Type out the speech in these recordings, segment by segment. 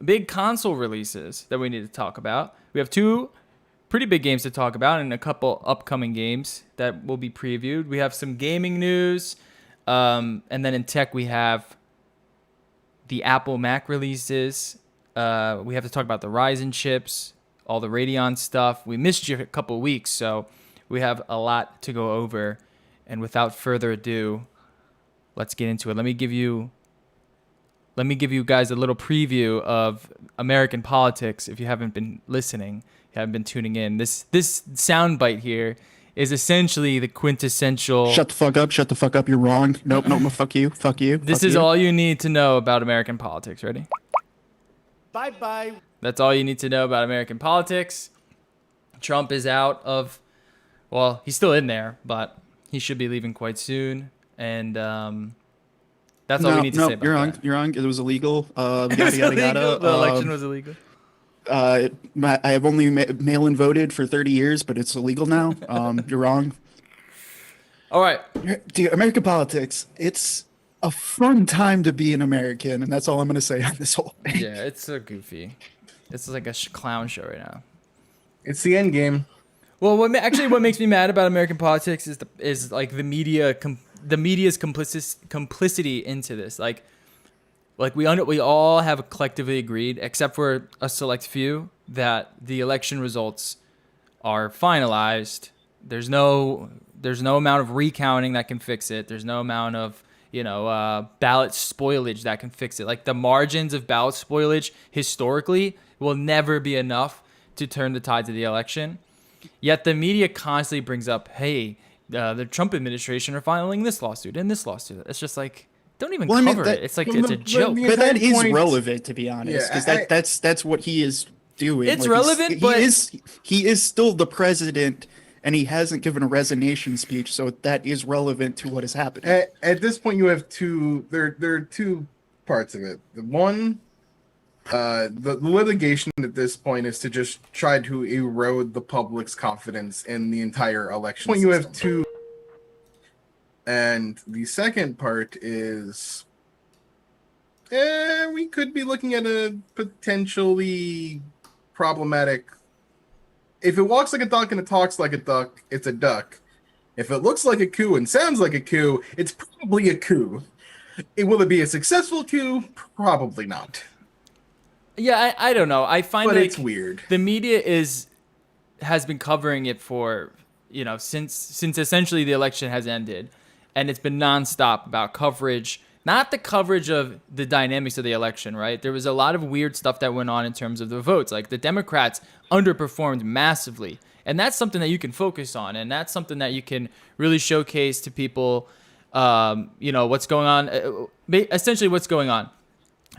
big console releases that we need to talk about. We have 2 pretty big games to talk about and a couple upcoming games that will be previewed. We have some gaming news. And then in tech, we have the Apple Mac releases. We have to talk about the Ryzen chips, all the Radeon stuff. We missed you a couple of weeks, so we have a lot to go over. And without further ado, let's get into it. Let me give you guys a little preview of American politics. If you haven't been listening, you haven't been tuning in. This soundbite here is essentially the quintessential. Shut the fuck up. You're wrong. Nope. Fuck you. This is all you need to know about American politics. Ready? Bye. That's all you need to know about American politics. Trump is out of. Well, he's still in there, but he should be leaving quite soon. And that's all we need to say about that. You're wrong. It was illegal. It was illegal. The election was illegal. I have only mail-in voted for 30 years, but it's illegal now. You're wrong. All right. Dude, American politics, it's a fun time to be an American, and that's all I'm going to say on this whole thing. Yeah, it's so goofy. It's like a clown show right now. It's the end game. Well, what makes me mad about American politics is like the media's complicity into this. Like we all have collectively agreed, except for a select few, that the election results are finalized. There's no amount of recounting that can fix it. There's no amount of ballot spoilage that can fix it. Like the margins of ballot spoilage historically will never be enough to turn the tides of the election. Yet the media constantly brings up, hey, the Trump administration are filing this lawsuit and this lawsuit. It's just like, don't even cover it. It's like it's a joke. But that is relevant, to be honest, because that's what he is doing. It's relevant, but he is still the president, and he hasn't given a resignation speech, so that is relevant to what is happening. At this point, you have two. There are 2 parts of it. The one, the litigation at this point is to just try to erode the public's confidence in the entire election system. You have 2. And the second part is, we could be looking at a potentially problematic. If it walks like a duck and it talks like a duck, it's a duck. If it looks like a coup and sounds like a coup, it's probably a coup. Will it be a successful coup? Probably not. Yeah, I don't know. I find but it's weird. The media has been covering it for since essentially the election has ended. And it's been nonstop about coverage, not the coverage of the dynamics of the election, right? There was a lot of weird stuff that went on in terms of the votes. Like the Democrats underperformed massively. And that's something that you can focus on. And that's something that you can really showcase to people, what's going on, essentially what's going on.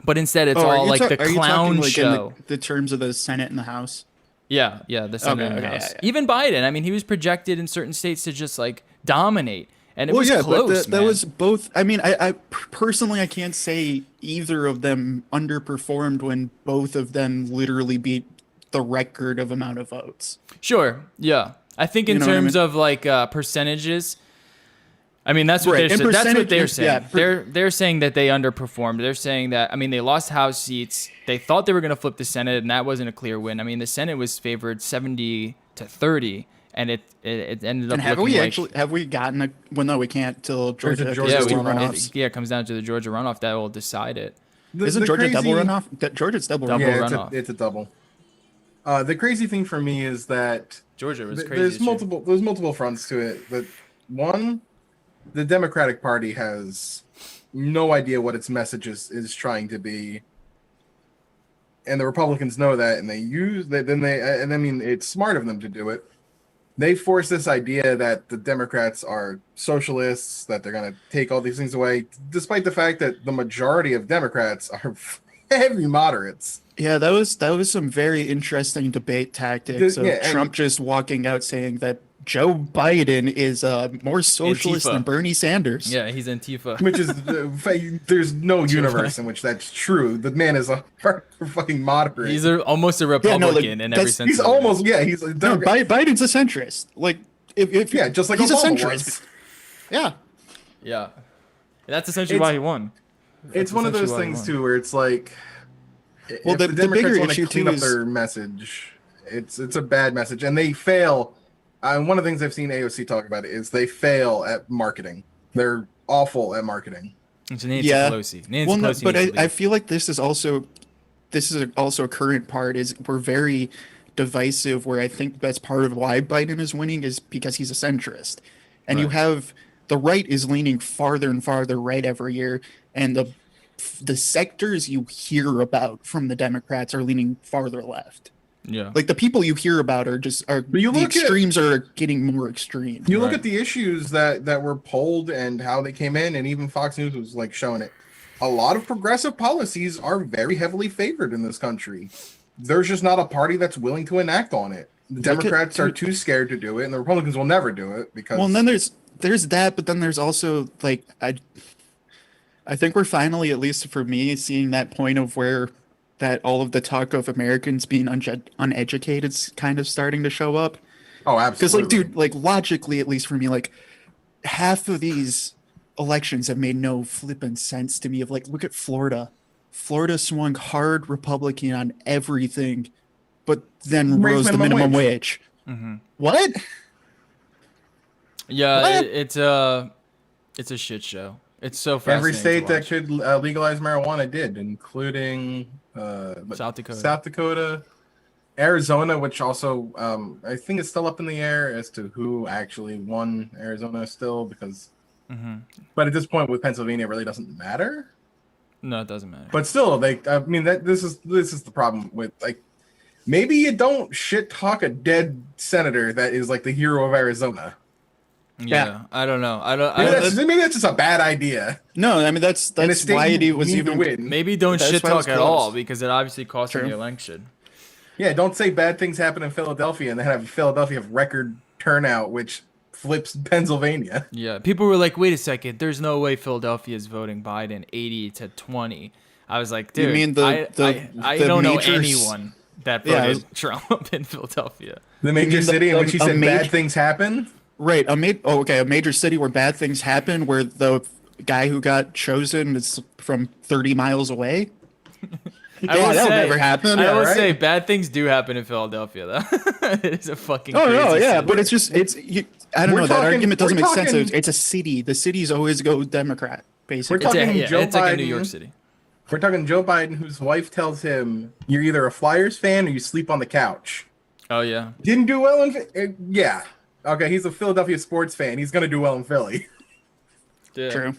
But instead it's all like the clown show. In the terms of the Senate and the House? Yeah, the Senate and the House. Yeah. Even Biden, I mean, he was projected in certain states to just like dominate. And it was close, but that was both. I mean, I personally, I can't say either of them underperformed when both of them literally beat the record of amount of votes. Sure. Yeah. I think in terms of like percentages, I mean, that's what they're saying. Yeah, they're saying that they underperformed. They're saying that, I mean, they lost House seats. They thought they were going to flip the Senate, and that wasn't a clear win. I mean, the Senate was favored 70-30. And it ended up. And have we gotten a? Well, no, we can't till Georgia runoffs. It comes down to the Georgia runoff that will decide it. Isn't Georgia double runoff? Georgia's double runoff. It's a double. The crazy thing for me is that Georgia was crazy. There's multiple fronts to it. But one, the Democratic Party has no idea what its message is trying to be. And the Republicans know that, and I mean, it's smart of them to do it. They force this idea that the Democrats are socialists, that they're going to take all these things away, despite the fact that the majority of Democrats are heavy moderates. Yeah, that was some very interesting debate tactics of Trump just walking out saying that Joe Biden is more socialist than Bernie Sanders. Yeah, he's Antifa. Which is, there's no universe in which that's true. The man is a fucking moderate. He's almost a Republican in every sense. He's almost, he's a Democrat. Biden's a centrist. Like, if just like he's Obama a centrist. Was. Yeah. That's essentially why he won. It's one of those things, too, where it's like, Well, If the the Democrats bigger want to issue clean too up is their message, it's a bad message, and they fail. One of the things I've seen AOC talk about is they fail at marketing. They're awful at marketing. It's Nancy yeah. Pelosi. Nancy Well, no, Pelosi but needs to I leave. feel like this is also a current part is we're very divisive where I think that's part of why Biden is winning is because he's a centrist. And you Right. have the right is leaning farther and farther right every year and the sectors you hear about from the Democrats are leaning farther left. Yeah. Like the people you hear about are But you the look at extremes are getting more extreme. you look Right. at the issues that were polled and how they came in, and even Fox News was like showing it. A lot of progressive policies are very heavily favored in this country. There's just not a party that's willing to enact on it. The Look at- Democrats are dude. too scared to do it, and the Republicans will never do it because Well, and then there's that, but then there's also like I think we're finally, at least for me, seeing that point of where that all of the talk of Americans being uneducated is kind of starting to show up. oh, Because like, absolutely. dude, like logically, at least for me, like half of these elections have made no flippin' sense to me. Of like, look at Florida. Florida swung hard Republican on everything, but then Raise rose the minimum minimum wage. wage. What? Yeah, What? it's a shit show. It's so Every fascinating state to that watch. could legalize marijuana did, including South Dakota. South Dakota, Arizona, which also I think is still up in the air as to who actually won Arizona still because. But at this point, with Pennsylvania, it really doesn't matter. No, it doesn't matter. But still, I mean, this is the problem with like maybe you don't shit talk a dead senator that is like the hero of Arizona. Yeah, I don't know. Maybe that's just a bad idea. No, I mean In a that's state why you it was need even to win. Maybe don't That's shit why it was talk at all close. because it obviously cost him True. the election. Yeah, don't say bad things happen in Philadelphia and then have Philadelphia have record turnout, which flips Pennsylvania. Yeah, people were like, "Wait a second, there's no way Philadelphia is voting Biden 80-20." I was like, "Dude, You mean I the don't know major anyone that Yeah, voted Trump in Philadelphia." The major mean the- city in which he a said major- bad things happen. right? A major city where bad things happen, where the guy who got chosen is from 30 miles away. I will that'll say, never happen. I Yeah, will right? say, bad things do happen in Philadelphia, though. It is a fucking. Oh crazy no, yeah, city. but I don't We're know. That talking- argument doesn't we're make sense. talking- It's a city. The cities always go Democrat, basically. it's, talking Joe it's like a New Biden. York City. We're talking Joe Biden, whose wife tells him, "You're either a Flyers fan or you sleep on the couch." Oh yeah, Didn't do well in yeah. Okay, he's a Philadelphia sports fan. He's gonna do well in Philly. yeah. True.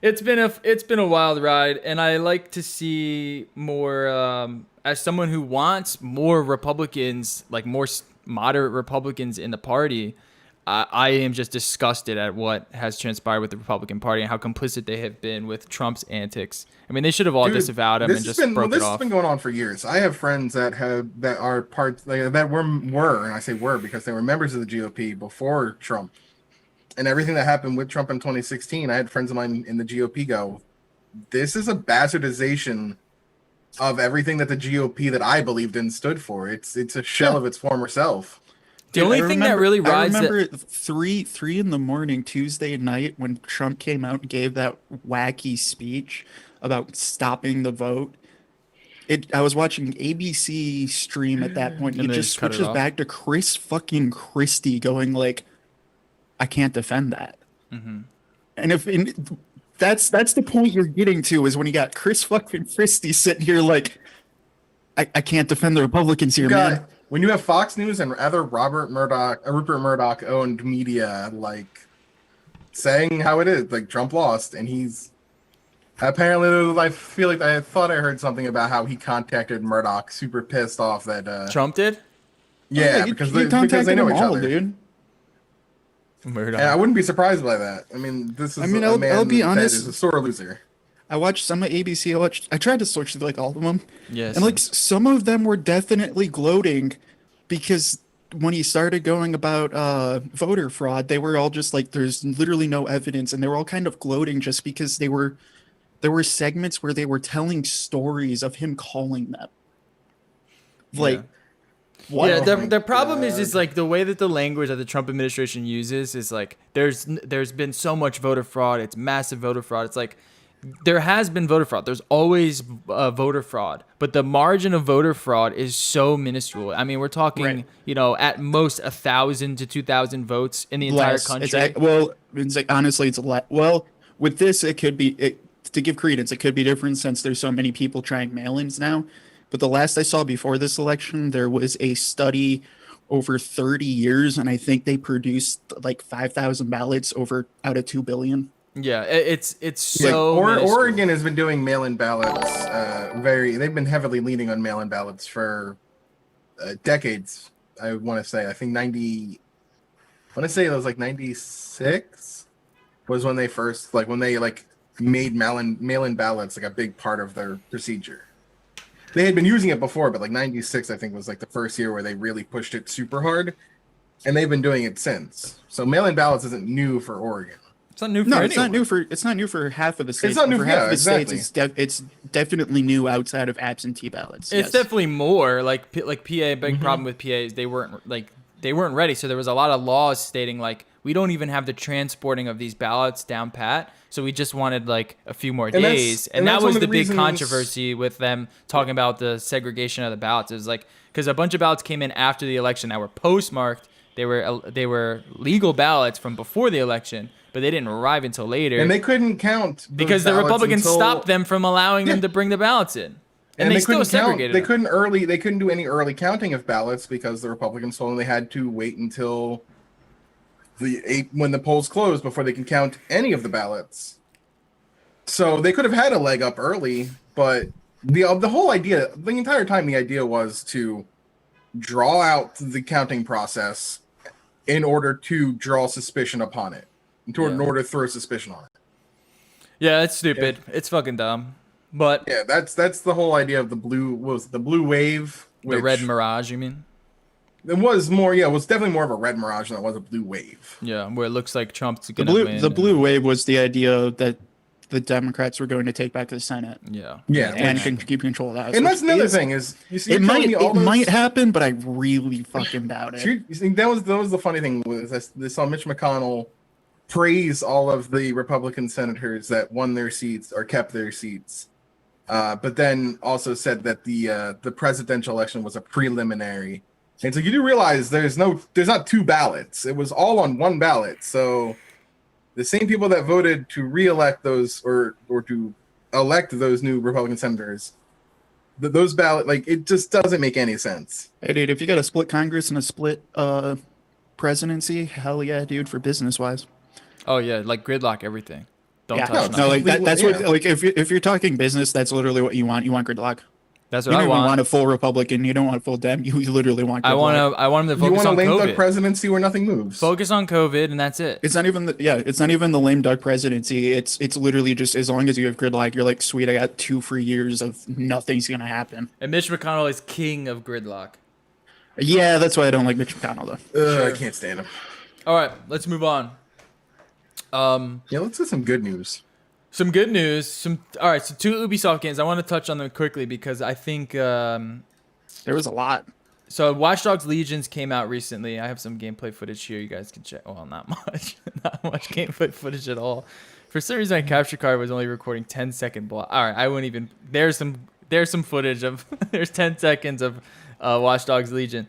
It's been a wild ride, and I like to see more. As someone who wants more Republicans, like more moderate Republicans in the party, I am just disgusted at what has transpired with the Republican Party and how complicit they have been with Trump's antics. I mean, they should have all Dude, disavowed him this and has just been, broke this it has off. been going on for years. I have friends that are parts that were, and I say were because they were members of the GOP before Trump, and everything that happened with Trump in 2016. I had friends of mine in the GOP go, "This is a bastardization of everything that the GOP that I believed in stood for. It's a shell of its former self." The only thing that really rides I that, remember three in the morning Tuesday night when Trump came out and gave that wacky speech about stopping the vote. I was watching ABC stream at that point. And It they just just cut it switches off. back to Chris fucking Christie going like, "I can't defend that." Mm-hmm. And that's the point you're getting to is when you got Chris fucking Christie sitting here like, I can't defend the Republicans here, man. When you have Fox News and other Rupert Murdoch owned media like saying how it is, like Trump lost, and he's apparently, I feel like I thought I heard something about how he contacted Murdoch, super pissed off that Trump did. yeah, You because contacted they know them each all, other. dude. Murdoch. And I wouldn't be surprised by that. I mean, this is I mean, a man I'll be that honest. is a sore loser. I watched some of ABC. I tried to search through like all of them, Yes. and like some of them were definitely gloating because when he started going about voter fraud, they were all just like, "There's literally no evidence," and they were all kind of gloating just because there were segments where they were telling stories of him calling them. Like, what? Yeah, Oh my the problem is God. like the way that the language that the Trump administration uses is like there's been so much voter fraud. It's massive voter fraud. It's like there has been voter fraud. There's always voter fraud, but the margin of voter fraud is so minuscule. I mean, we're talking, Right. you know, at most 1,000 to 2,000 votes in the entire Less. country. It's like, honestly, well, with this, it could be to give credence. It could be different since there's so many people trying mail-ins now. But the last I saw before this election, there was a study over 30 years, and I think they produced like 5,000 ballots out of 2 billion. Yeah, it's Like, so minuscule. Oregon has been doing mail-in ballots. They've been heavily leaning on mail-in ballots for decades. I want to say. I think 90. I want to say it was like 96 was when they first made mail-in ballots like a big part of their procedure. They had been using it before, but like 96 I think was like the first year where they really pushed it super hard, and they've been doing it since. So mail-in ballots isn't new for Oregon. It's not new for No, anyone. it's not new for half of the states. It's not new for for- half yeah, of the exactly. states. It's definitely new outside of absentee ballots. It's yes. definitely more like PA. Big problem with PA is they weren't ready. So there was a lot of laws stating like we don't even have the transporting of these ballots down pat. So we just wanted like a few more days, and that that's was one of the the big reasons- controversy with them talking about the segregation of the ballots. It was like because a bunch of ballots came in after the election that were postmarked. They were legal ballots from before the election, but they didn't arrive until later. And they couldn't count those because the ballots Republicans until- stopped them from allowing them Yeah. to bring the ballots in, and they they still couldn't count. segregated They them. They couldn't do any early counting of ballots because the Republicans told them they had to wait until when the polls closed before they can count any of the ballots. So they could have had a leg up early, but the whole idea, the entire time, the idea was to draw out the counting process in order to draw suspicion upon it, in order to throw suspicion on it. Yeah, it's stupid. It's fucking dumb. But Yeah, that's the whole idea of the blue wave. the red mirage, you mean? It was more, yeah, it was definitely more of a red mirage than it was a blue wave. Yeah, where it looks like Trump's The gonna win. the blue wave was the idea that the Democrats were going to take back the Senate Yeah. and which- can keep control of that. and which that's another is- thing is you see, It you're telling me all those- might happen, but I really fucking doubt it. You see, that was the funny thing was I saw Mitch McConnell praise all of the Republican senators that won their seats or kept their seats, but then also said that the presidential election was a preliminary. And so you do realize there's not two ballots. It was all on one ballot. So the same people that voted to re-elect those or to elect those new Republican senators, those ballot, like, it just doesn't make any sense. Hey, dude, if you got a split Congress and a split presidency, hell yeah, dude, for business wise. Oh yeah, like gridlock everything. Don't touch No, nothing. like that's Yeah. what like if you're talking business, that's literally what you want. You want gridlock. That's You what don't I even want. want a full Republican. You don't want a full Dem. You literally want gridlock. I want them to You focus want a on lame duck COVID. presidency where nothing moves. Focus on COVID, and that's it. It's not even the lame duck presidency. It's literally just as long as you have gridlock, you're like, sweet, I got 2 free years of nothing's gonna happen. And Mitch McConnell is king of gridlock. Yeah, that's why I don't like Mitch McConnell though. I can't stand him. All right, let's move on. Yeah, let's get some good news. Some good news. All right, so 2 Ubisoft games. I want to touch on them quickly because I think There was a lot. so. Watch Dogs Legions came out recently. I have some gameplay footage here. You guys can check. Well, not much, not much gameplay footage at all. For some reason, my capture card was only recording 10-second block. All right, I wouldn't even. There's some footage of. There's 10 seconds of Watch Dogs Legion.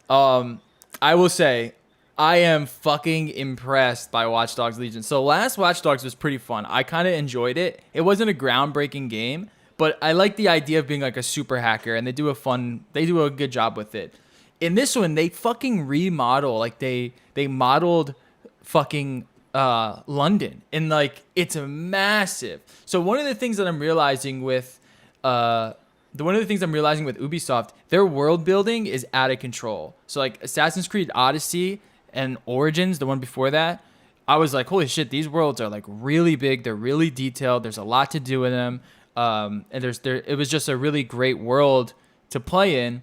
I will say, I am fucking impressed by Watch Dogs Legion. So last Watch Dogs was pretty fun. I kind of enjoyed it. It wasn't a groundbreaking game, but I like the idea of being like a super hacker, and they do a good job with it. In this one, they fucking remodel, like they modeled fucking London, and like it's a massive. So one of the things that I'm realizing with Ubisoft, their world building is out of control. So like Assassin's Creed Odyssey and Origins, the one before that, I was like, holy shit, these worlds are like really big. They're really detailed. There's a lot to do in them. And it was just a really great world to play in.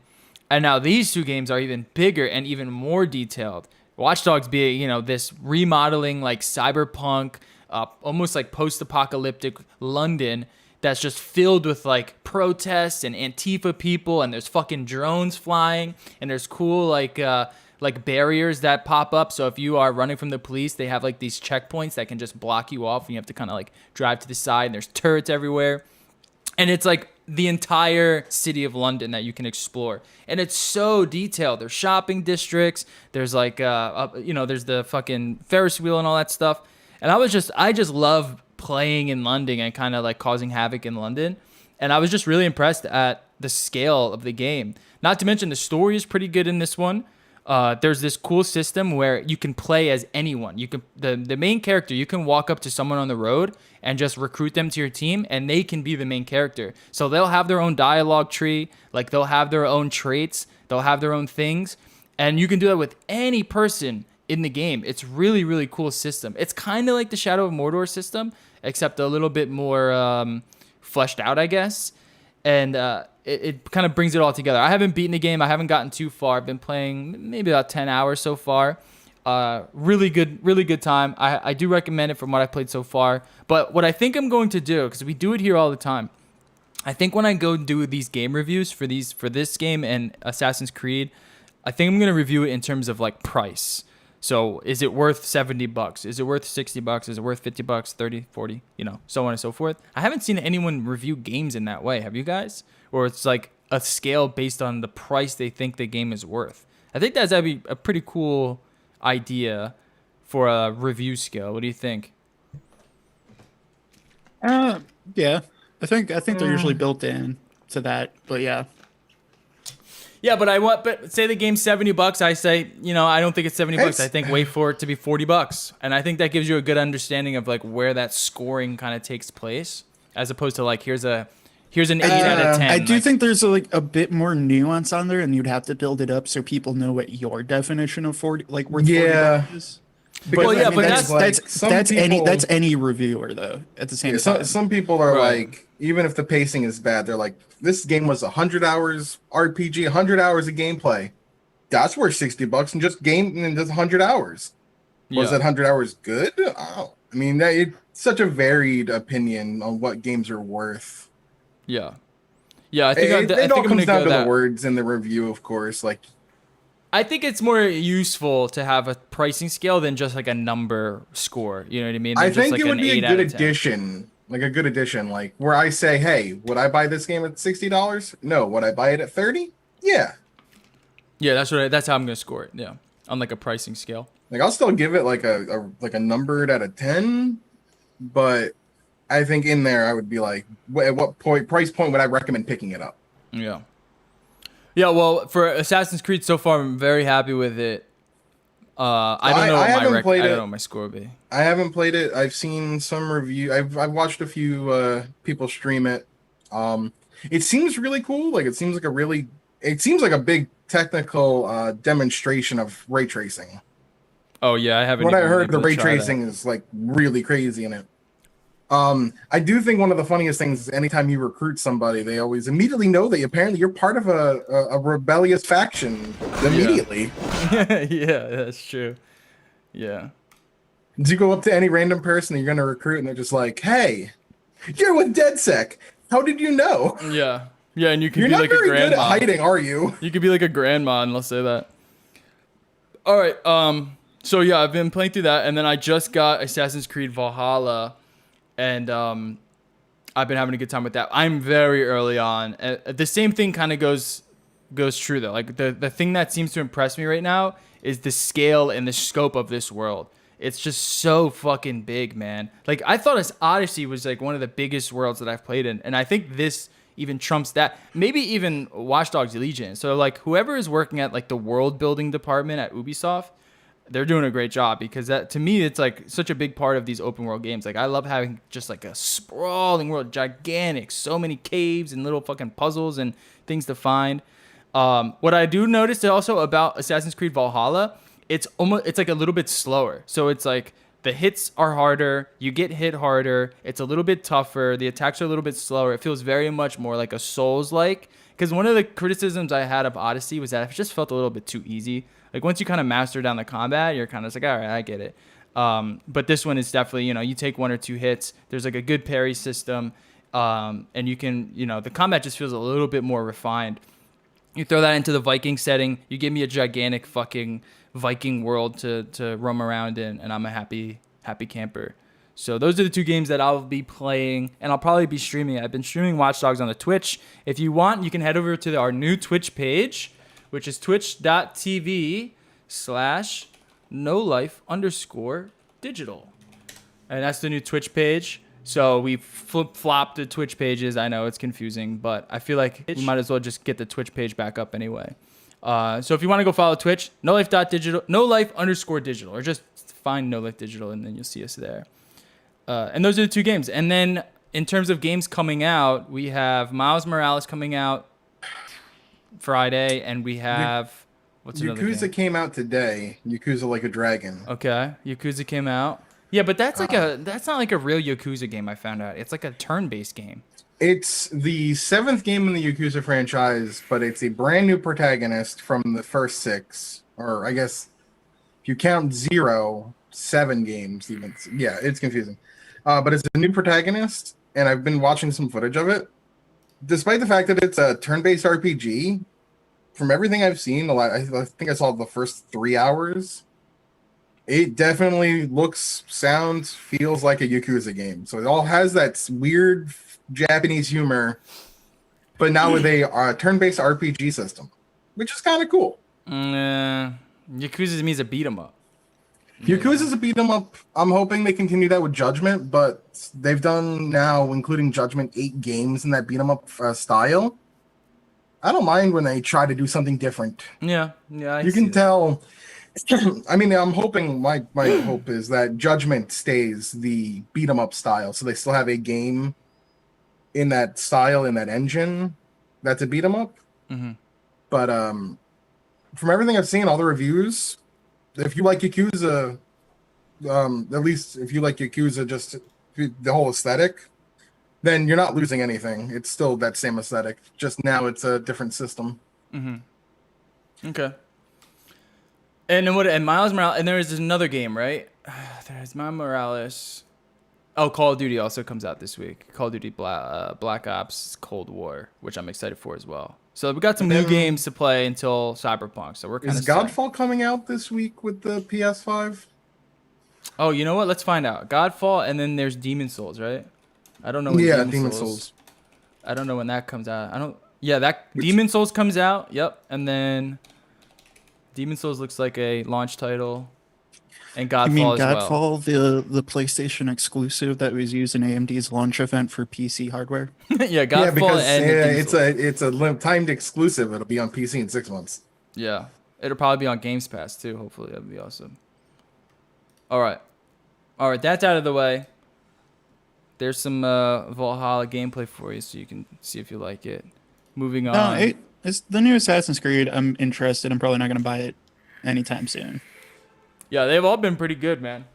And now these 2 games are even bigger and even more detailed. Watch Dogs being, this remodeling like cyberpunk, almost like post-apocalyptic London. that's just filled with like protests and Antifa people, and there's fucking drones flying, and there's cool like barriers that pop up. So if you are running from the police, they have like these checkpoints that can just block you off, and you have to kind of like drive to the side, and there's turrets everywhere. And it's like the entire city of London that you can explore. And it's so detailed. There's shopping districts. There's like, there's the fucking Ferris wheel and all that stuff. And I just love playing in London and kind of like causing havoc in London. And I was just really impressed at the scale of the game. Not to mention the story is pretty good in this one. There's this cool system where you can play as anyone. You can the main character, you can walk up to someone on the road and just recruit them to your team, and they can be the main character. So they'll have their own dialogue tree, like they'll have their own traits, they'll have their own things, and you can do that with any person in the game. It's really, really cool system. It's kind of like the Shadow of Mordor system, except a little bit more fleshed out, I guess. And it kind of brings it all together. I haven't beaten the game. I haven't gotten too far. I've been playing maybe about 10 hours so far. Really good time. I do recommend it from what I've played so far. But what I think I'm going to do, because we do it here all the time, I think when I go do these game reviews for this game and Assassin's Creed, I think I'm going to review it in terms of like price. So is it worth $70? Is it worth $60? Is it worth $50, 30, 40, so on and so forth. I haven't seen anyone review games in that way. Have you guys? Or it's like a scale based on the price they think the game is worth. I think that'd be a pretty cool idea for a review scale. What do you think? Yeah. I think they're usually built in to that, but yeah. Yeah, but say the game's $70. I say, I don't think it's $70. I think wait for it to be $40. And I think that gives you a good understanding of like where that scoring kind of takes place, as opposed to like here's an 8 out of 10. I do think there's a bit more nuance on there, and you'd have to build it up so people know what your definition of worth $40 is. Well, yeah, but that's any reviewer though. At the same time, some people are like, even if the pacing is bad, they're like, this game was 100 hours RPG, 100 hours of gameplay. That's worth $60, and just 100 hours. Was that 100 hours good? Oh, I mean, it's such a varied opinion on what games are worth. Yeah, I think it all comes down to the words in the review, of course. Like, I think it's more useful to have a pricing scale than just like a number score. You know what I mean? I think it would be a good addition. Like a good addition, like where I say, hey, would I buy this game at $60? No. Would I buy it at $30? Yeah. Yeah, that's how I'm gonna score it. Yeah, on like a pricing scale. Like I'll still give it like a numbered out of 10, but I think in there I would be like, at what price point would I recommend picking it up? Yeah. Yeah, well, for Assassin's Creed so far, I'm very happy with it. I don't know what my score would be. I haven't played it. I've seen some review. I've watched a few people stream it. It seems really cool. Like it seems like a big technical demonstration of ray tracing. Oh yeah, I haven't. What I heard, the ray tracing is like really crazy in it. I do think one of the funniest things is anytime you recruit somebody, they always immediately know that apparently you're part of a rebellious faction immediately. Yeah, that's true. Yeah. Do you go up to any random person that you're going to recruit and they're just like, hey, you're with DedSec. How did you know? Yeah. Yeah, and you can you're be not like a very grandma. good at hiding, are you? You could be like a grandma, and let's say that. All right. So yeah, I've been playing through that, and then I just got Assassin's Creed Valhalla. And I've been having a good time with that. I'm very early on. The same thing kind of goes true though. Like the thing that seems to impress me right now is the scale and the scope of this world. It's just so fucking big, man. Like I thought Odyssey was like one of the biggest worlds that I've played in, and I think this even trumps that. Maybe even Watch Dogs Legion. So like whoever is working at like the world building department at Ubisoft, they're doing a great job, because that to me it's like such a big part of these open world games. Like I love having just like a sprawling world, gigantic, so many caves and little fucking puzzles and things to find. What I do notice also about Assassin's Creed Valhalla, it's like a little bit slower. So it's like the hits are harder, you get hit harder, it's a little bit tougher, the attacks are a little bit slower. It feels very much more like a Souls-like. Because one of the criticisms I had of Odyssey was that it just felt a little bit too easy. Like once you kind of master down the combat, you're kind of like, all right, I get it. But this one is definitely, you take one or two hits. There's like a good parry system. And you can, the combat just feels a little bit more refined. You throw that into the Viking setting, you give me a gigantic fucking Viking world to roam around in, and I'm a happy camper. So those are the 2 games that I'll be playing, and I'll probably be streaming. I've been streaming Watch Dogs on the Twitch. If you want, you can head over to our new Twitch page, which is twitch.tv/nolife_digital. And that's the new Twitch page. So we flip-flopped the Twitch pages. I know it's confusing, but I feel like we might as well just get the Twitch page back up anyway. So if you want to go follow Twitch, nolife_digital, or just find No Life Digital, and then you'll see us there. And those are the 2 games. And then in terms of games coming out, we have Miles Morales coming out Friday, and we have what's another game? Yakuza came out today. Yakuza Like a Dragon. Okay, Yakuza came out. Yeah, but that's not like a real Yakuza game. I found out it's like a turn-based game. It's the 7th game in the Yakuza franchise, but it's a brand new protagonist from the first 6, or I guess if you count 0, 7 games even. Yeah, it's confusing. But it's a new protagonist, and I've been watching some footage of it. Despite the fact that it's a turn-based RPG, from everything I've seen, I think I saw the first 3 hours, it definitely looks, sounds, feels like a Yakuza game. So it all has that weird Japanese humor, but now with a turn-based RPG system, which is kind of cool. Yakuza means a beat 'em up. Yakuza's a beat 'em up. I'm hoping they continue that with Judgment, but they've done now, including Judgment, 8 games in that beat 'em up style. I don't mind when they try to do something different. Yeah, you can tell. I mean, I'm hoping my hope is that Judgment stays the beat 'em up style, so they still have a game in that style, in that engine, that's a beat 'em up. Mm-hmm. But from everything I've seen, all the reviews, if you like Yakuza, at least if you like Yakuza, just the whole aesthetic, then you're not losing anything. It's still that same aesthetic, just now it's a different system. Mm-hmm. Okay. And then and Miles Morales, and there's another game, right? There's Miles Morales. Oh, Call of Duty also comes out this week. Call of Duty Black Ops Cold War, which I'm excited for as well. So we got some new games to play until Cyberpunk. So we're kind of. Is Godfall coming out this week with the PS5? Oh, you know what? Let's find out. Godfall, and then there's Demon Souls, right? I don't know. When Demon Souls. I don't know when that comes out. Demon Souls comes out. Yep, and then Demon Souls looks like a launch title. And Godfall you mean as Godfall, well. the PlayStation exclusive that was used in AMD's launch event for PC hardware? Yeah, Godfall because and it's a timed exclusive. It'll be on PC in 6 months. Yeah, it'll probably be on Games Pass too. Hopefully, that'd be awesome. All right, that's out of the way. There's some Valhalla gameplay for you, so you can see if you like it. Moving on. No, it's the new Assassin's Creed. I'm interested. I'm probably not going to buy it anytime soon. Yeah, they've all been pretty good, man.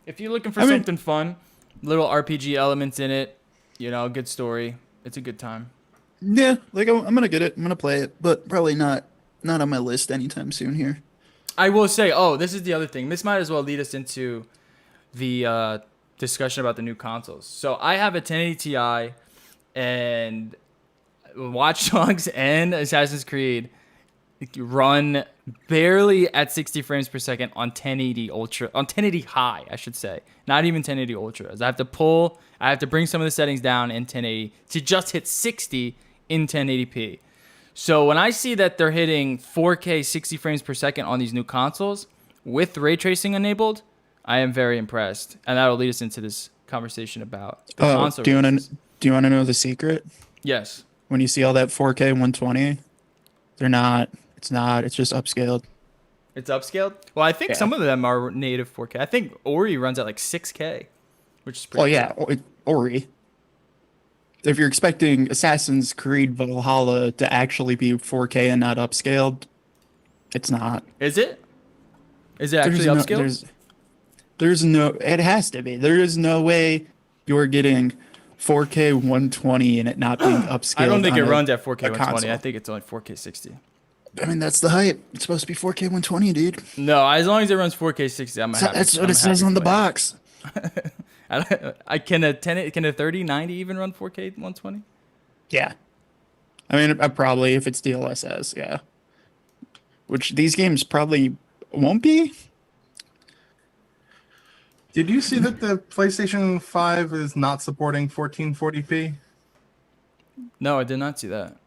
If you're looking for something fun, little RPG elements in it, good story, it's a good time. Yeah, like I'm gonna get it. I'm gonna play it, but probably not on my list anytime soon here. I will say, this is the other thing. This might as well lead us into the discussion about the new consoles. So I have a 1080 Ti, and Watch Dogs and Assassin's Creed run barely at 60 frames per second on 1080 ultra, on 1080 high, I should say, not even 1080 ultra. I have to bring some of the settings down in 1080 to just hit 60 in 1080p. So when I see that they're hitting 4K 60 frames per second on these new consoles with ray tracing enabled, I am very impressed, and that'll lead us into this conversation about the console. Do you want to know the secret? Yes. When you see all that 4K 120, it's just upscaled. It's upscaled? Well, I think some of them are native 4K. I think Ori runs at like 6K, which is pretty cool. Ori. If you're expecting Assassin's Creed Valhalla to actually be 4K and not upscaled, it's not. Is it? Is it actually upscaled? It has to be. There is no way you're getting 4K 120 and it not being upscaled. I don't think it runs at 4K 120. I think it's only 4K 60. I mean, that's the hype. It's supposed to be 4K 120, dude. No, as long as it runs 4K 60, I'm happy. That's what it says on the box. Can a 3090 even run 4K 120? Yeah. I mean, probably if it's DLSS, yeah. Which these games probably won't be. Did you see that the PlayStation 5 is not supporting 1440p? No, I did not see that.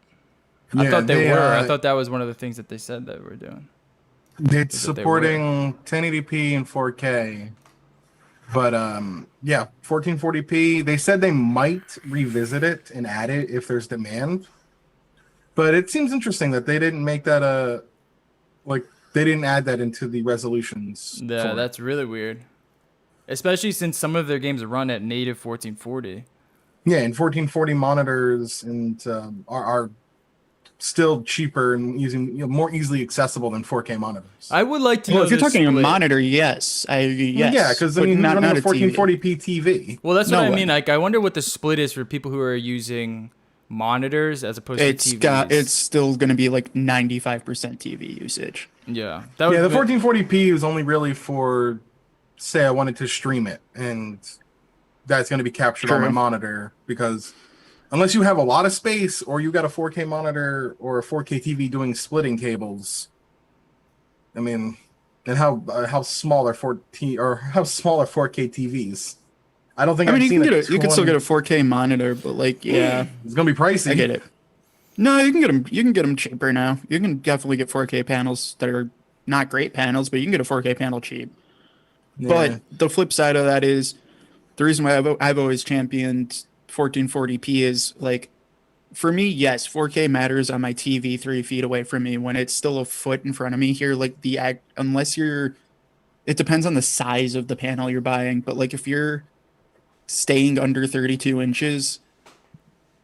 I Yeah, thought they were. I uh, thought that was one of the things that they said that we're doing. It's Is that they were. supporting 1080p and 4K. But yeah, 1440p. They said they might revisit it and add it if there's demand. But it seems interesting that they didn't make that like they didn't add that into the resolutions. Yeah, for it. that's really weird. Especially since some of their games run at native 1440. Yeah, and 1440 monitors and are still cheaper and using more easily accessible than 4K monitors. I would like to know Well, if you're the talking a split. monitor, yes. Yes. Yeah, because I but mean, who's running a a TV. 1440p TV? Well, that's what No I way. mean. Like, I wonder what the split is for people who are using monitors as opposed It's to TVs. it's still going to be like 95% TV usage. Yeah, that Yeah, would the 1440p is only really for, say, I wanted to stream it, and that's going to be captured on my True. monitor because unless you have a lot of space or you got a 4K monitor or a 4K TV doing splitting cables, I mean, and how small are 14 or how small are 4K TVs? I don't think I mean, I've you seen can a get a, you can still 20 get a 4K monitor, but like, yeah, It's gonna be pricey. I get it. No, you can get them. You can get them cheaper now. You can definitely get 4K panels that are not great panels, but you can get a 4K panel cheap. Yeah. But the flip side of that is the reason why I've always championed 1440p is like, for me, yes, 4K matters on my TV 3 feet away from me when it's still a foot in front of me here. Like unless you're, it depends on the size of the panel you're buying. But like if you're staying under 32 inches,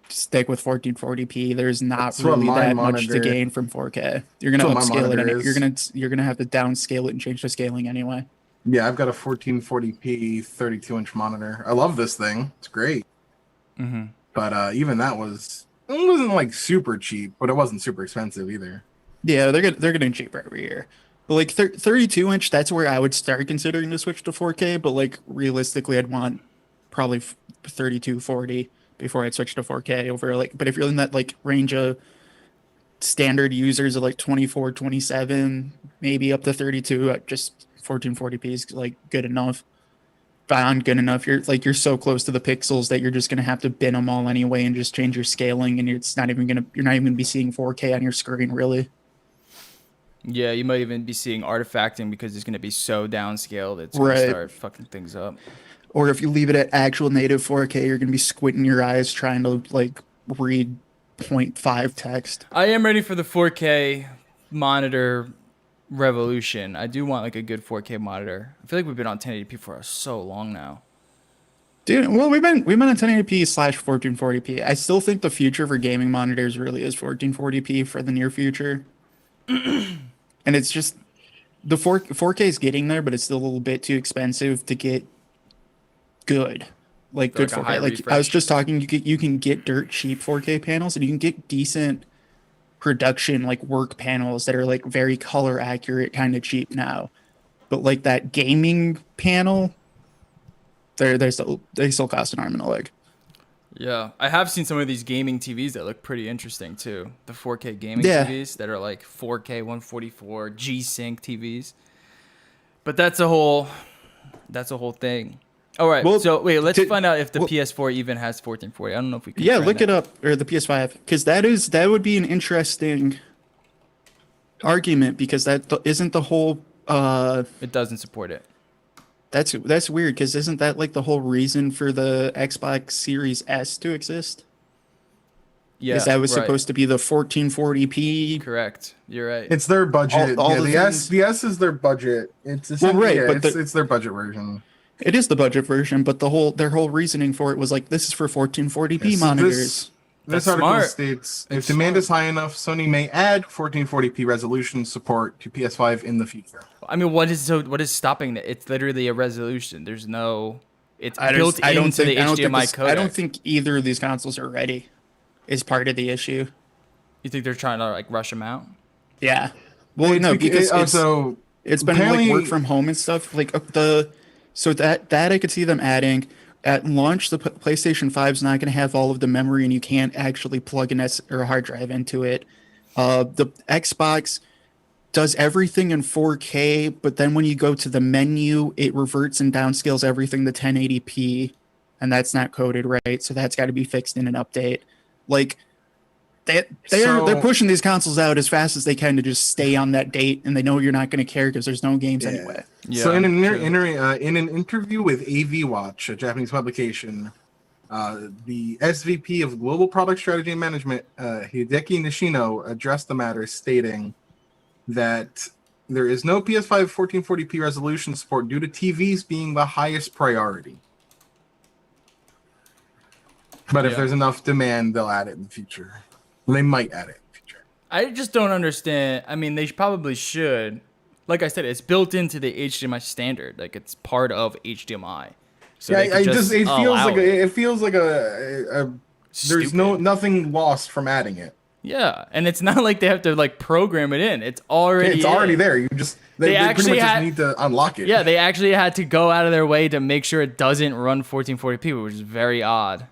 stick with 1440p. There's not That's what really my that much to monitor- gain from 4K. You're gonna That's what my upscale it. monitor is. You're gonna have to downscale it and change the scaling anyway. Yeah, I've got a 1440p 32-inch monitor. I love this thing. It's great. Mm-hmm. But even that it wasn't like super cheap, but it wasn't super expensive either. Yeah, they're getting cheaper every year. But like 32 inch, that's where I would start considering to switch to 4K. But like realistically, I'd want probably 3240 before I'd switch to 4K over like. But if you're in that like range of standard users of like 24, 27, maybe up to 32, just 1440p is like good enough. Beyond good enough, you're so close to the pixels that you're just gonna have to bin them all anyway and just change your scaling, and you're not even gonna be seeing 4K on your screen really. Yeah, you might even be seeing artifacting because it's going to be so downscaled it's going Right. to start fucking things up. Or if you leave it at actual native 4K, you're gonna be squinting your eyes trying to like read 0.5 text. I am ready for the 4K monitor revolution. I do want like a good 4K monitor. I feel like we've been on 1080p for so long now. Dude, well, we've been on 1080p slash 1440p. I still think the future for gaming monitors really is 1440p for the near future. And it's just the 4K is getting there, but it's still a little bit too expensive to get good. Like good Like a high 4K. Like I was refresh. just talking, you can get dirt cheap 4K panels, and you can get decent production like work panels that are like very color accurate, kind of cheap now. But like that gaming panel, they still cost an arm and a leg. Yeah, I have seen some of these gaming TVs that look pretty interesting too. The 4K gaming Yeah. TVs that are like 4K 144 G-Sync TVs. But that's a whole thing. All right, Well, so wait, let's to- find out if the well- PS4 even has 1440. I don't know if we can. Yeah, find look that. it up, or the PS5, because that would be an interesting argument, because isn't the whole It doesn't support it. that's weird, because isn't that like the whole reason for the Xbox Series S to exist? Yeah, Is that was right. supposed to be the 1440p? Correct. You're right. It's their budget. All yeah, the the S is their budget. It's right, yeah, but it's their budget version. It is the budget version, but their whole reasoning for it was like, this is for 1440p Yes, monitors. This That's article smart. states It's if demand smart. is high enough, Sony may add 1440p resolution support to PS5 in the future. I mean, what is stopping it? It's literally a resolution. There's no. It's I built don't into think, the I don't think HDMI this- codec. I don't think either of these consoles are ready. Is part of the issue. You think they're trying to like rush them out? Yeah. Well, no, because so it's been like apparently- work from home and stuff. Like so that I could see them adding. at launch, the PlayStation 5 is not going to have all of the memory, and you can't actually plug an S or a hard drive into it. The Xbox does everything in 4K, but then when you go to the menu, it reverts and downscales everything to 1080p, and that's not coded right, so that's got to be fixed in an update. Like they're pushing these consoles out as fast as they can to just stay on that date, and they know you're not going to care because there's no games anyway. Yeah, so in an interview with AV Watch, a Japanese publication, the SVP of Global Product Strategy and Management, Hideki Nishino, addressed the matter, stating that there is no PS5 1440p resolution support due to TVs being the highest priority. But if there's enough demand, they'll add it in the future. They might add it in the future. I just don't understand. I mean, they probably should. Like I said, it's built into the HDMI standard. Like, it's part of HDMI. So Yeah, it feels like a there's nothing lost from adding it. Yeah, and it's not like they have to like program it in. It's already there. You just they pretty much just need to unlock it. Yeah, they actually had to go out of their way to make sure it doesn't run 1440p, which is very odd.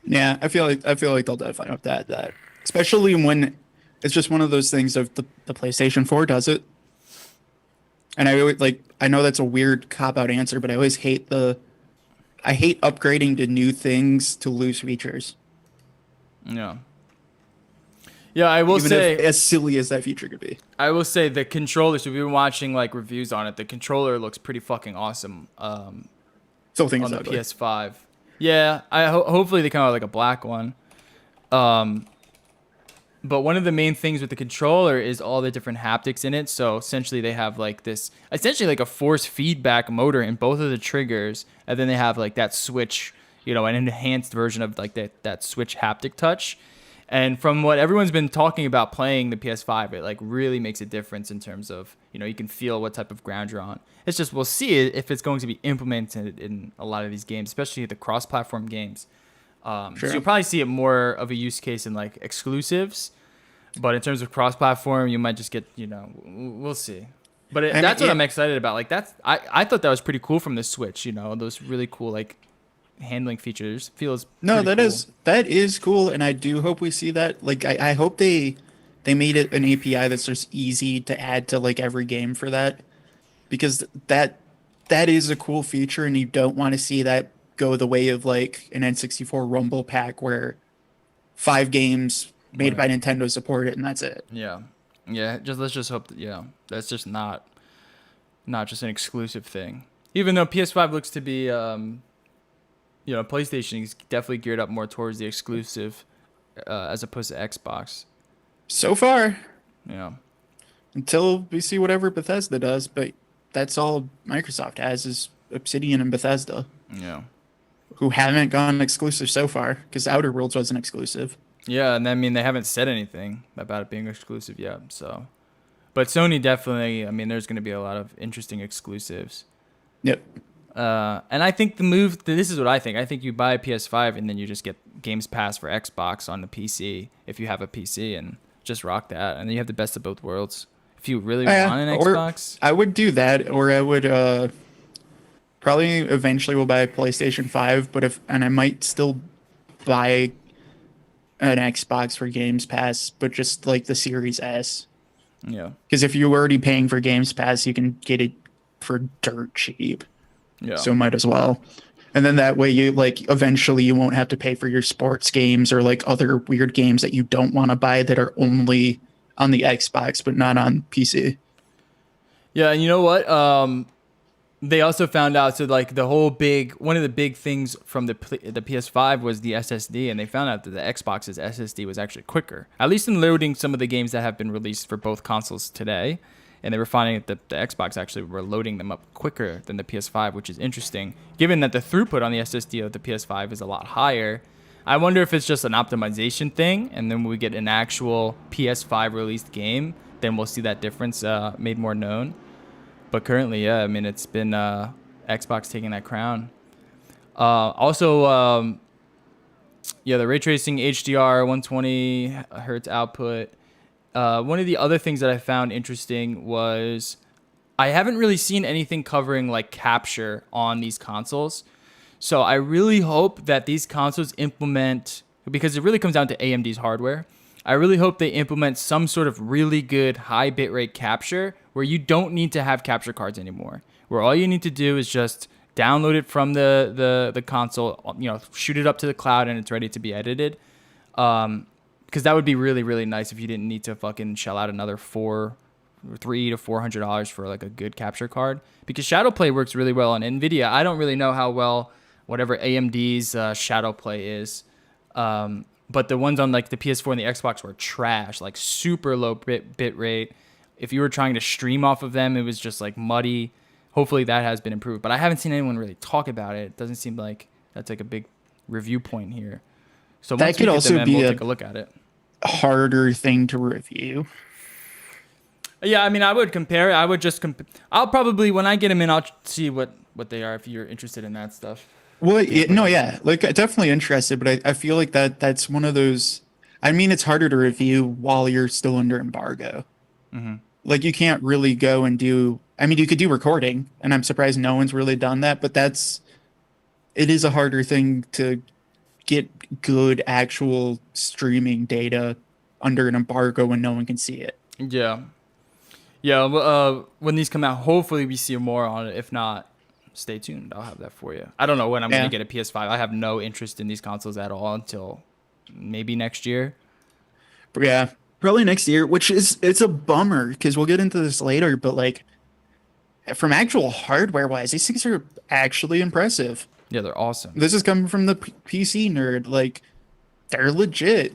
Yeah, I feel like they'll definitely have to add that, especially when it's just one of those things of the PlayStation 4 does it. And I always, I know that's a weird cop-out answer, but I always hate upgrading to new things to lose features. Yeah. Yeah, I will say, as silly as that feature could be. I will say the controller, so we've been watching like reviews on it. The controller looks pretty fucking awesome. Still think on it's the ugly. PS5. Yeah, hopefully they come out with like a black one. But one of the main things with the controller is all the different haptics in it. So essentially they have like this, essentially like a force feedback motor in both of the triggers. And then they have like that switch, an enhanced version of like that switch haptic touch. And from what everyone's been talking about playing the PS5, it like really makes a difference in terms of, you can feel what type of ground you're on. It's just, we'll see if it's going to be implemented in a lot of these games, especially the cross-platform games. Sure. So you'll probably see it more of a use case in like exclusives, but in terms of cross-platform, you might just get, we'll see. But that's what I'm excited about. Like I thought that was pretty cool from the Switch. Those really cool like handling features feels. That is cool, and I do hope we see that. Like I hope they made it an API that's just easy to add to like every game for that, because that is a cool feature, and you don't want to see that go the way of like an N64 Rumble Pack where 5 games made by Nintendo support it and that's it. Yeah. Let's just hope that that's just not just an exclusive thing. Even though PS5 looks to be, PlayStation is definitely geared up more towards the exclusive as opposed to Xbox. So far. Yeah. Until we see whatever Bethesda does, but that's all Microsoft has is Obsidian and Bethesda. Yeah. Who haven't gone exclusive so far, because Outer Worlds wasn't exclusive. Yeah, and I mean, they haven't said anything about it being exclusive yet, so. But Sony definitely, there's going to be a lot of interesting exclusives. Yep. And I think this is what I think. I think you buy a PS5 and then you just get Games Pass for Xbox on the PC if you have a PC and just rock that. And then you have the best of both worlds. If you really want an Xbox. I would do that, or I would probably eventually will buy a PlayStation 5, and I might still buy an Xbox for Games Pass, but just like the Series S. Yeah. Because if you're already paying for Games Pass, you can get it for dirt cheap. Yeah. So might as well. And then that way you eventually you won't have to pay for your sports games or like other weird games that you don't want to buy that are only on the Xbox but not on PC. Yeah, and you know what? They also found out, so like one of the big things from the PS5 was the SSD, and they found out that the Xbox's SSD was actually quicker, at least in loading some of the games that have been released for both consoles today. And they were finding that the Xbox actually were loading them up quicker than the PS5, which is interesting, given that the throughput on the SSD of the PS5 is a lot higher. I wonder if it's just an optimization thing, and then when we get an actual PS5 released game, then we'll see that difference made more known. But currently, it's been Xbox taking that crown. Also, the ray tracing HDR 120 hertz output. One of the other things that I found interesting was I haven't really seen anything covering like capture on these consoles. So I really hope that these consoles implement, because it really comes down to AMD's hardware. I really hope they implement some sort of really good high bitrate capture where you don't need to have capture cards anymore. Where all you need to do is just download it from the console, shoot it up to the cloud and it's ready to be edited. Because that would be really, really nice if you didn't need to fucking shell out another $300 to $400 for like a good capture card. Because Shadowplay works really well on NVIDIA. I don't really know how well whatever AMD's Shadowplay is. But the ones on like the PS4 and the Xbox were trash, like super low bit rate. If you were trying to stream off of them, it was just like muddy. Hopefully that has been improved, but I haven't seen anyone really talk about it. It doesn't seem like that's like a big review point here. So that could also be we'll take a look at it. Harder thing to review. Yeah, I mean, I would compare. I would just I'll probably, when I get them in, I'll see what they are if you're interested in that stuff. Well, yeah, like definitely interested, but I feel like that's one of those. I mean, it's harder to review while you're still under embargo. Mm-hmm. Like you can't really go and do. I mean, you could do recording, and I'm surprised no one's really done that. But it is a harder thing to get good actual streaming data under an embargo when no one can see it. Yeah. When these come out, hopefully we see more on it. If not, stay tuned. I'll have that for you. I don't know when I'm going to get a PS5. I have no interest in these consoles at all until maybe next year. Yeah, probably next year, it's a bummer because we'll get into this later. But like, from actual hardware wise, these things are actually impressive. Yeah, they're awesome. This is coming from the PC nerd. Like, they're legit.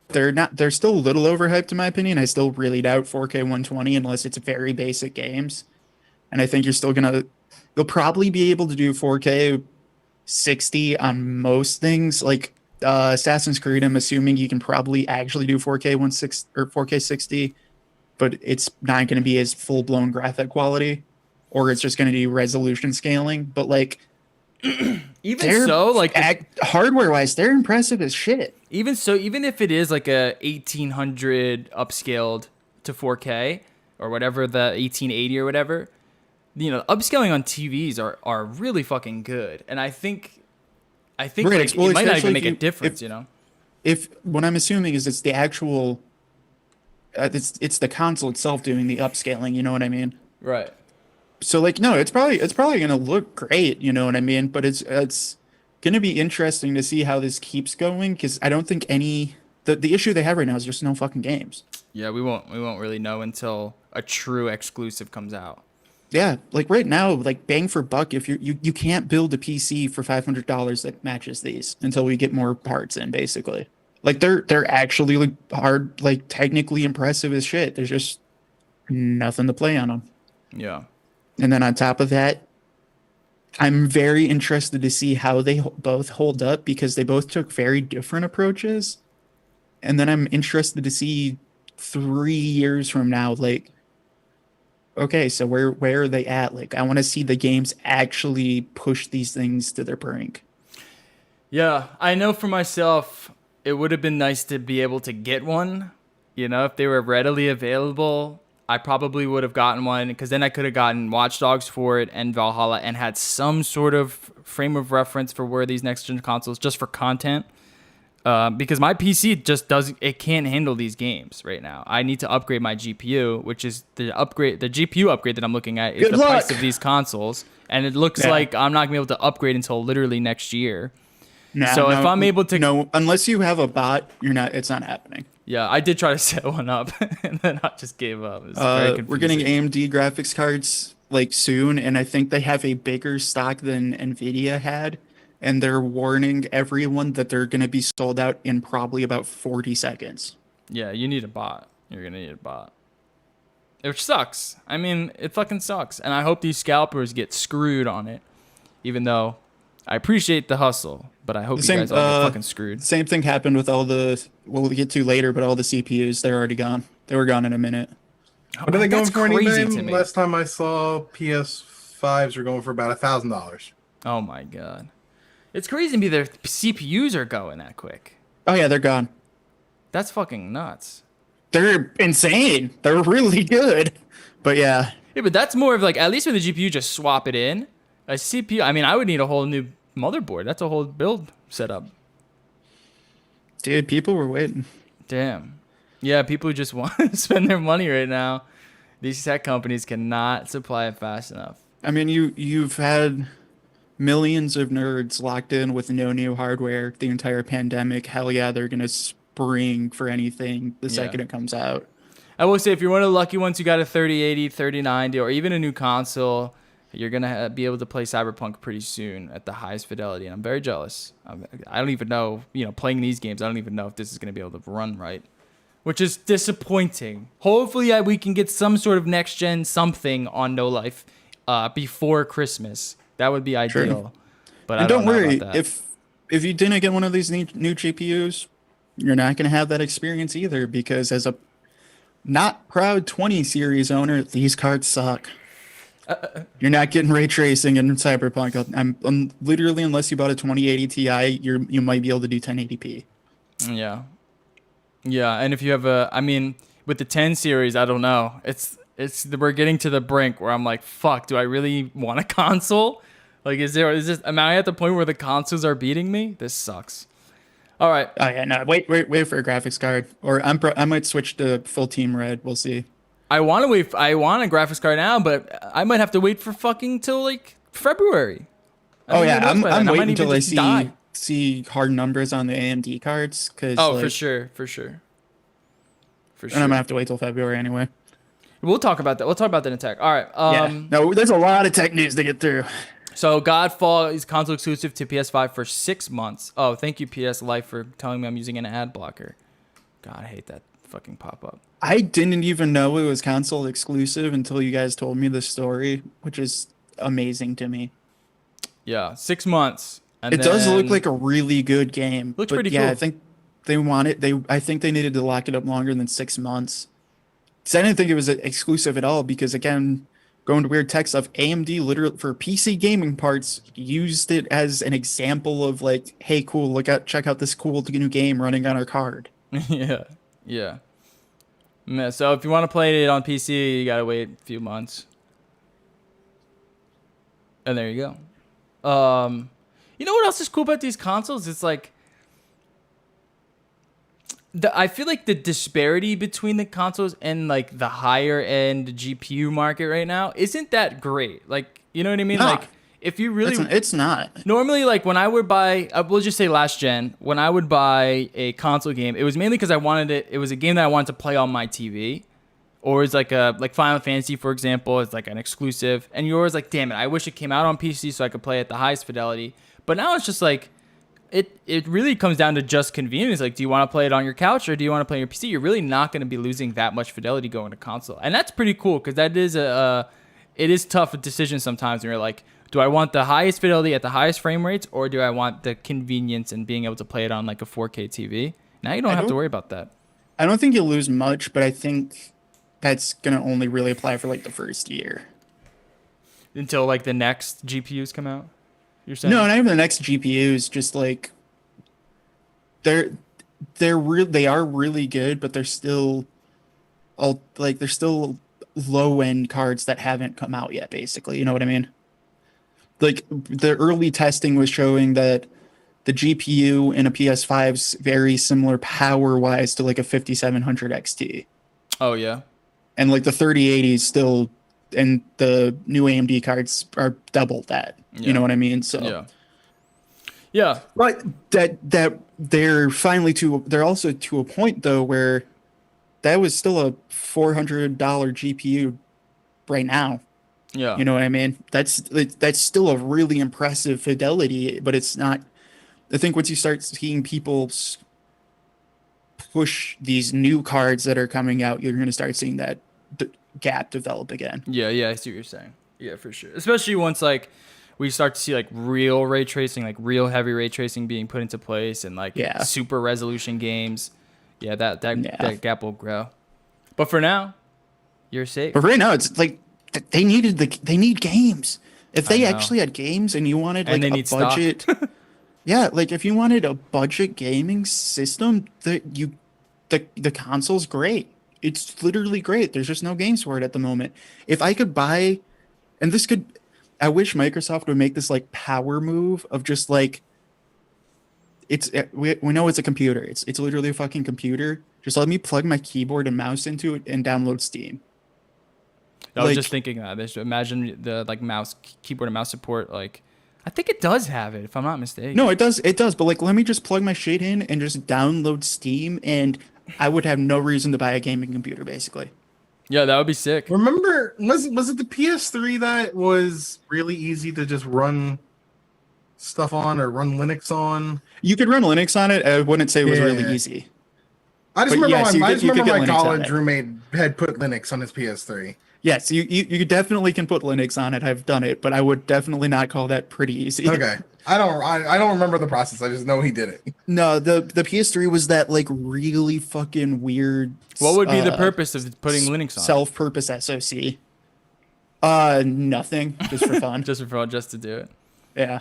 They're still a little overhyped in my opinion. I still really doubt 4K 120 unless it's very basic games. And I think you'll probably be able to do 4K 60 on most things. Like Assassin's Creed, I'm assuming you can probably actually do 4K 16 or 4K 60, but it's not going to be as full-blown graphic quality, or it's just going to do resolution scaling. But like, even so, like hardware wise, they're impressive as shit. Even so, even if it is like a 1800 upscaled to 4K or whatever, the 1880 or whatever, upscaling on TVs are really fucking good. And I think right, like, it might not even make a difference, If what I'm assuming is it's the actual, it's the console itself doing the upscaling. You know what I mean? Right. So like, no, it's probably gonna look great. You know what I mean? But it's gonna be interesting to see how this keeps going, because I don't think the issue they have right now is just no fucking games. Yeah, we won't really know until a true exclusive comes out. Yeah, like right now, like bang for buck, if you can't build a PC for $500 that matches these until we get more parts in, basically. Like they're actually like hard, like technically impressive as shit. There's just nothing to play on them. Yeah. And then on top of that, I'm very interested to see how they both hold up, because they both took very different approaches. And then I'm interested to see 3 years from now, like, okay, so where are they at? Like, I want to see the games actually push these things to their brink. Yeah, I know for myself, it would have been nice to be able to get one. If they were readily available, I probably would have gotten one, because then I could have gotten Watch Dogs for it and Valhalla and had some sort of frame of reference for where these next gen consoles, just for content. Because my PC just can't handle these games right now. I need to upgrade my GPU, which is the GPU upgrade that I'm looking at is price of these consoles. And it looks like I'm not gonna be able to upgrade until literally next year. If I'm able to, no, unless you have a bot, it's not happening. Yeah, I did try to set one up and then I just gave up. We're getting AMD graphics cards like soon, and I think they have a bigger stock than Nvidia had. And they're warning everyone that they're going to be sold out in probably about 40 seconds. Yeah, you need a bot. You're going to need a bot. Which sucks. I mean, it fucking sucks. And I hope these scalpers get screwed on it. Even though I appreciate the hustle, but I hope you guys all get fucking screwed. Same thing happened with all we'll get to later, but all the CPUs, they're already gone. They were gone in a minute. What are they going for anyway? Last time I saw PS5s were going for about $1,000. Oh my God. It's crazy to me their CPUs are going that quick. Oh yeah, they're gone. That's fucking nuts. They're insane. They're really good. But yeah. Yeah, but that's more of like, at least with the GPU, just swap it in. A CPU, I mean, I would need a whole new motherboard. That's a whole build setup. Dude, people were waiting. Damn. Yeah, people just want to spend their money right now. These tech companies cannot supply it fast enough. I mean, you've had millions of nerds locked in with no new hardware the entire pandemic. Hell yeah, they're gonna spring for anything the second it comes out. I will say, if you're one of the lucky ones who got a 3080, 3090, or even a new console, you're going to be able to play Cyberpunk pretty soon at the highest fidelity. And I'm very jealous. I don't even know, playing these games, I don't even know if this is going to be able to run right, which is disappointing. Hopefully we can get some sort of next-gen something on No Life before Christmas. That would be ideal. Sure. But And I don't know worry, about that. if you didn't get one of these new GPUs, you're not gonna have that experience either, because as a not proud 20 series owner, these cards suck. You're not getting ray tracing in Cyberpunk. I'm literally, unless you bought a 2080 Ti, you might be able to do 1080p. Yeah. Yeah, and if you have with the 10 series, I don't know. We're getting to the brink where I'm like, fuck, do I really want a console? Like, am I at the point where the consoles are beating me? This sucks. All right. Oh yeah, no, wait for a graphics card, or I might switch to full team red. We'll see. I want to wait. I want a graphics card now, but I might have to wait for fucking till like February. Oh yeah, I'm might waiting even until I just die. see hard numbers on the AMD cards, because For sure. And I'm gonna have to wait till February anyway. We'll talk about that. We'll talk about that in tech. All right. No, there's a lot of tech news to get through. So Godfall is console exclusive to PS5 for 6 months. Oh, thank you, PS Life, for telling me I'm using an ad blocker. God, I hate that fucking pop-up. I didn't even know it was console exclusive until you guys told me the story, which is amazing to me. Yeah, 6 months. And it does look like a really good game. Looks but pretty yeah, cool. I think I think they needed to lock it up longer than 6 months. So I didn't think it was exclusive at all, because again, going to weird tech stuff, AMD literally for PC gaming parts used it as an example of like, hey, cool, check out this cool new game running on our card. Yeah. So if you want to play it on PC, you gotta wait a few months. And there you go. You know what else is cool about these consoles? It's like I feel like the disparity between the consoles and like the higher end GPU market right now isn't that great. Like, you know what I mean? No. Like, if you really, it's not. Normally, like when I would buy, we'll just say last gen, when I would buy a console game, it was mainly because I wanted it. It was a game that I wanted to play on my TV, or it's like Final Fantasy, for example, is like an exclusive. And you're always like, damn it, I wish it came out on PC so I could play at the highest fidelity. But now it's just like, it really comes down to just convenience. Like, do you want to play it on your couch or do you want to play on your PC? You're really not going to be losing that much fidelity going to console, and that's pretty cool, because that is it is tough a decision sometimes when you're like, do I want the highest fidelity at the highest frame rates, or do I want the convenience and being able to play it on like a 4K TV? Now you don't have to worry about that. I don't think you'll lose much, but I think that's gonna only really apply for like the first year. Until like the next GPUs come out, you're saying? No, not even the next GPUs. Just like they are really good, but they're still low end cards that haven't come out yet. Basically, you know what I mean? Like the early testing was showing that the GPU in a PS5 is very similar power wise to like a 5700 XT. Oh yeah. And like the 3080 is still, and the new AMD cards are double that. Yeah. You know what I mean? So yeah. But that they're also to a point though where that was still a $400 GPU right now. Yeah. You know what I mean? That's still a really impressive fidelity, but it's not. I think once you start seeing people push these new cards that are coming out, you're going to start seeing that gap develop again. Yeah, I see what you're saying. Yeah, for sure. Especially once like we start to see like real ray tracing, like real heavy ray tracing being put into place, and like super resolution games. Yeah, that gap will grow. But for now, you're safe. But right now, it's like they need games. If they actually had games and you wanted like a budget, yeah, like if you wanted a budget gaming system, the console's great. It's literally great. There's just no games for it at the moment. If I could buy, and I wish Microsoft would make this like power move of just like we know it's a computer. It's literally a fucking computer. Just let me plug my keyboard and mouse into it and download Steam. I was Like, just thinking that. Just imagine the like keyboard and mouse support. Like, I think it does have it, if I'm not mistaken. no, it does, but like let me just plug my shit in and just download Steam, and I would have no reason to buy a gaming computer, basically. Yeah, that would be sick. Remember, was it the PS3 that was really easy to just run stuff on or run Linux on? You could run Linux on it. I wouldn't say it was really Yeah. easy. I just But remember, yes, you could get my Linux on college it. roommate had put Linux on his PS3. Yes, you definitely can put Linux on it. I've done it, but I would definitely not call that pretty easy. Okay, I don't remember the process. I just know he did it. No, the PS3 was that like really fucking weird. What would be the purpose of putting Linux on? Self-purpose SoC. Nothing, just for fun. just to do it. Yeah.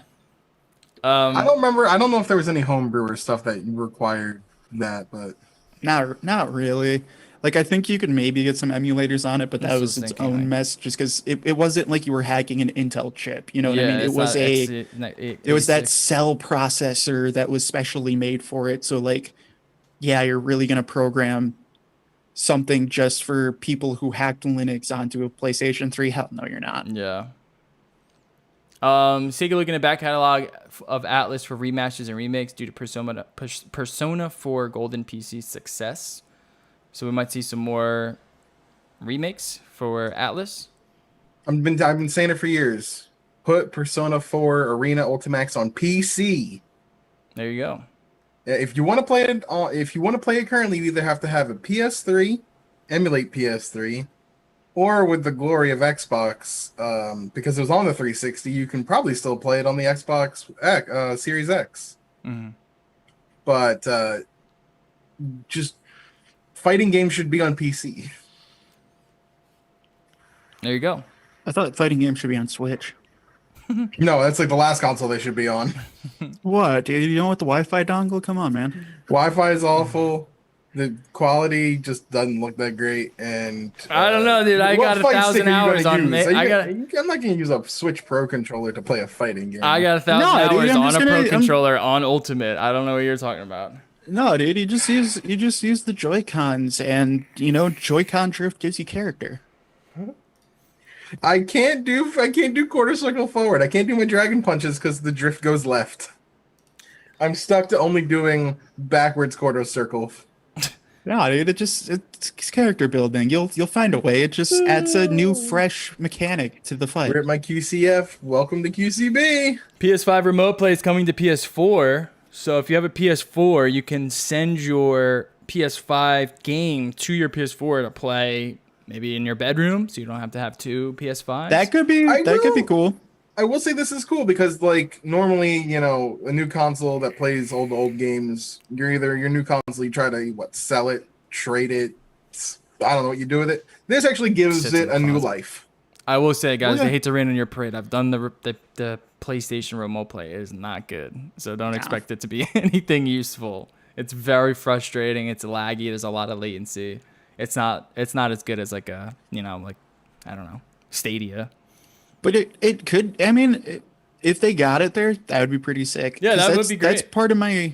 I don't remember. I don't know if there was any homebrew or stuff that required that, but Not really. Like, I think you could maybe get some emulators on it, but that That's was what I its was thinking, own like- mess, just because it wasn't like you were hacking an Intel chip. You know what I mean? It it's was not- a it's it was that 86. cell processor that was specially made for it. So like, yeah, you're really gonna program something just for people who hacked Linux onto a PlayStation 3? Hell no, you're not. Yeah. Sega looking at back catalog of Atlas for remasters and remakes due to Persona 4 Golden PC success. So we might see some more remakes for Atlas. I've been saying it for years. Put Persona 4 Arena Ultimax on PC. There you go. If you want to play it currently, you either have to have a PS3, emulate PS3, or with the glory of Xbox, because it was on the 360, you can probably still play it on the Xbox Series X. Mm-hmm. But just fighting games should be on PC. There you go. I thought fighting games should be on Switch. No, that's like the last console they should be on. What, dude? You don't want the Wi-Fi dongle? Come on, man. Wi-Fi is awful. The quality just doesn't look that great, and I don't know, dude. I what got fight 1,000 stick are you hours gonna on. use? I'm not gonna use a Switch Pro controller to play a fighting game. I got 1,000 No, dude, hours I'm on just a gonna- Pro I'm- controller on Ultimate. I don't know what you're talking about. No, dude. You just use the Joy-Cons, and Joy-Con drift gives you character. I can't do quarter circle forward. I can't do my dragon punches because the drift goes left. I'm stuck to only doing backwards quarter circle. No, dude. It's character building. You'll find a way. It just adds a new, fresh mechanic to the fight. We're at my QCF. Welcome to QCB. PS5 Remote Play is coming to PS4. So if you have a PS4, you can send your PS5 game to your PS4 to play maybe in your bedroom, so you don't have to have two PS5s. That could be cool. I will say this is cool because, like, normally, a new console that plays old games, your new console, you try to sell it, trade it. I don't know what you do with it. This actually gives Sits it in the a new closet. life. I will say, guys, Well, yeah. I hate to rain on your parade. I've done the PlayStation Remote Play. It is not good, so don't expect it to be anything useful. It's very frustrating. It's laggy. There's a lot of latency. It's not as good as like a I don't know, Stadia. But it could. I mean, if they got it there, that would be pretty sick. Yeah, 'Cause that would be great. That's part of my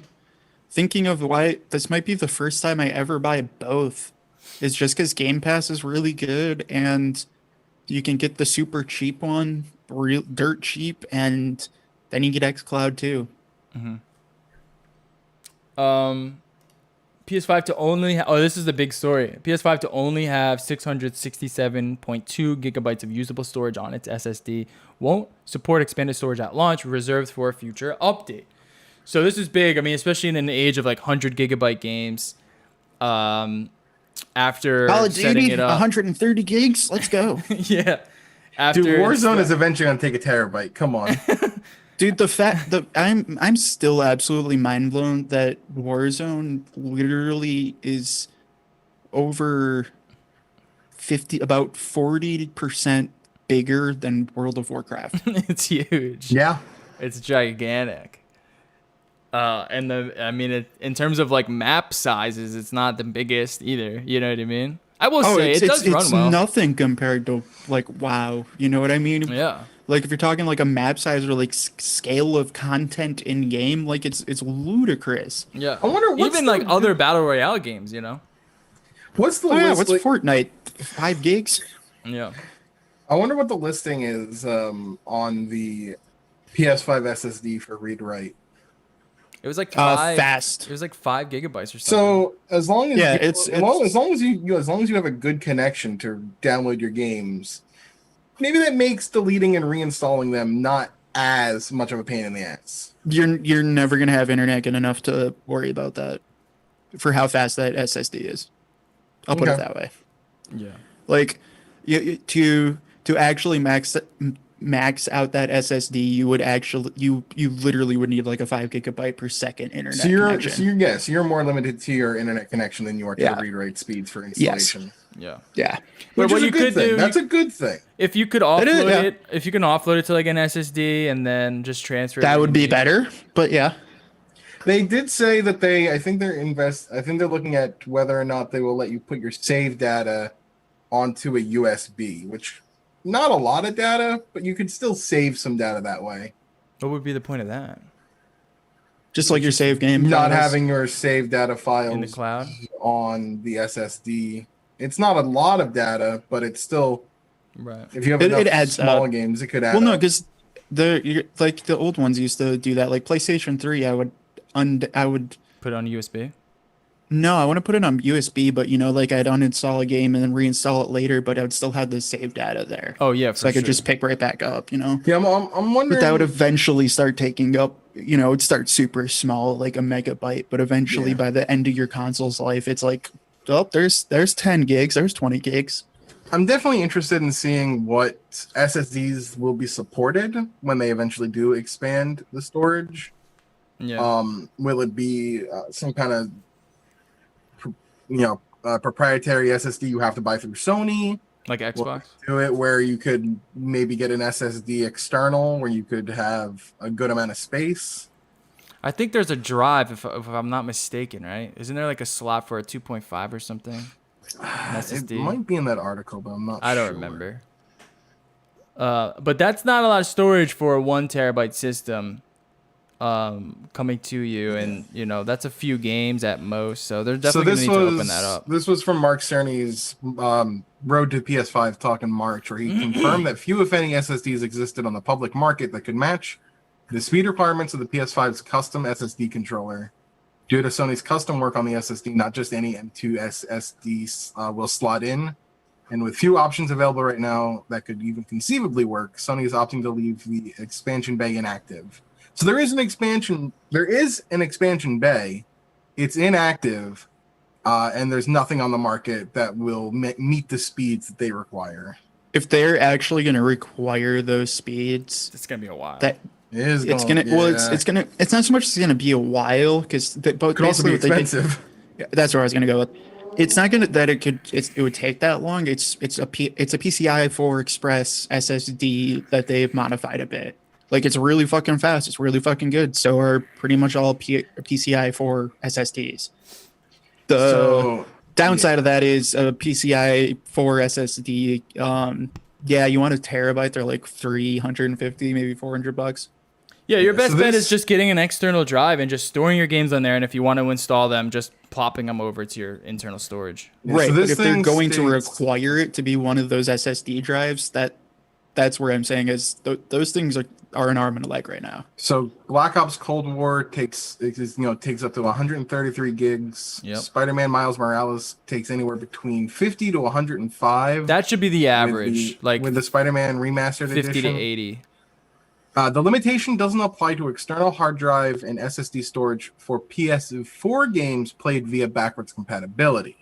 thinking of why this might be the first time I ever buy both. Is just because Game Pass is really good and you can get the super cheap one, real dirt cheap, and then you get xCloud too. PS5 to only this is the big story. PS5 to only have 667.2 gigabytes of usable storage on its SSD. Won't support expanded storage at launch, reserved for a future update. So this is big. I mean, especially in an age of like 100 gigabyte games. After Call of setting Duty, it up, 130 gigs. Let's go. yeah. After Dude, Warzone it's- is eventually going to take a terabyte. Come on. Dude, the fact that I'm still absolutely mind blown that Warzone literally is over about 40% bigger than World of Warcraft. it's huge. Yeah. It's gigantic. In terms of like map sizes, it's not the biggest either. You know what I mean? I will say it does run it's well. nothing compared to like WoW. You know what I mean? Yeah. Like if you're talking like a map size or like scale of content in game, like it's ludicrous. Yeah. I wonder what's Even like other battle royale games, you know. what's the Oh yeah, list what's like? Fortnite? 5 gigs? Yeah. I wonder what the listing is on the PS5 SSD for read write. It was like five. Fast. It was like 5 GB or something. So as long as Yeah, as long as you have a good connection to download your games, maybe that makes deleting and reinstalling them not as much of a pain in the ass. you're never gonna have internet good enough to worry about that for how fast that SSD is. I'll put it Okay. that way. Yeah. Like to actually max out that SSD, you would actually you literally would need like a 5 GB per second internet connection. So you're more limited to your internet connection than you are to Yeah. the read write speeds for Yes. installation. Yeah. Yeah. But Which what is a you good could thing. do, That's a good thing. if you could is, offload yeah. it, if you can offload it to like an SSD and then just transfer it That where would you be need. better, but yeah. They did say that I think they're looking at whether or not they will let you put your save data onto a USB, which not a lot of data, but you could still save some data that way. What would be the point of that? Just like your save game Not files. having your save data files In the cloud? on the SSD. It's not a lot of data, but it's still, Right. if you have It enough adds small up. games, it could add Well, no, up. because like the old ones used to do that. Like PlayStation 3, I would Put it on USB. no, I want to put it on USB, but you know, like I'd uninstall a game and then reinstall it later, but I would still have the save data there. Oh yeah, So I for could sure. just pick right back up, you know. Yeah, I'm wondering. But that would eventually start taking up, you know, it'd start super small, like a megabyte, but eventually Yeah. by the end of your console's life, it's like, oh, there's 10 gigs, there's 20 gigs. I'm definitely interested in seeing what SSDs will be supported when they eventually do expand the storage. Yeah. Will it be some kind of proprietary SSD you have to buy through Sony? Like Will Xbox. they do it where you could maybe get an SSD external where you could have a good amount of space? I think there's a drive, if I'm not mistaken, right? Isn't there like a slot for a 2.5 or something? An It SSD. might be in that article, but I'm not I don't sure. remember. But that's not a lot of storage for a 1 TB system. Coming to you, and you know that's a few games at most. So they're definitely gonna need to open that up. This was from Mark Cerny's Road to PS5 talk in March, where he confirmed that few, if any, SSDs existed on the public market that could match the speed requirements of the PS5's custom SSD controller. Due to Sony's custom work on the SSD, not just any M2 SSDs will slot in. And with few options available right now that could even conceivably work, Sony is opting to leave the expansion bay inactive. So there is an expansion. There is an expansion bay. It's inactive, and there's nothing on the market that will meet the speeds that they require. If they're actually going to require those speeds, It's gonna be a while. that It is. it's gonna well, it's gonna it's not so much it's gonna be a while because but could also be basically what they did- expensive. that's where I was gonna go with. It's not gonna that it would take that long. It's a PCI 4 Express SSD that they've modified a bit. Like it's really fucking fast. It's really fucking good. So are pretty much all PCI 4 SSDs. The So downside of that is a PCI 4 SSD. Yeah, you want a terabyte? They're like 350, maybe $400. Yeah, your Yeah, best so bet this- is just getting an external drive and just storing your games on there. And if you want to install them, just plopping them over to your internal storage. Yeah, Right, so but this if they're thing going to states- require it to be one of those SSD drives, that's where I'm saying is those things are an arm and a leg right now. So Black Ops Cold War takes up to 133 gigs. Yep. Spider-Man Miles Morales takes anywhere between 50 to 105. That should be the average, like with the Spider-Man remastered 50 edition. to 80. The limitation doesn't apply to external hard drive and SSD storage for PS4 games played via backwards compatibility.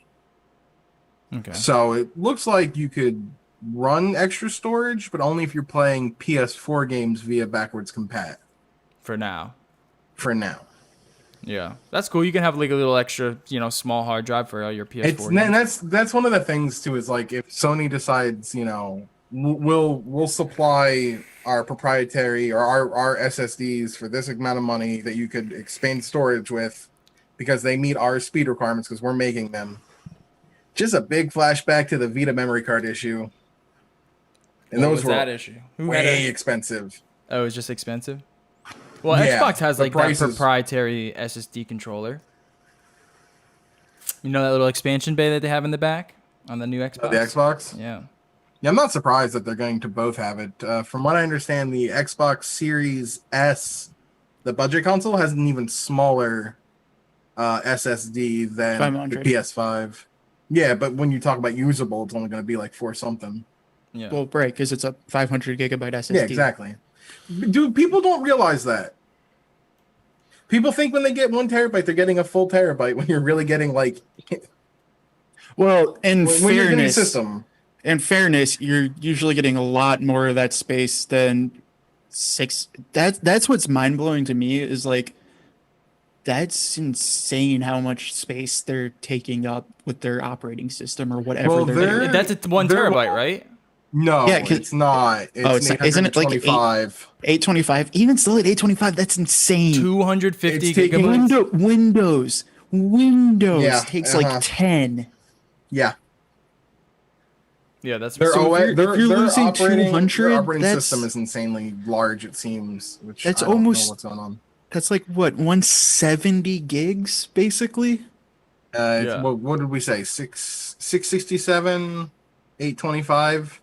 Okay. So it looks like you could run extra storage, but only if you're playing PS4 games via backwards compat For now. for now. Yeah, that's cool. You can have like a little extra, small hard drive for your PS4. And that's one of the things too, is like if Sony decides, we'll supply our proprietary or our SSDs for this amount of money that you could expand storage with because they meet our speed requirements because we're making them. Just a big flashback to the Vita memory card issue. and What those was were that issue? Who had way a, expensive. oh, it was just expensive. Well, Yeah, Xbox has the like that prices- proprietary SSD controller. You know that little expansion bay that they have in the back on the new Xbox? The Xbox. Yeah. Yeah, I'm not surprised that they're going to both have it. From what I understand, the Xbox Series S, the budget console, has an even smaller SSD than the 500. PS5. Yeah, but when you talk about usable, it's only going to be like 4 something. Yeah. Well, right, because it's a 500 gigabyte SSD. Yeah, exactly. Dude, people don't realize that. People think when they get 1 terabyte, they're getting a full terabyte when you're really getting like Well, when you're getting a system. in fairness, you're usually getting a lot more of that space than 6. That's what's mind blowing to me is like that's insane how much space they're taking up with their operating system or whatever Well, they're they're- doing. That's a 1 they're- terabyte, right? No, Yeah, 'cause- it's not. It's it's not- isn't it like 825. 825. Even still at 825, that's insane. 250 It's taking- gigabytes. Windows Yeah, takes uh-huh. like 10. Yeah. Yeah, that's Their, So if you're losing operating, 200, their operating that's- system is insanely large, it seems. Which That's I don't almost- know what's going on. That's like what, 170 gigs basically? Yeah. What did we say? 667, 825.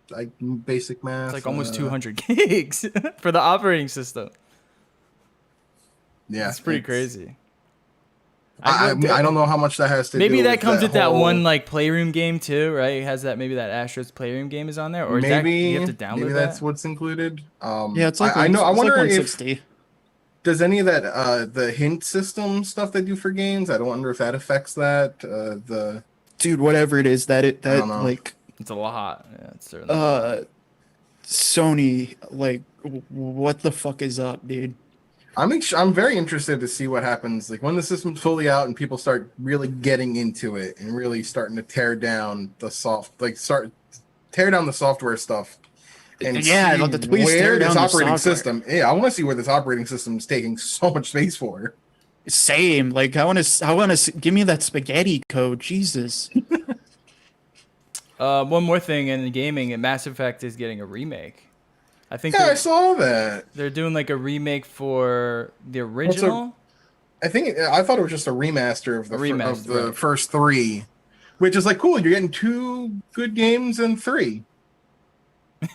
Like basic math. it's like almost 200 gigs for the operating system. Yeah, It's pretty crazy. I don't know how much that has to. Maybe do that with comes with that whole- one like Playroom game too, right? It has that, maybe that Astros Playroom game is on there, or is that, Maybe you have to download maybe that's that? what's included. Yeah, it's like I know. I it's like wonder if 160. does any of that the hint system stuff they do for games. I don't wonder if that affects that. The Dude, whatever it is that don't know. like It's a lot. Yeah, it's certainly. Sony, like what the fuck is up, dude? I'm very interested to see what happens like when the system's fully out and people start really getting into it and really starting to tear down the tear down the software stuff. And Yeah, see please tear where down this the operating software. system. Yeah, I want to see where this operating system is taking so much space for. Same. Like I want to give me that spaghetti code. Jesus. One more thing in gaming, and Mass Effect is getting a remake. I think Yeah, I saw that. they're doing like a remake for the original. I thought it was just a remaster of the Right. first 3, which is like cool. You're getting 2 good games and 3.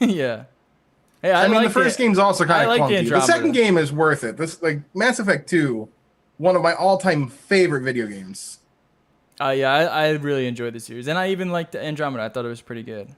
Yeah. Hey, I mean, like the first game's also kind I of like clunky. The Andromeda. second game is worth it. This like Mass Effect 2, one of my all-time favorite video games. Yeah, I really enjoyed the series, and I even liked Andromeda. I thought it was pretty good.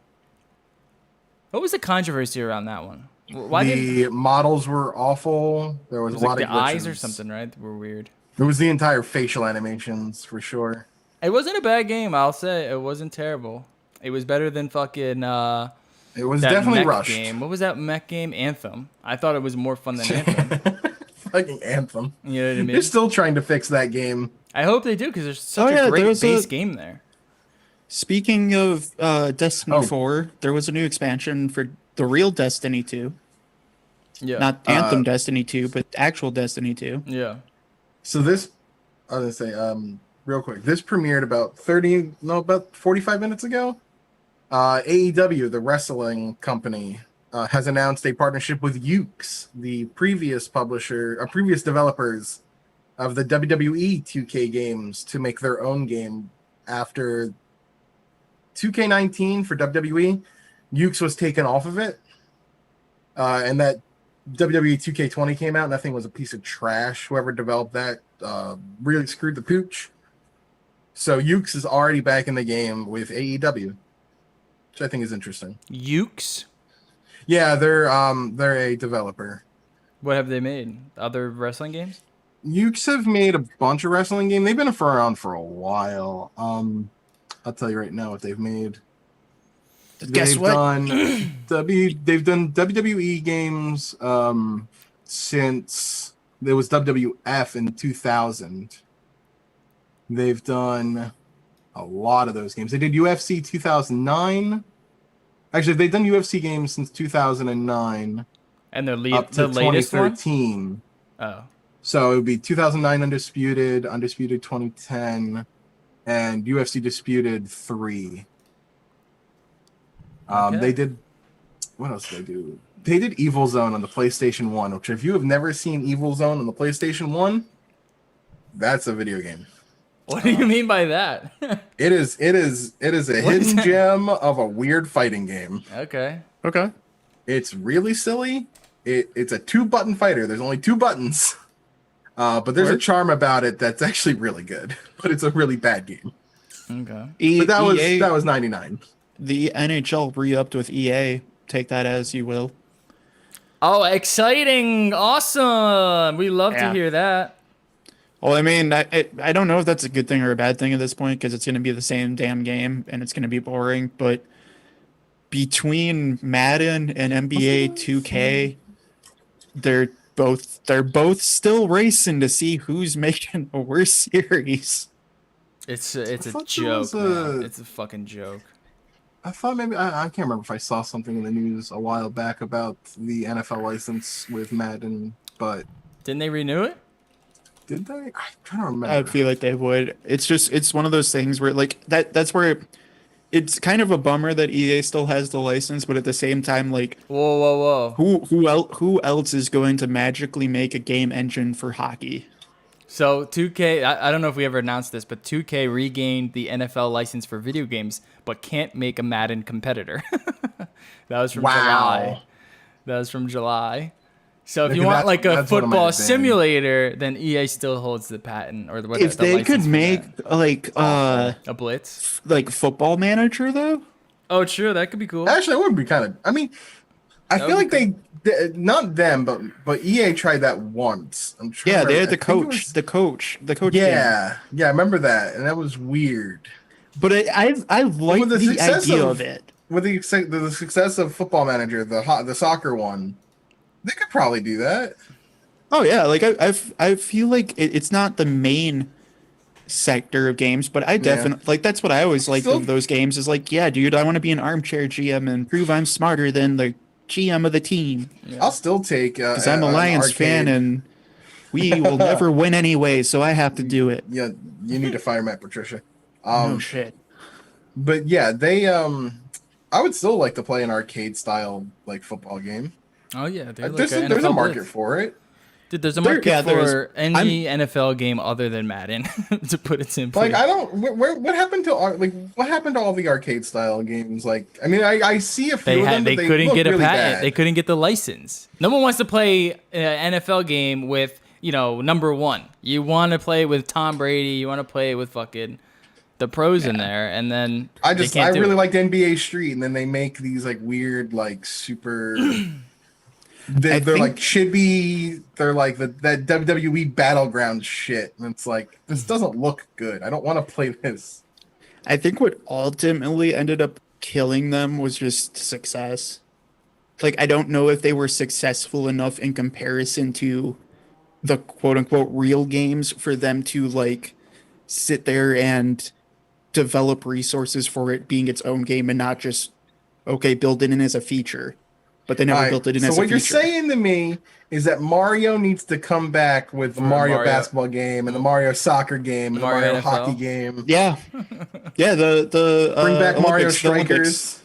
What was the controversy around that one? Why The models were awful. There it was was a like lot the of eyes or glitches. something, right? That were weird. It was the entire facial animations for sure. It wasn't a bad game, I'll say. It wasn't terrible. It was better than fucking It was that definitely mech rushed. game. What was that mech game? Anthem. I thought it was more fun than Anthem. Fucking Anthem. You know what I mean? They're still trying to fix that game. I hope they do, because there's such Oh, yeah, a great there was base a- game there. Speaking of Destiny Oh. 4, there was a new expansion for the real Destiny 2. Yeah. Not Anthem Destiny 2, but actual Destiny 2. Yeah. So this, I was gonna say, real quick, this premiered about 45 minutes ago. AEW, the wrestling company, has announced a partnership with Ukes, the previous developers of the WWE 2K games, to make their own game after 2K19 for WWE. Ukes was taken off of it, and that WWE 2K20 came out, and that thing was a piece of trash. Whoever developed that really screwed the pooch. So Ukes is already back in the game with AEW, which I think is interesting. Ukes? Yeah, they're a developer. What have they made? Other wrestling games? Ukes have made a bunch of wrestling games. They've been around for a while. I'll tell you right now what they've made. Guess They've what? they've done WWE games since there was WWF in 2000. They've done a lot of those games. They did UFC 2009. Actually, they've done UFC games since 2009 And they're up to the latest one? 2013. Oh. So it would be 2009 Undisputed, Undisputed 2010, and UFC Disputed 3. Okay. They did what else did they do? They did Evil Zone on the PlayStation 1, which if you have never seen Evil Zone on the PlayStation 1, that's a video game. What do you mean by that? It is a What is hidden that? gem of a weird fighting game. Okay. Okay. It's really silly. It's a 2-button fighter. There's only 2 buttons. But there's a Word. charm about it that's actually really good. But it's a really bad game. Okay. But that EA, was 99. the NHL re-upped with EA. Take that as you will. Oh, exciting! Awesome! We love to Yeah. hear that. Well, I mean, I don't know if that's a good thing or a bad thing at this point because it's going to be the same damn game and it's going to be boring. But between Madden and NBA 2K, they're both still racing to see who's making a worse series. It's I a thought there joke, was man. It's a fucking joke. I thought maybe I can't remember if I saw something in the news a while back about the NFL license with Madden, but Didn't they renew it? did they? I'm trying to remember. I feel like they would. It's one of those things where like that's where it's kind of a bummer that EA still has the license, but at the same time, like Whoa, whoa, whoa! who else is going to magically make a game engine for hockey? So 2K, I don't know if we ever announced this, but 2K regained the NFL license for video games, but can't make a Madden competitor. That was from July. That was from July. So if Maybe you want like a that's what it might football have been. simulator, then EA still holds the patent or the If the they license could for make a Blitz. like Football Manager though, Oh, sure, that could be cool. Actually, it would be kind of. I mean, I That feel would like not them, but EA tried that once. I'm trying. yeah, to they remember. had I think it was- the coach. Game. yeah, I remember that, and that was weird. But I like with the the success idea of- of it. With the success of Football Manager, the soccer one, they could probably do that. Oh yeah, like I feel like it's not the main sector of games, but I definitely like that's what I always liked Still- of those games is like, yeah, dude, I want to be an armchair GM and prove I'm smarter than the GM of the team I'll still take because I'm a an Lions arcade. fan and we will never win anyway, so I have to do it. Yeah, you need to fire Matt Patricia. No shit. But yeah, they I would still like to play an arcade style like football game. Oh yeah, they're like There's a a NFL market Blitz. for it. Dude, there's a There- market yeah, there for is. any NFL game other than Madden, to put it simply. Like I don't what happened to what happened to all the arcade style games? Like I mean I see a few They of them, had, but they they couldn't look get a really patent. bad. They couldn't get the license. No one wants to play an NFL game with, number one. You want to play with Tom Brady. You want to play with fucking the pros in there, and then I they just can't I do really it. liked NBA Street, and then they make these like weird like super. They're think- like chibi. They're like that WWE battleground shit, and it's like this doesn't look good. I don't want to play this. I think what ultimately ended up killing them was just success. Like, I don't know if they were successful enough in comparison to the quote unquote real games for them to like sit there and develop resources for it being its own game and not just, okay, build it in as a feature. But they never Alright, built it in so as a what feature. you're saying to me is that Mario needs to come back with the Mario Mario- basketball game and the Mario soccer game and the Mario Mario NFL? hockey game. Yeah. Yeah, the Bring back Mario Olympics, the Olympics. Strikers.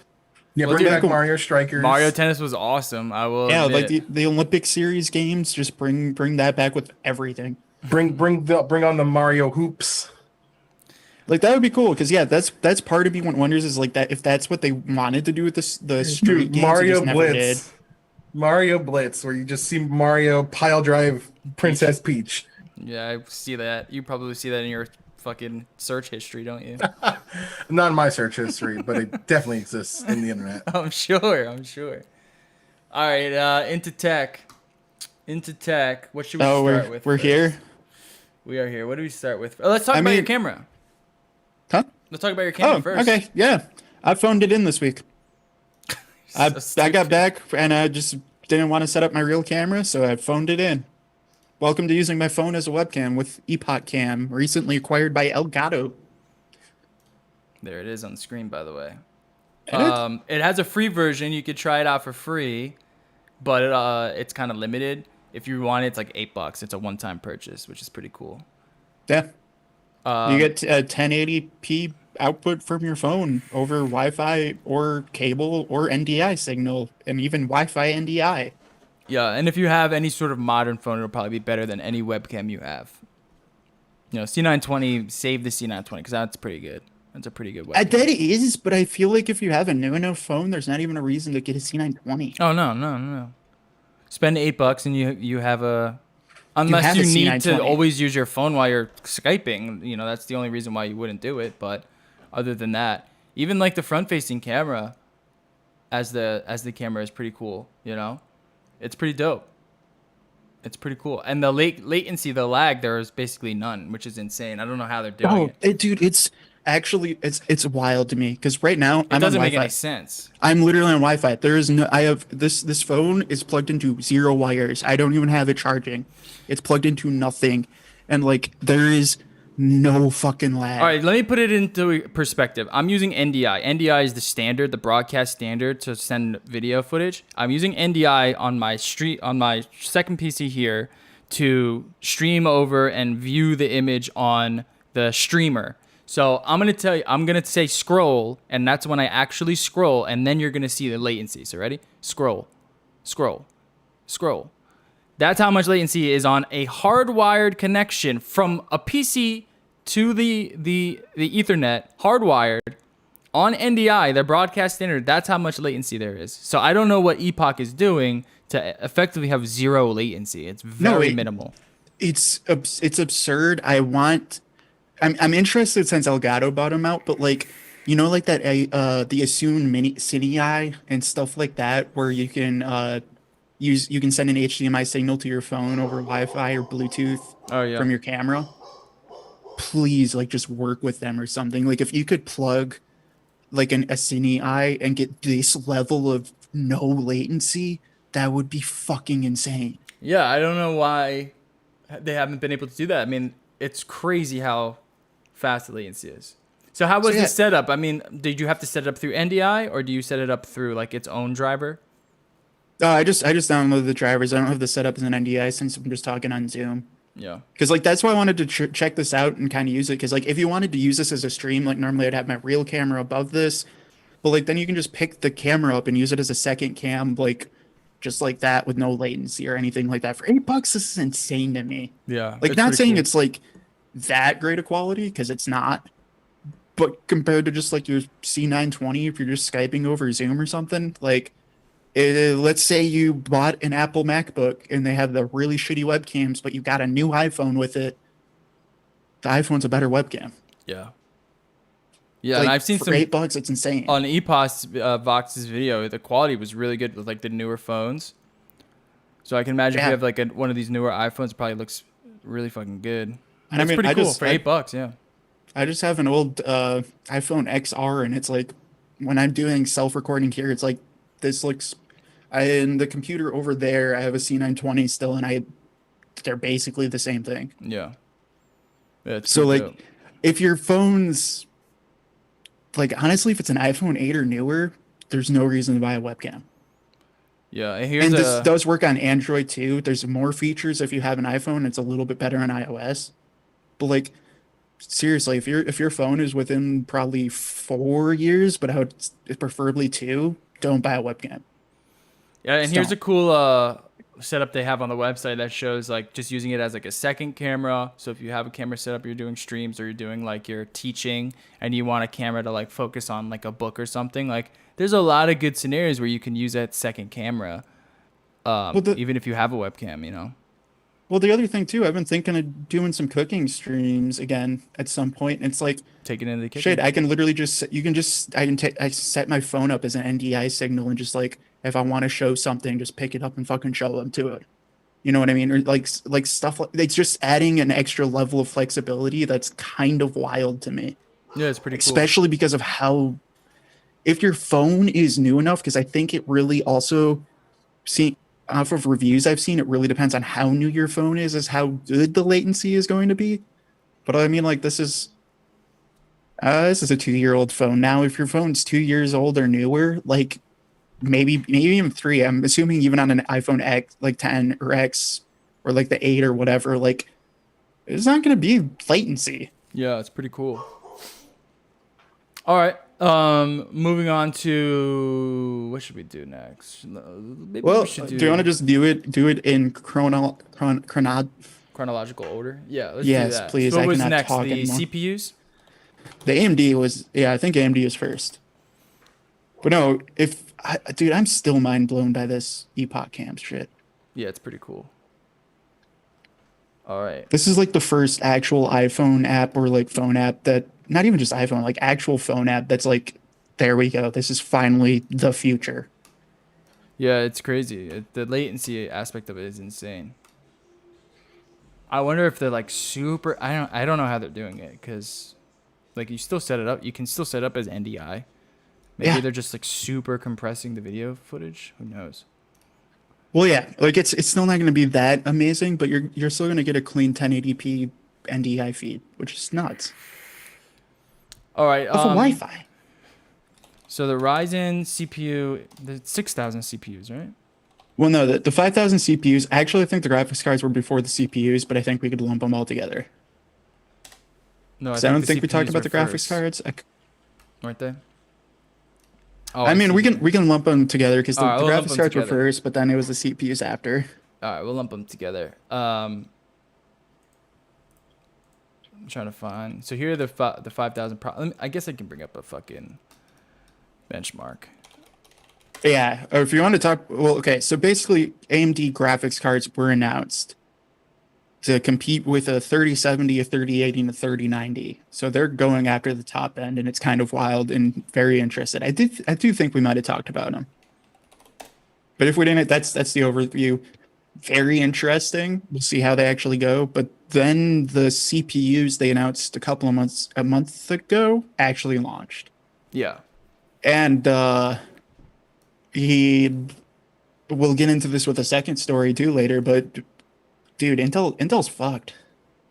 Yeah, Well, bring dude, back like, Mario Strikers. Mario Tennis was awesome. I will. Yeah, admit. like the Olympic series games, just bring that back with everything. bring on the Mario hoops. Like that would be cool because yeah, that's part of me what wonders is like that if that's what they wanted to do with the street Dude, games, Mario they just never did. Blitz. Mario Blitz, where you just see Mario pile drive Princess Peach. Yeah, I see that. You probably see that in your fucking search history, don't you? Not in my search history, but it definitely exists in the internet. I'm sure. All right, into tech. What should we Oh, start with? we're first? here, We are here. What do we start with? Let's talk I about your mean- camera. huh? Let's talk about your camera Oh, first. okay, yeah. I phoned it in this week. I So got stupid. back and I just didn't want to set up my real camera, so I phoned it in. Welcome to using my phone as a webcam with Epoch Cam, recently acquired by Elgato. There it is on the screen, by the way. And It has a free version. You could try it out for free, but it's kind of limited. If you want it, it's like $8. It's a one-time purchase, which is pretty cool. Yeah, Um, you get 1080p output from your phone over Wi-Fi or cable or NDI signal, and even Wi-Fi NDI. Yeah, and if you have any sort of modern phone, it'll probably be better than any webcam you have. You know, C920, save the C920 because that's pretty good. That's a pretty good webcam. That is, but I feel like if you have a new enough phone, there's not even a reason to get a C920. Oh no. Spend $8 and you have a. You Unless have you a need to C920. always use your phone while you're Skyping, you know, that's the only reason why you wouldn't do it. But other than that, even like the front-facing camera, as the camera is pretty cool. You know, it's pretty dope. It's pretty cool, and the latency, the lag, there is basically none, which is insane. I don't know how they're doing it. Dude, it's actually it's wild to me because right now It I'm on doesn't make Wi-Fi. any sense. I'm literally on Wi-Fi. There is no. I have this phone is plugged into 0 wires. I don't even have it charging. It's plugged into nothing, and like there is no fucking lag. All right, let me put it into perspective. I'm using NDI. NDI is the standard, the broadcast standard to send video footage. I'm using NDI on my second PC here to stream over and view the image on the streamer. So I'm gonna say scroll, and that's when I actually scroll, and then you're gonna see the latency. So ready? Scroll. That's how much latency is on a hardwired connection from a PC to the Ethernet, hardwired on NDI, their broadcast standard. That's how much latency there is. So I don't know what Epoch is doing to effectively have 0 latency. It's very minimal. It's absurd. I'm interested since Elgato bought them out, but like you know like that the Asun Mini Cine and stuff like that where you can you can send an HDMI signal to your phone over Wi-Fi or Bluetooth from your camera. Please, like, just work with them or something. Like, if you could plug like a Cine and get this level of no latency, that would be fucking insane. Yeah, I don't know why they haven't been able to do that. I mean, it's crazy how fast the latency is. So how was the setup? I mean, did you have to set it up through NDI or do you set it up through like its own driver? I just downloaded the drivers. I don't have the setup as an NDI since I'm just talking on Zoom. Yeah. Because like that's why I wanted to check this out and kind of use it. Because like if you wanted to use this as a stream, like normally I'd have my real camera above this, but like then you can just pick the camera up and use it as a second cam, like just like that with no latency or anything like that. For $8, this is insane to me. Yeah. Like not saying it's like that great a quality because it's not, but compared to just like your C920, if you're just Skyping over Zoom or something, like. Let's say you bought an Apple MacBook and they have the really shitty webcams, but you got a new iPhone with it. The iPhone's a better webcam. Yeah. Yeah, like, and I've seen for some $8, it's insane. on Epos Vox's video. The quality was really good with like the newer phones. So I can imagine if you have like one of these newer iPhones, it probably looks really fucking good. And it's pretty cool for $8. Yeah. I just have an old iPhone XR, and it's like when I'm doing self-recording here, it's like this looks. In the computer over there, I have a C920 still, and they're basically the same thing. Yeah. So like, dope. If your phone's like honestly, if it's an iPhone 8 or newer, there's no reason to buy a webcam. Yeah, and this does work on Android too. There's more features if you have an iPhone. It's a little bit better on iOS, but like seriously, if your phone is within probably 4 years, but I would preferably 2, don't buy a webcam. Yeah, and here's a cool setup they have on the website that shows like just using it as like a second camera. So if you have a camera set up, you're doing streams or you're doing like you're teaching and you want a camera to like focus on like a book or something, like there's a lot of good scenarios where you can use that second camera even if you have a webcam, you know. Well, the other thing too, I've been thinking of doing some cooking streams again at some point. And it's like taking it into the kitchen. Shit, I can literally I set my phone up as an NDI signal and just like if I want to show something, just pick it up and fucking show them to it. You know what I mean? Or like stuff like it's just adding an extra level of flexibility that's kind of wild to me. Yeah, it's pretty cool. Especially because of how if your phone is new enough, because I think it really also off of reviews I've seen, it really depends on how new your phone is how good the latency is going to be. But I mean, like this is a 2-year-old phone. Now, if your phone's 2 years old or newer, like maybe even 3, I'm assuming even on an iPhone X, like 10 or X or like the 8 or whatever, like it's not going to be latency. Yeah, it's pretty cool. All right. Moving on to what should we do next? Maybe Well, we should do you want to just do it in chronological order. Yeah, let's do Yes, that. please. So what I was cannot next? talk The anymore. CPUs? The AMD was, yeah, I think AMD was first. But no, dude, I'm still mind blown by this Epoch Cams shit. Yeah, it's pretty cool. All right. This is like the first actual iPhone app or like phone app that, not even just iPhone, like actual phone app that's like, there we go. This is finally the future. Yeah, it's crazy. The latency aspect of it is insane. I wonder if they're like super. I don't know how they're doing it because, like, you still set it up. You can still set it up as NDI. Maybe Yeah. they're just like super compressing the video footage. Who knows? Well, yeah, like it's still not going to be that amazing, but you're still going to get a clean 1080p NDI feed, which is nuts. All right. Off of Wi-Fi. So the Ryzen CPU, the 6,000 CPUs, right? Well, no, the 5000 CPUs. Actually, I think the graphics cards were before the CPUs, but I think we could lump them all together. No, So I don't the think we talked CPUs about the were graphics first, cards. weren't they? Oh, I mean, see. we can lump them together because the, All right, the we'll lump graphics them cards were together. first, but then it was the CPUs after. All right, we'll lump them together. I'm trying to find. So here are the 5,000. I guess I can bring up a fucking benchmark. Yeah, or if you want to talk, well, okay. So basically, AMD graphics cards were announced to compete with a 3070, a 3080, and a 3090. So they're going after the top end, and it's kind of wild and very interested. I do think we might have talked about them, but if we didn't, that's the overview. Very interesting. We'll see how they actually go. But then the CPUs they announced a month ago, actually launched, Yeah. and he we'll get into this with a second story too later. But dude, Intel's fucked.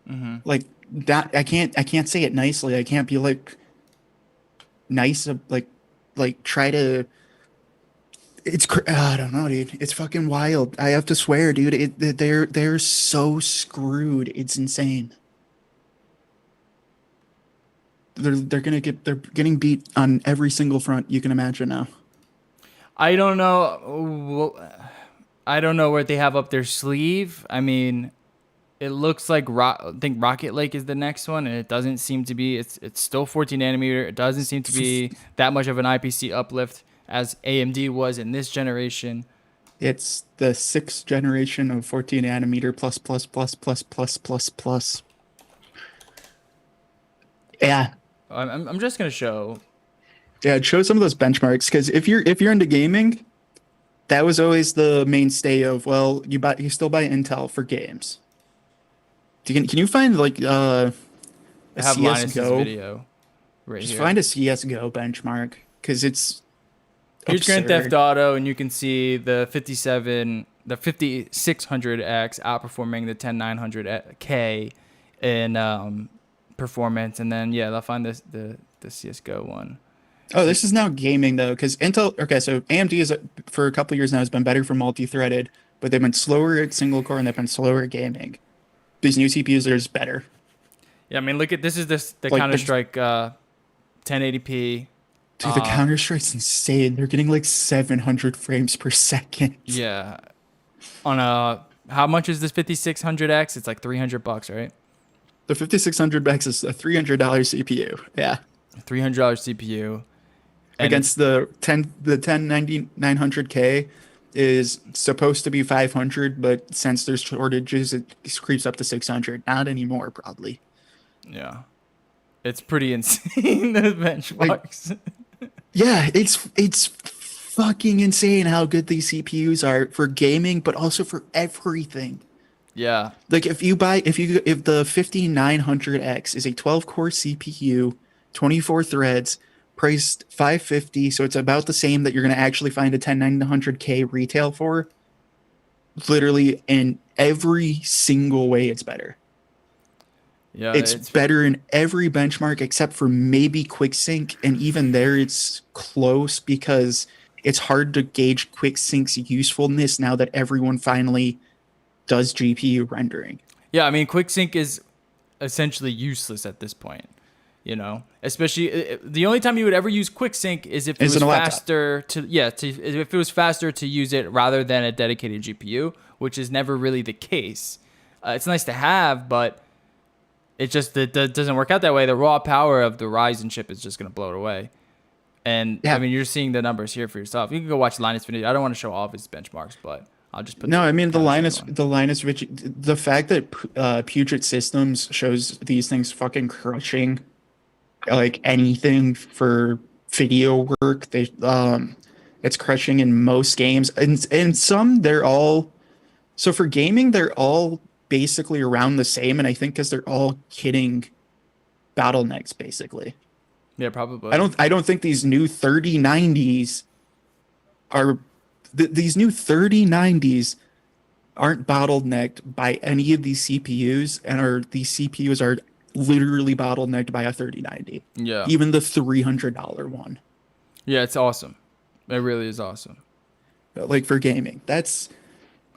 Mm-hmm. Like that, I can't say it nicely. I can't be like nice, like try to. I don't know, dude. It's fucking wild. I have to swear, dude. They're so screwed. It's insane. They're getting beat on every single front you can imagine now. I don't know. I don't know what they have up their sleeve. I mean, it looks like I think Rocket Lake is the next one, and it doesn't seem to be. It's still 14 nanometer. It doesn't seem to be that much of an IPC uplift as AMD was in this generation. It's the sixth generation of 14 nanometer plus plus plus plus plus plus plus. Yeah, I'm just gonna show. yeah. Show some of those benchmarks because if you're into gaming, that was always the mainstay of, well, you still buy Intel for games. Can you find like I a have Linus's CS:GO? video right Just here. find a CS:GO benchmark because it's Here's Grand absurd. Theft Auto, and you can see the 5600X outperforming the 10900K in performance, and then yeah, they'll find the CS:GO one. Oh, this is now gaming though, because Intel. Okay, so AMD is for a couple years now has been better for multi-threaded, but they've been slower at single core and they've been slower at gaming. These new CPUs are just better. Yeah, I mean, look at the Like, Counter Strike 1080p. Dude, the Counter Strike's insane. They're getting like 700 frames per second. Yeah, on a how much is this 5600X? It's like $300, right? The 5600X is a $300 CPU. Yeah, $300 CPU. And against the 10900K is supposed to be 500, but since there's shortages, it creeps up to 600. Not anymore, probably. yeah, it's pretty insane. The benchmarks. Yeah, it's fucking insane how good these CPUs are for gaming, but also for everything. Yeah. Like if the 5900X is a 12 core CPU, 24 threads, priced 550, so it's about the same that you're going to actually find a 10900K retail for. Literally in every single way it's better. Yeah, It's better in every benchmark except for maybe QuickSync, and even there it's close because it's hard to gauge QuickSync's usefulness now that everyone finally does GPU rendering. Yeah, I mean, QuickSync is essentially useless at this point. You know, especially the only time you would ever use quick sync is if it Is was in a laptop. faster if it was faster to use it rather than a dedicated GPU, which is never really the case. It's nice to have, but it doesn't work out that way. The raw power of the Ryzen chip is just going to blow it away. And Yeah. I mean, you're seeing the numbers here for yourself. You can go watch Linus video. I don't want to show all of his benchmarks, but I'll just put No, I mean the kind of Linus the fact that Puget Systems shows these things fucking crushing like anything for video work. It's crushing in most games, and some they're all so for gaming they're all basically around the same, and I think because they're all hitting bottlenecks basically. Yeah, probably. I don't think these new 3090s are these new 3090s aren't bottlenecked by any of these CPUs, and these CPUs are literally bottlenecked by a 3090. Yeah. Even the $300 one. Yeah, it's awesome. It really is awesome. Like for gaming. That's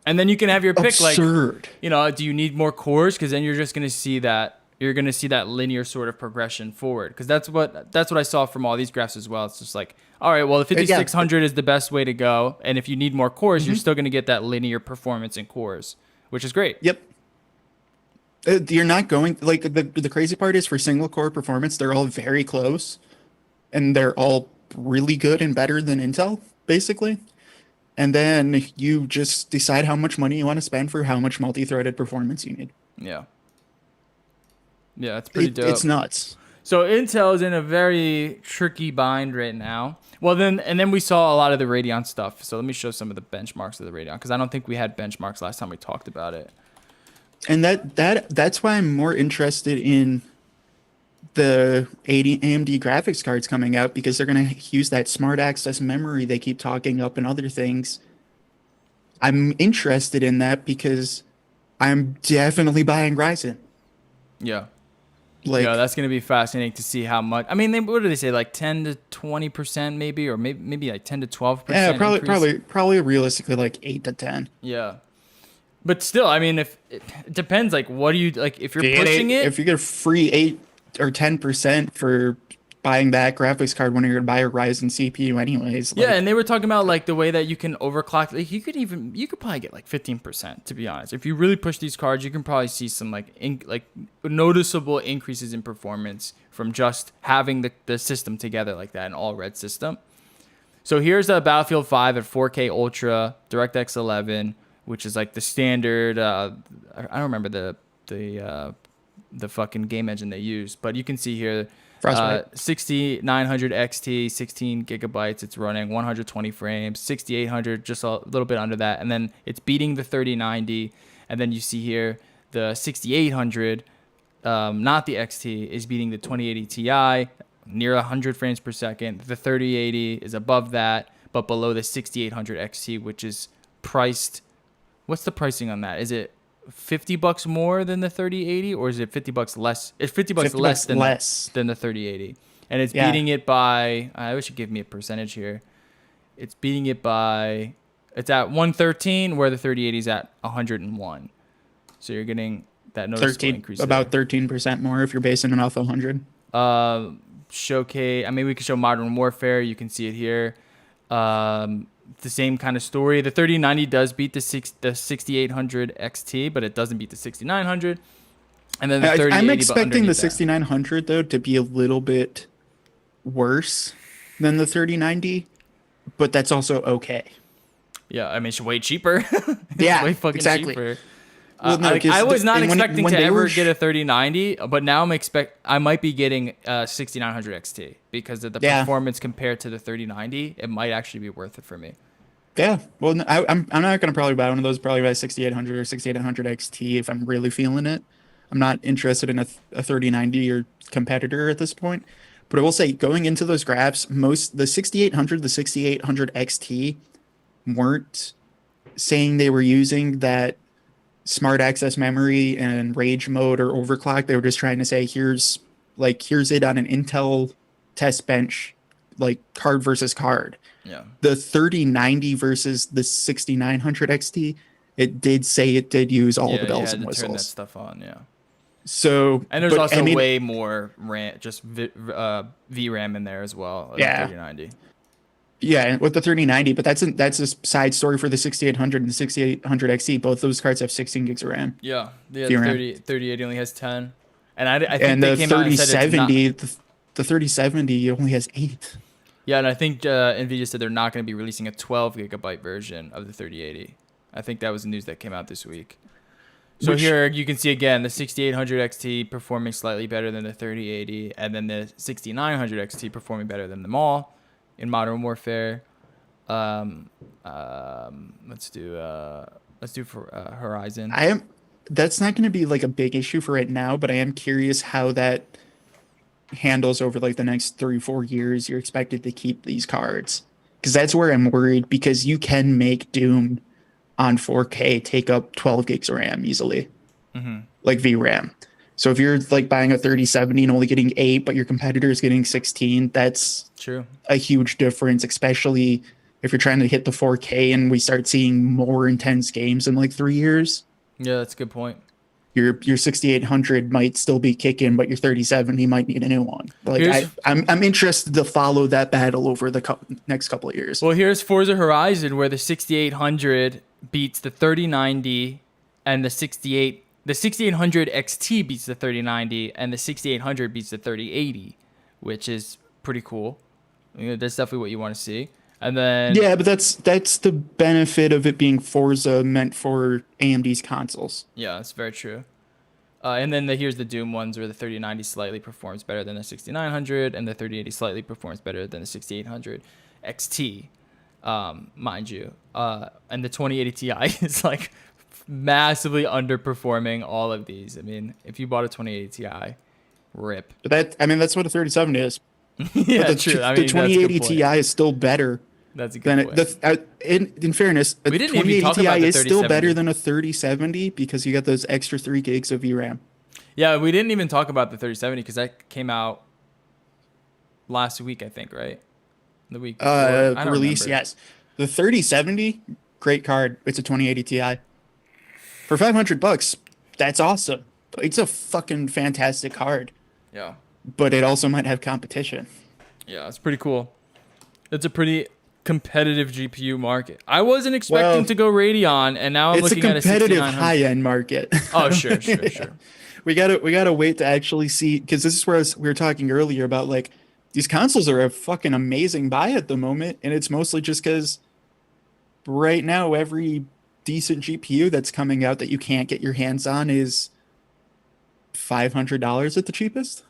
And then you can have your pick, absurd. like, do you need more cores? Because then you're just going to see that linear sort of progression forward. Because that's what I saw from all these graphs as well. It's just like, all right, well, the 5600 is the best way to go, and if you need more cores, you're still going to get that linear performance in cores, which is great. Yep. You're not going like the crazy part is for single core performance, they're all very close, and they're all really good and better than Intel, basically. And then you just decide how much money you want to spend for how much multi-threaded performance you need. Yeah. Yeah, it's pretty dope. It's nuts. So Intel is in a very tricky bind right now. Well, then we saw a lot of the Radeon stuff. So let me show some of the benchmarks of the Radeon, because I don't think we had benchmarks last time we talked about it. And that's why I'm more interested in the AMD graphics cards coming out, because they're going to use that smart access memory they keep talking up and other things. I'm interested in that because I'm definitely buying Ryzen. Yeah. Like, Yeah, that's going to be fascinating to see how much. I mean, what do they say? Like 10 to 20% maybe, or maybe like 10 to 12%. yeah, increase? probably realistically like 8 to 10. Yeah. But still, I mean, if it depends, like, what do you like? If you're pushing it, if you get a free 8 or 10% for buying that graphics card when you're gonna buy a Ryzen CPU anyways. yeah, and they were talking about like the way that you can overclock. Like, you could probably get like 15%. To be honest, if you really push these cards, you can probably see some like noticeable increases in performance from just having the system together like that, an all red system. So here's a Battlefield 5 at 4K Ultra, DirectX 11. Which is like the standard. I don't remember the fucking game engine they use, but you can see here, 6900 XT, 16 gigabytes. It's running 120 frames, 6800, just a little bit under that, and then it's beating the 3090. And then you see here the 6800, not the XT, is beating the 2080 Ti, near 100 frames per second. The 3080 is above that, but below the 6800 XT, which is priced. What's the pricing on that? Is it $50 more than the 3080, or is it $50 less? It's $50 less than the 3080, and it's beating it by. I wish you'd give me a percentage here. It's beating it by. It's at 113, where the 3080 is at 101. So you're getting that noticeable increase. About 13% more if you're basing it off 100. Showcase. I mean, we could show Modern Warfare. You can see it here. The same kind of story. The 3090 does beat the 6800 XT, but it doesn't beat the 6900. And then the 3080. I'm expecting the 6900 though to be a little bit worse than the 3090, but that's also okay. Yeah, I mean, it's way cheaper. Yeah, way fucking exactly. cheaper. Well, no, I was not expecting when to they ever were get a 3090, but now I might be getting a 6900 XT because of the performance compared to the 3090. It might actually be worth it for me. Yeah, well, I'm not gonna probably buy one of those. Probably buy 6800 or 6800 XT if I'm really feeling it. I'm not interested in a 3090 or competitor at this point. But I will say, going into those graphs, the 6800, the 6800 XT weren't saying they were using that smart access memory and rage mode or overclock. They were just trying to say, here's it on an Intel test bench, like card versus card. Yeah. The 3090 versus the 6900 XT, it did say it did use all the bells and whistles. Turn that stuff on, yeah. So, And there's but also I mean, way more RAM, just VRAM in there as well. Of yeah. the 3090. Yeah, with the 3090, but that's a side story for the 6800 and the 6800 XT. Both those cards have 16 gigs of RAM, Yeah, the VRAM. 3080 only has 10, and I think And they the came out and said it's not. 3070, the 3070 only has 8. Yeah, and I think Nvidia said they're not going to be releasing a 12 gigabyte version of the 3080. I think that was the news that came out this week. So here you can see again the 6800 XT performing slightly better than the 3080, and then the 6900 XT performing better than them all in Modern Warfare. Let's do for Horizon. That's not going to be like a big issue for right now, but I am curious how that handles over like the next 3-4 years. You're expected to keep these cards, because that's where I'm worried, because you can make Doom on 4K take up 12 gigs of RAM easily, like VRAM. So if you're like buying a 3070 and only getting 8, but your competitor is getting 16, that's True. a huge difference, especially if you're trying to hit the 4K and we start seeing more intense games in like 3 years. Yeah, that's a good point. Your 6800 might still be kicking, but your 3070 might need a new one. Like I'm interested to follow that battle over the next couple of years. Well, here's Forza Horizon, where the 6800 beats the 3090, and the 6800 XT beats the 3090, and the 6800 beats the 3080, which is pretty cool. You know, that's definitely what you want to see. And then Yeah, but that's the benefit of it being Forza meant for AMD's consoles. yeah, that's very true. And then here's the Doom ones, where the 3090 slightly performs better than the 6900, and the 3080 slightly performs better than the 6800 XT, mind you. And the 2080 Ti is like massively underperforming all of these. I mean, if you bought a 2080 Ti, rip. But that's what a 3070 is. Yeah, But true. I the mean, 2080 Ti is still better that's a than good point. in fairness, a We didn't even 2080 talk Ti about the is still 3070. better than a 3070 because you got those extra 3 gigs of VRAM. Yeah, we didn't even talk about the 3070 because that came out last week, I think, right? The week before. I don't Release, remember. yes. The 3070, great card. It's a 2080 Ti. For $500, that's awesome. It's a fucking fantastic card, Yeah. but it also might have competition. Yeah, it's pretty cool. It's a pretty competitive GPU market. I wasn't expecting to go Radeon, and now I'm It's a looking at a competitive 6900. high-end market. Oh, sure. We gotta wait to actually see, because this is where we were talking earlier about, like, these consoles are a fucking amazing buy at the moment, and it's mostly just because right now every decent GPU that's coming out that you can't get your hands on is $500 at the cheapest.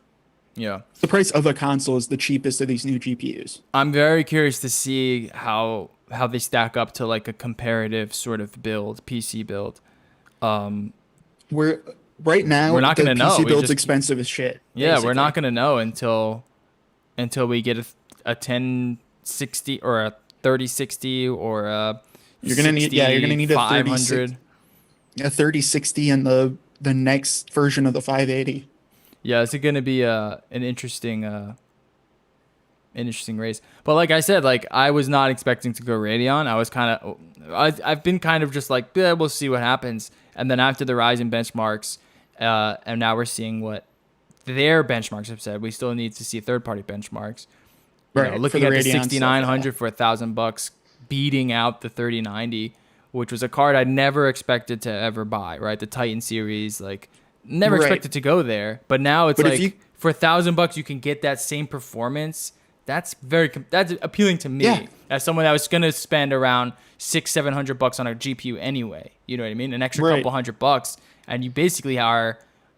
Yeah. The price of a console is the cheapest of these new GPUs. I'm very curious to see how they stack up to like a comparative sort of build, PC build. We're right now, We're not the gonna know. PC We build's just- expensive as shit. Yeah, we're not basically. going to know until we get a 1060 or a 3060 or a You're gonna need a 500. A 3060 and the next version of the 580. Yeah, it's going to be an interesting race. But like I said, like I was not expecting to go Radeon. I've been kind of just like, yeah, we'll see what happens. And then after the Ryzen benchmarks, and now we're seeing what their benchmarks have said. We still need to see third-party benchmarks. You know, Right, looking for at the the Radeon 6900 for $1,000, beating out the 3090, which was a card I never expected to ever buy. Right, the Titan series, like never Right. expected to go there. But now it's But if like you- for $1,000 you can get that same performance. That's that's appealing to me Yeah. as someone that was gonna spend around $600-700 on a GPU anyway. You know what I mean? An extra Right. couple $100, and you basically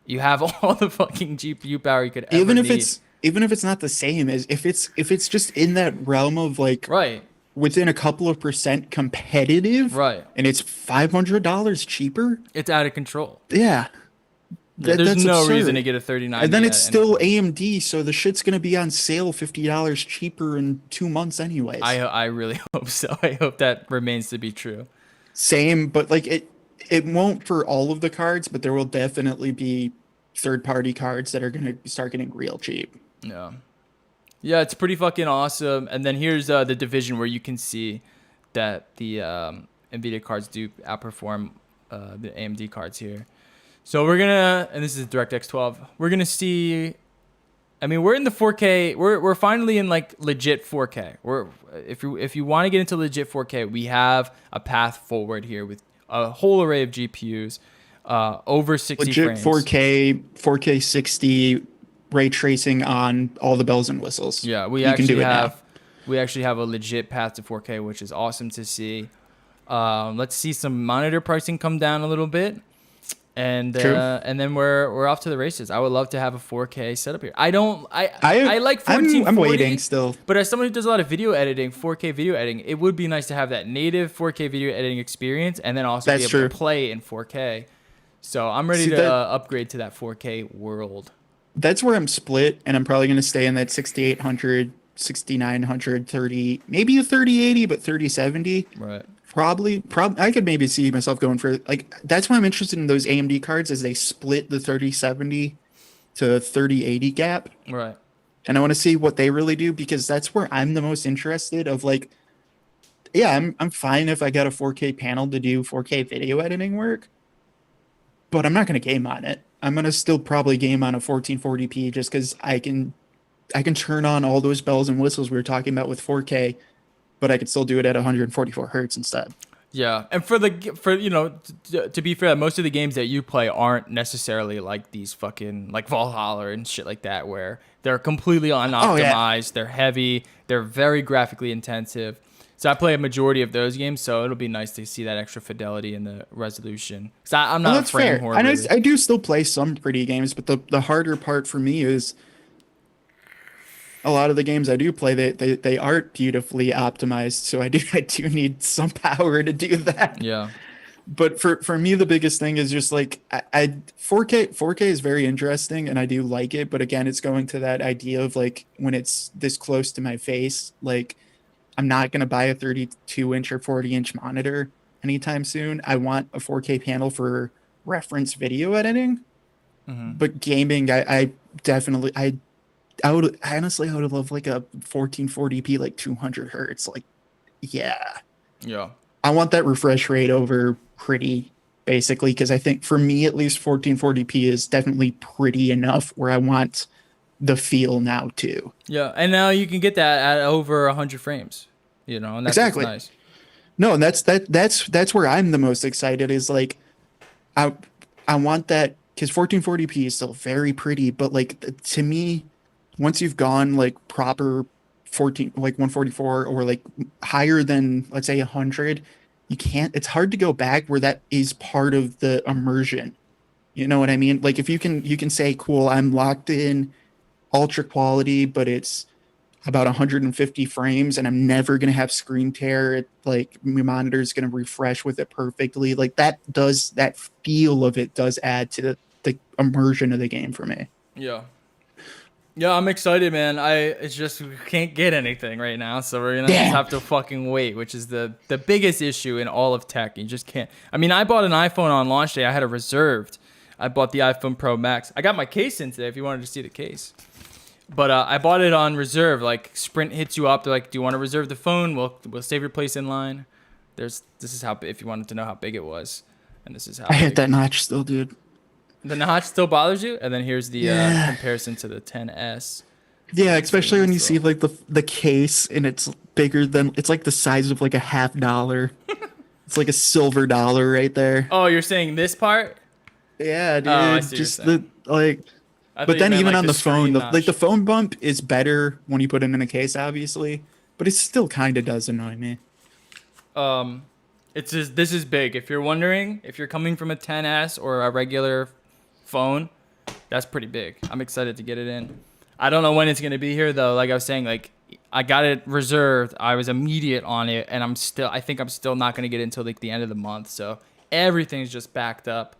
you have all the fucking GPU power you could ever Even if need. it's not the same as if it's just in that realm of like Right. within a couple of percent competitive, Right. and it's $500 cheaper. It's out of control. Yeah. There's That's no absurd. reason to get a 3090. And then it's at still any- AMD, so the shit's gonna be on sale $50 cheaper in 2 months anyways. I really hope so. I hope that remains to be true. Same, but like it won't for all of the cards, but there will definitely be third-party cards that are gonna start getting real cheap. Yeah. Yeah, it's pretty fucking awesome. And then here's the division where you can see that the NVIDIA cards do outperform the AMD cards here. So we're gonna, and this is DirectX 12. We're gonna see. I mean, we're in the 4K. We're finally in like legit 4K. If you want to get into legit 4K, we have a path forward here with a whole array of GPUs, over 60 Legit frames. 4K 60 ray tracing on all the bells and whistles. Yeah, you can do it now. we actually have a legit path to 4K, which is awesome to see. Let's see some monitor pricing come down a little bit. And then we're off to the races. I would love to have a 4K setup here. I like 1440. I'm waiting still. But as someone who does a lot of video editing, 4K video editing, it would be nice to have that native 4K video editing experience, and then also be able to play in 4K. So I'm ready to upgrade to that 4K world. That's where I'm split, and I'm probably going to stay in that 6800, 6900, 30, maybe a 3080, but 3070. Right. Probably, I could maybe see myself going for like. That's why I'm interested in those AMD cards, as they split the 3070 to 3080 gap. Right. And I want to see what they really do, because that's where I'm the most interested. Of like, yeah, I'm fine if I got a 4K panel to do 4K video editing work, but I'm not going to game on it. I'm going to still probably game on a 1440p, just because I can turn on all those bells and whistles we were talking about with 4K. But I could still do it at 144 hertz instead. Yeah, and to be fair, most of the games that you play aren't necessarily like these fucking like Valhalla and shit like that, where they're completely unoptimized. Oh, yeah. They're heavy. They're very graphically intensive. So I play a majority of those games, so it'll be nice to see that extra fidelity in the resolution. Because I'm not a frame whore. And I do still play some pretty games, but the harder part for me is, a lot of the games I do play, they aren't beautifully optimized, so I do need some power to do that. Yeah. But for me, the biggest thing is just like 4K is very interesting, and I do like it. But again, it's going to that idea of like, when it's this close to my face, like I'm not gonna buy a 32-inch or 40-inch monitor anytime soon. I want a 4K panel for reference video editing. Mm-hmm. But gaming, I would love like a 1440p, like 200 hertz. Like, yeah. I want that refresh rate over pretty, basically, because I think for me, at least, 1440p is definitely pretty enough where I want the feel now too. Yeah, and now you can get that at over 100 frames. And that's exactly nice. No, and that's where I'm the most excited. Is like, I want that, because 1440p is still very pretty, but like, to me, once you've gone like proper 144 or like higher than, let's say, 100, it's hard to go back where that is part of the immersion. You know what I mean? Like, if you can say, cool, I'm locked in ultra quality, but it's about 150 frames and I'm never going to have screen tear. Like, my monitor is going to refresh with it perfectly. Like, that feel of it does add to the immersion of the game for me. Yeah, I'm excited, man. It's just we can't get anything right now, so we're gonna just have to fucking wait, which is the biggest issue in all of tech. You just can't. I mean, I bought an iPhone on launch day. I had it reserved. I bought the iPhone Pro Max. I got my case in today if you wanted to see the case. But I bought it on reserve. Like, Sprint hits you up. They're like, "Do you want to reserve the phone? We'll save your place in line." This is how, if you wanted to know how big it was, and this is how. I hit that notch still, dude. The notch still bothers you? And then here's the comparison to the 10S. Yeah, especially when you see like the case, and it's bigger than, it's like the size of like a $50. It's like a silver dollar right there. Oh, you're saying this part? Yeah, dude. I see just what you're but then even like on the phone, notch. the phone bump is better when you put it in a case, obviously, but it still kind of does annoy me. This is big. If you're wondering, if you're coming from a 10S or a regular phone, that's pretty big. I'm excited to get it in. I don't know when it's gonna be here though. Like I was saying, like, I got it reserved. I was immediate on it, and I think I'm still not gonna get it until like the end of the month. So everything's just backed up.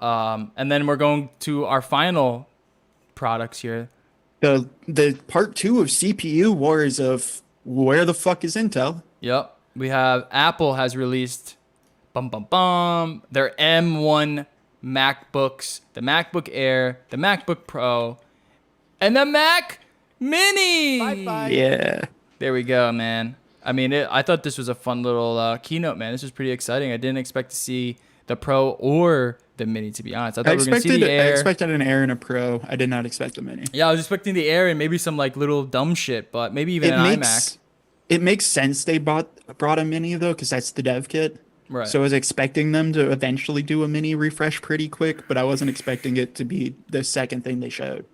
And then we're going to our final products here. The part 2 of CPU wars of where the fuck is Intel? Yep. We have Apple has released their M1 MacBooks, the MacBook Air, the MacBook Pro, and the Mac Mini. Bye-bye. Yeah. There we go, man. I mean, I thought this was a fun little keynote, man. This was pretty exciting. I didn't expect to see the Pro or the Mini, to be honest. I thought we were going to see the I Air. expected an Air and a Pro. I did not expect a Mini. Yeah, I was expecting the Air and maybe some like little dumb shit, but maybe even It an makes iMac. it makes sense they brought a Mini though, because that's the dev kit. Right. So I was expecting them to eventually do a Mini refresh pretty quick, but I wasn't expecting it to be the second thing they showed.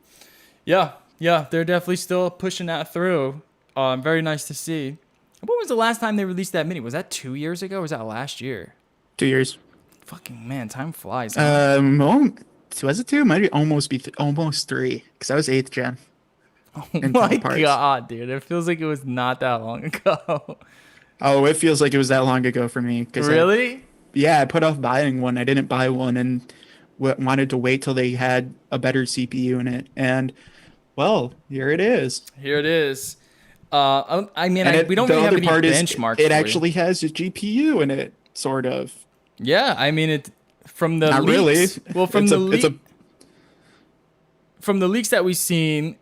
Yeah, they're definitely still pushing that through. Very nice to see. When was the last time they released that Mini? Was that 2 years ago? Or was that last year? 2 years. Fucking man, time flies. Huh? Was it 2? Might be almost almost 3, because I was 8th gen. Oh in my parts. god, dude! It feels like it was not that long ago. Oh, it feels like it was that long ago for me. Really? I put off buying one. I didn't buy one and wanted to wait till they had a better CPU in it. And, well, here it is. Here it is. I mean, we don't the really have other any part is benchmarks. it actually has a GPU in it, sort of. Yeah, I mean it from the Not leaks. really. Well, from It's from the leaks that we've seen,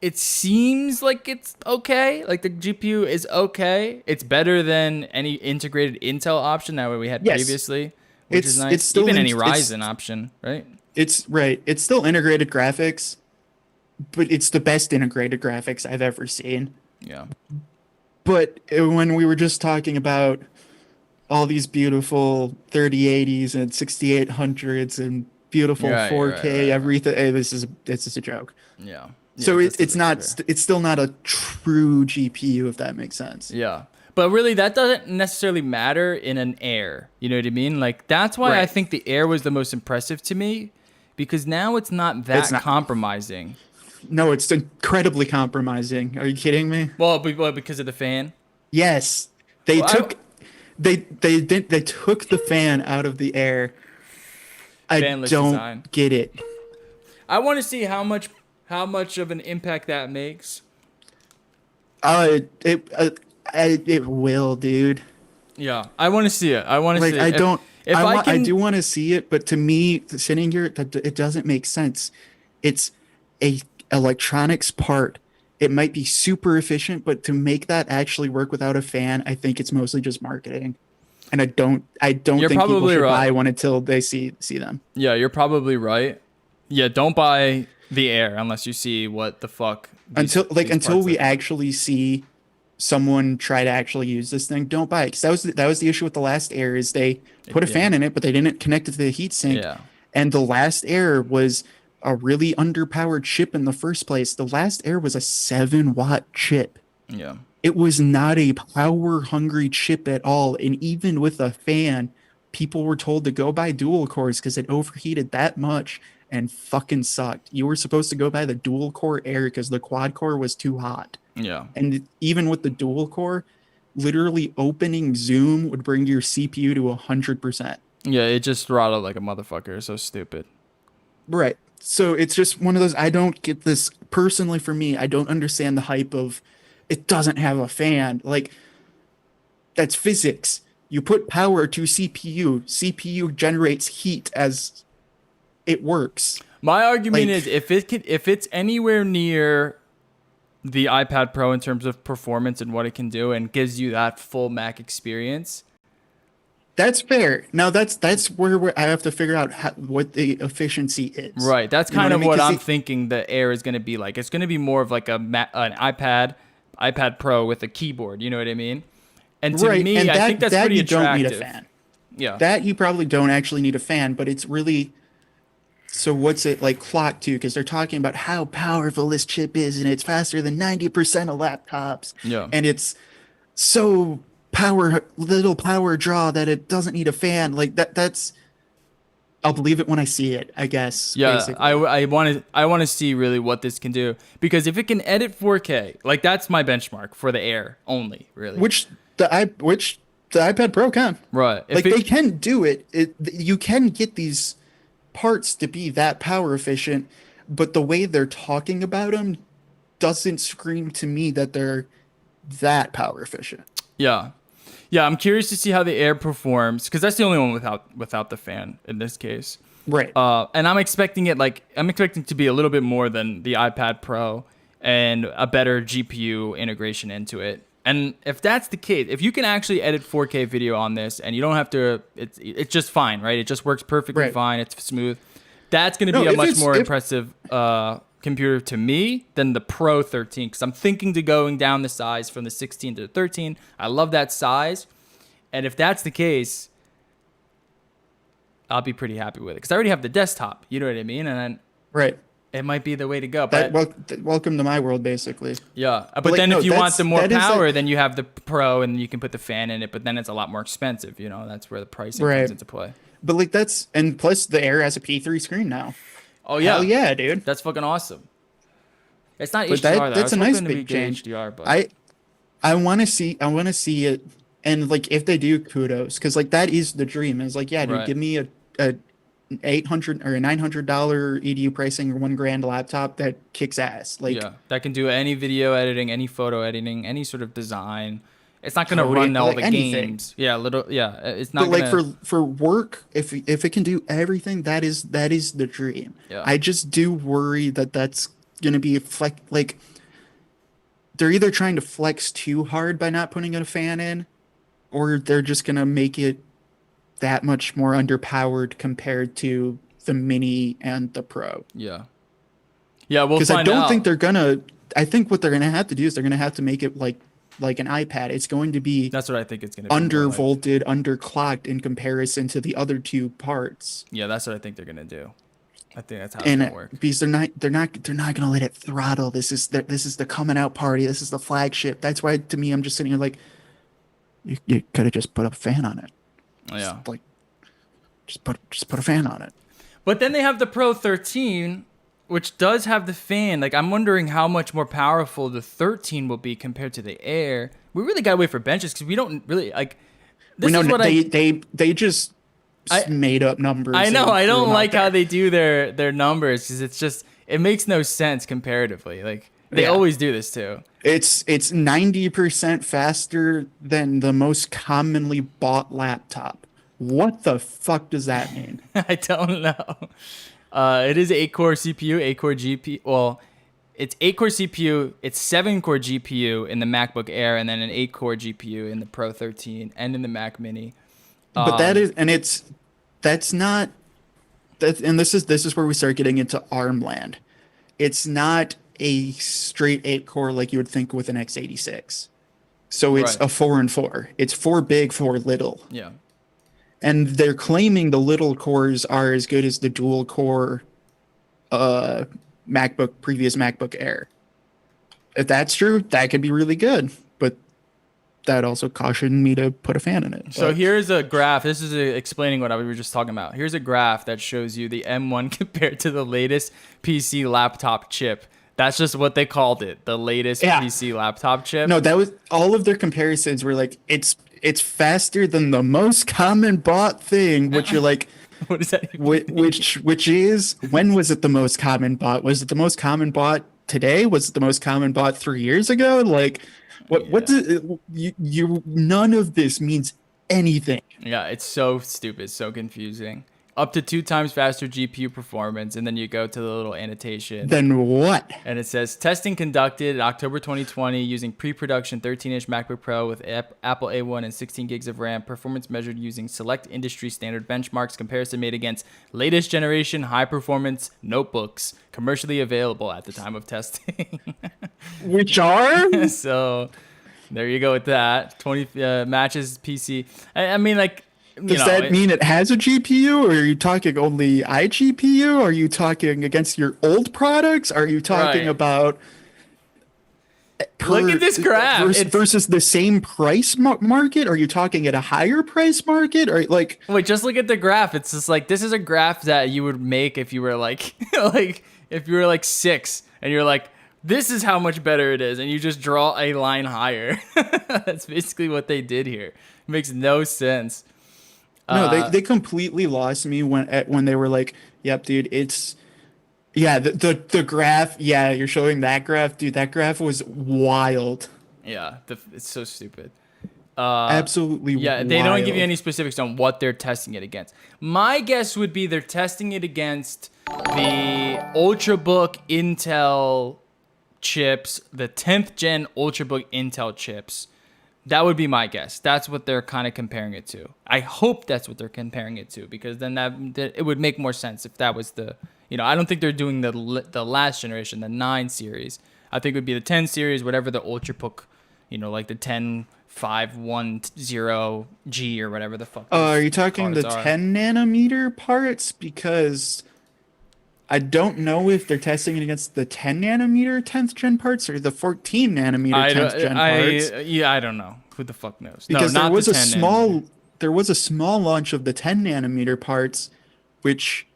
it seems like it's okay. Like the GPU is okay. It's better than any integrated Intel option that we had Yes. previously, which is It's nice. still Even any it's- Ryzen option, right? It's right. It's still integrated graphics, but it's the best integrated graphics I've ever seen. Yeah. But when we were just talking about all these beautiful 3080s and 6800s and beautiful Right, 4K right. everything, this is a joke. Yeah. So that's it's still not a true GPU, if that makes sense. Yeah. But really, that doesn't necessarily matter in an Air. You know what I mean? Like, that's why I Right. think the Air was the most impressive to me, because now it's not that It's not. compromising. No, it's incredibly compromising. Are you kidding me? Well, because of the fan. Yes, they Well, took they took the fan out of the Air. I Fanless don't design. get it. I want to see how much of an impact that makes. It will, dude. Yeah, I want to see it. I want to Like see it. I don't. If I do want to see it, but to me, sitting here, it doesn't make sense. It's a electronics part. It might be super efficient, but to make that actually work without a fan, I think it's mostly just marketing. And I don't You're think people probably should right. buy one until they see them. Yeah, you're probably right. Yeah, don't buy the Air unless you see what the fuck. Until these until parts we are. actually see someone try to actually use this thing, don't buy it. Because that was the issue with the last Air, is they put a fan in it, but they didn't connect it to the heatsink. Yeah. And the last Air was a really underpowered chip in the first place. The last Air was a 7-watt chip. Yeah. It was not a power hungry chip at all. And even with a fan, people were told to go buy dual cores because it overheated that much and fucking sucked. You were supposed to go buy the dual core Air because the quad core was too hot. Yeah. And even with the dual core, literally opening Zoom would bring your CPU to 100%. Yeah, it just throttled like a motherfucker. So stupid. Right. So it's just one of those, I don't get this personally. For me, I don't understand the hype of it doesn't have a fan. Like, that's physics. You put power to CPU generates heat as it works. My argument Like- is if it's anywhere near the iPad Pro in terms of performance and what it can do and gives you that full Mac experience. That's fair. Now that's where I have to figure out what the efficiency is. Right. That's You know kind of I mean? what 'Cause I'm thinking the Air is going to be like. It's going to be more of like an iPad Pro with a keyboard. You know what I mean? And to me, and I think that's pretty you attractive. don't need a fan. Yeah. That you probably don't actually need a fan, but it's really. So what's it like clocked to? Because they're talking about how powerful this chip is, and it's faster than 90% of laptops. Yeah. And it's so little power draw that it doesn't need a fan. Like that's. I'll believe it when I see it, I guess. Yeah, basically. I want to see really what this can do, because if it can edit 4K, like that's my benchmark for the Air only, really. which the iPad Pro can. Right. If Like they can do it. You can get these parts to be that power efficient, but the way they're talking about them doesn't scream to me that they're that power efficient. Yeah. Yeah, I'm curious to see how the Air performs, because that's the only one without the fan in this case. Right. And I'm expecting to be a little bit more than the iPad Pro and a better GPU integration into it. And if that's the case, if you can actually edit 4K video on this and you don't have to, it's just fine, right? It just works perfectly Right. fine. It's smooth. That's going to No, be a if much it's- more if- impressive computer to me than the Pro 13 because I'm thinking to going down the size from the 16 to the 13. I love that size. And if that's the case, I'll be pretty happy with it because I already have the desktop. You know what I mean? And then Right. it might be the way to go. But Welcome to my world, basically. yeah, but like, then no, if you want that's- the more that is power, then you have the Pro and you can put the fan in it. But then it's a lot more expensive. You know, that's where the pricing Right. comes into play. But like and plus the Air has a P3 screen now. Oh yeah, Hell yeah, dude. that's fucking awesome. It's not But HDR though. that's I a was nice hoping to be big good change. HDR, but I want to see it, and like if they do, kudos, because like that is the dream. Is like, yeah, dude, Right. give me a $800 or a $900 EDU pricing or $1,000 laptop that kicks ass. Like, yeah, that can do any video editing, any photo editing, any sort of design. It's not gonna Coding, run all like the anything. games. Yeah, it's not but like gonna. for work, if it can do everything, that is the dream. Yeah. I just do worry that that's gonna be like they're either trying to flex too hard by not putting a fan in, or they're just gonna make it that much more underpowered compared to the Mini and the Pro. Yeah, we'll Because find I don't out. think they're gonna. I think what they're gonna have to do is they're gonna have to make it like an iPad. It's going to be That's what I think it's gonna be. more like. undervolted, underclocked in comparison to the other two parts. Yeah, that's what I think they're gonna do. I think that's how it's And gonna work. because they're not gonna let it throttle. This is the coming out party. This is the flagship. That's why to me I'm just sitting here like you could have just put a fan on it. Yeah. Like just put a fan on it. But then they have the Pro 13, which does have the fan. Like, I'm wondering how much more powerful the 13 will be compared to the Air. We really gotta wait for benches because we don't really like. This We know is what they just made up numbers. I know. and I threw don't them out like how there. they do their numbers because it's just it makes no sense comparatively. Like they Yeah. always do this too. It's 90% faster than the most commonly bought laptop. What the fuck does that mean? I don't know. It is 8-core CPU, 8-core GPU. Well, it's 8-core CPU, it's 7-core GPU in the MacBook Air, and then an 8-core GPU in the Pro 13 and in the Mac Mini. But that's not that, and this is where we start getting into ARM land. It's not a straight 8-core like you would think with an x86. So it's Right. a 4 and 4. It's 4 big, 4 little. Yeah. And they're claiming the little cores are as good as the dual core previous MacBook Air. If that's true, that could be really good. But that also cautioned me to put a fan in it. So But- here's a graph. This is explaining what we were just talking about. Here's a graph that shows you the M1 compared to the latest PC laptop chip. That's just what they called it, the latest Yeah. PC laptop chip. No, that was all of their comparisons were like it's faster than the most common bought thing, which you're like, What is that? which is when was it the most common bought? Was it the most common bought today? Was it the most common bought 3 years ago? Like, what does you none of this means anything. Yeah, it's so stupid, so confusing. Up to 2 times faster GPU performance, and then you go to the little annotation. Then what? And it says testing conducted in October 2020 using pre-production 13-inch MacBook Pro with Apple A1 and 16 gigs of RAM. Performance measured using select industry standard benchmarks. Comparison made against latest generation high-performance notebooks commercially available at the time of testing. Which are? So there you go with that. 20 matches PC. I mean, like. Does that mean it has a GPU, or are you talking only iGPU? Are you talking against your old products? Are you talking Right. about Look at this graph. It's- versus the same price market? Are you talking at a higher price market? Or like Wait, just look at the graph. It's just like this is a graph that you would make if you were like like if you were like 6 and you're like this is how much better it is and you just draw a line higher. That's basically what they did here. It makes no sense. no, they completely lost me when they were like, "Yep, dude, it's." Yeah, the graph. Yeah, you're showing that graph, dude. That graph was wild. Yeah, it's so stupid. Absolutely. Yeah, they don't give you wild. any specifics on what they're testing it against. My guess would be they're testing it against the Ultrabook Intel chips, the 10th gen Ultrabook Intel chips, That would be my guess. That's what they're kind of comparing it to. I hope that's what they're comparing it to, because then that it would make more sense if that was the, I don't think they're doing the last generation, the 9 series. I think it would be the 10 series, whatever the Ultrabook, like the 10510G or whatever the fuck. Are you talking the cards are. 10 nanometer parts? Because I don't know if they're testing it against the 10 nanometer 10th gen parts or the 14 nanometer 10th gen parts. I don't know. Who the fuck knows? Because no, not there was the a 10 small nanometer. there was a small launch of the 10 nanometer parts, which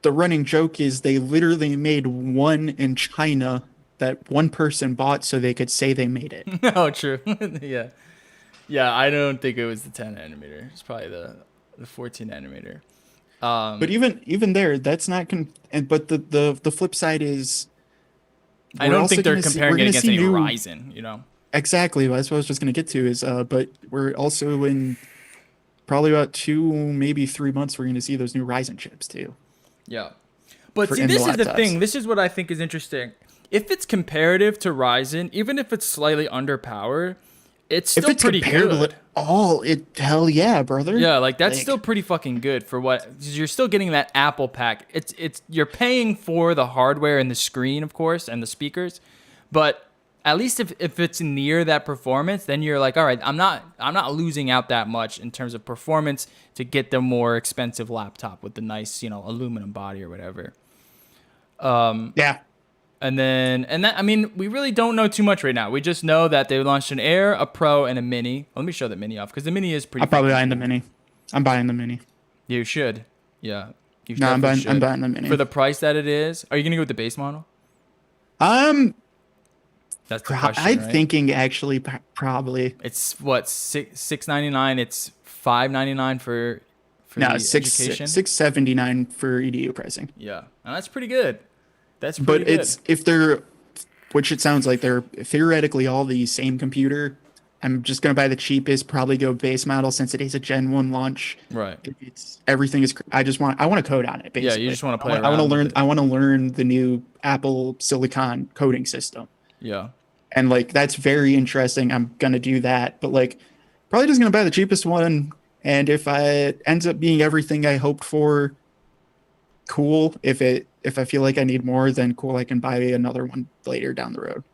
the running joke is they literally made one in China that one person bought so they could say they made it. Oh, true. Yeah. Yeah, I don't think it was the 10 nanometer. It's probably the 14 nanometer. But even there, that's not but the flip side is I we're don't also think they're gonna see- comparing we're it gonna against see any new- Ryzen, Exactly. That's what I was just going to get to is, but we're also in probably about 2, maybe 3 months, we're going to see those new Ryzen chips too. Yeah. But see, in the this is the laptops. thing. This is what I think is interesting. If it's comparative to Ryzen, even if it's slightly underpowered, it's If still it's pretty comparable good. at all, hell yeah, brother. Yeah, like that's Like, still pretty fucking good for what 'cause you're still getting that Apple pack. It's you're paying for the hardware and the screen, of course, and the speakers, but at least if it's near that performance, then you're like, all right, I'm not losing out that much in terms of performance to get the more expensive laptop with the nice, aluminum body or whatever. yeah. And that, I mean, we really don't know too much right now. We just know that they launched an Air, a Pro, and a Mini. Let me show the Mini off because the Mini is pretty. I'm probably fucking buying the cool. mini. I'm buying the mini. You should, yeah. You No, I'm definitely buying should. the mini. For the price that it is. Are you gonna go with the base model? Um, That's the question, I'm right? thinking actually probably It's what $6.99. It's $5.99 for no the education. 679 for EDU pricing. Yeah, and that's pretty good. That's But pretty good. it's if they're, which it sounds like they're theoretically all the same computer. I'm just gonna buy the cheapest, probably go base model since it is a Gen 1 launch. Right. It's everything is. I want to code on it. Basically, you just wanna play I want to around with learn. it. I want to learn the new Apple Silicon coding system, Yeah. and like that's very interesting. I'm gonna do that, but like probably just gonna buy the cheapest one. And if it ends up being everything I hoped for, cool. If I feel like I need more, then cool. I can buy another one later down the road.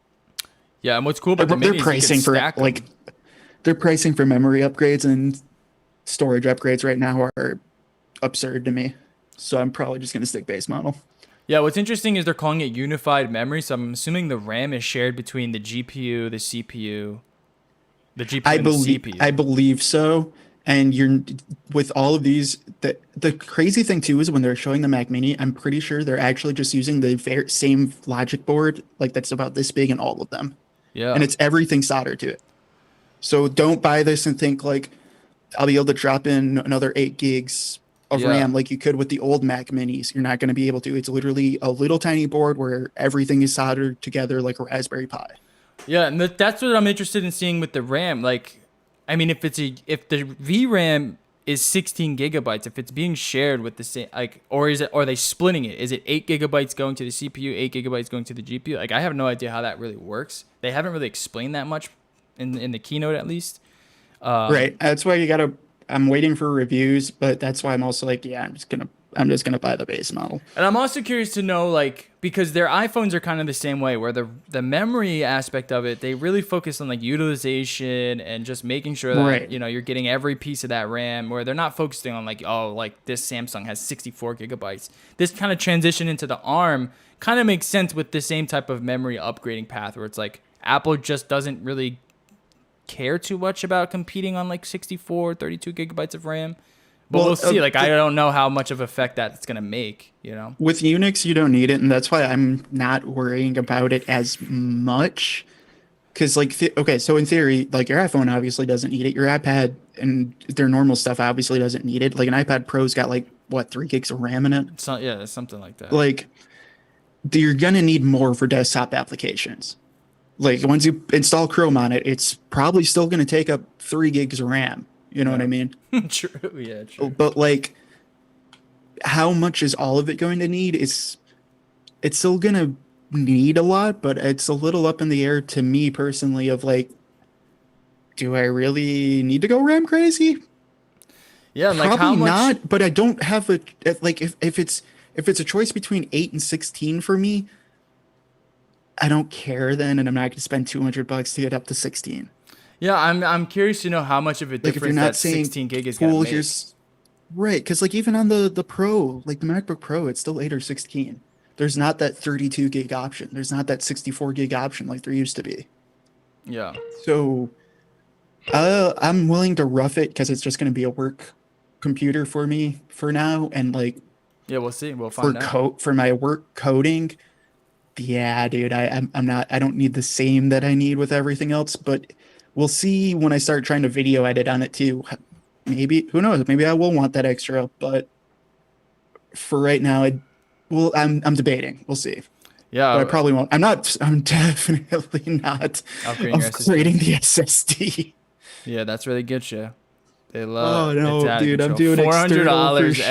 Yeah, and what's cool about the They're Mini is you can pricing for stack 'em. like they're pricing for memory upgrades and storage upgrades right now are absurd to me. So I'm probably just gonna stick base model. Yeah, what's interesting is they're calling it unified memory, so I'm assuming the RAM is shared between the GPU, the CPU, the GPU and the CPU. I believe so. And you're with all of these. The crazy thing too is when they're showing the Mac Mini, I'm pretty sure they're actually just using the same logic board, like that's about this big in all of them, Yeah. and it's everything soldered to it. So don't buy this and think like I'll be able to drop in another 8 gigs of Yeah. RAM like you could with the old Mac Minis. You're not going to be able to. It's literally a little tiny board where everything is soldered together like a Raspberry Pi. Yeah, and that's what I'm interested in seeing with the RAM. Like, I mean, if the VRAM is 16 gigabytes, if it's being shared with the same, like, or are they splitting it? Is it 8 gigabytes going to the CPU, 8 gigabytes going to the GPU? Like, I have no idea how that really works. They haven't really explained that much in the keynote, at least. Right. That's why you gotta. I'm waiting for reviews, but that's why I'm also like, yeah, I'm just gonna buy the base model. And I'm also curious to know, like, because their iPhones are kind of the same way, where the memory aspect of it, they really focus on like utilization and just making sure that Right. you're getting every piece of that RAM. Where they're not focusing on like, oh, like this Samsung has 64 gigabytes. This kind of transition into the ARM kind of makes sense with the same type of memory upgrading path, where it's like Apple just doesn't really care too much about competing on like 64, 32 gigabytes of RAM. But Well, we'll see. Like, I don't know how much of effect that's going to make, With Unix, you don't need it, and that's why I'm not worrying about it as much. Because, like, okay, so in theory, like, your iPhone obviously doesn't need it. Your iPad and their normal stuff obviously doesn't need it. Like, an iPad Pro's got, like, what, 3 gigs of RAM in it? So, yeah, something like that. Like, you're gonna need more for desktop applications. Like, once you install Chrome on it, it's probably still gonna take up 3 gigs of RAM. You know what I mean? True. Yeah, true. But, like, how much is all of it going to need? It's still gonna need a lot, but it's a little up in the air to me personally of like do I really need to go RAM crazy? Yeah, and like how Probably much? not, but I don't have a like if it's a choice between 8 and 16 for me, I don't care then, and I'm not going to spend $200 to get up to 16. Yeah, I'm curious to know how much of a Like if you're difference not that saying, 16 gig is gonna cool, make. here's right, because like even on the Pro, like the MacBook Pro, it's still 8 or 16. There's not that 32 gig option. There's not that 64 gig option like there used to be. Yeah, So I'm willing to rough it because it's just going to be a work computer for me for now, and like yeah, we'll see. We'll find out. for my work coding. Yeah, dude, I'm not I don't need the same that I need with everything else, but we'll see when I start trying to video edit on it too. Maybe who knows? Maybe I will want that extra, but for right now, I'm debating. We'll see. But I Yeah, probably won't. I'm definitely not upgrading your SSD. upgrading the SSD. Yeah, that's really good shit. They love Oh it's no, out of dude, I'm control. doing external for $400 sure,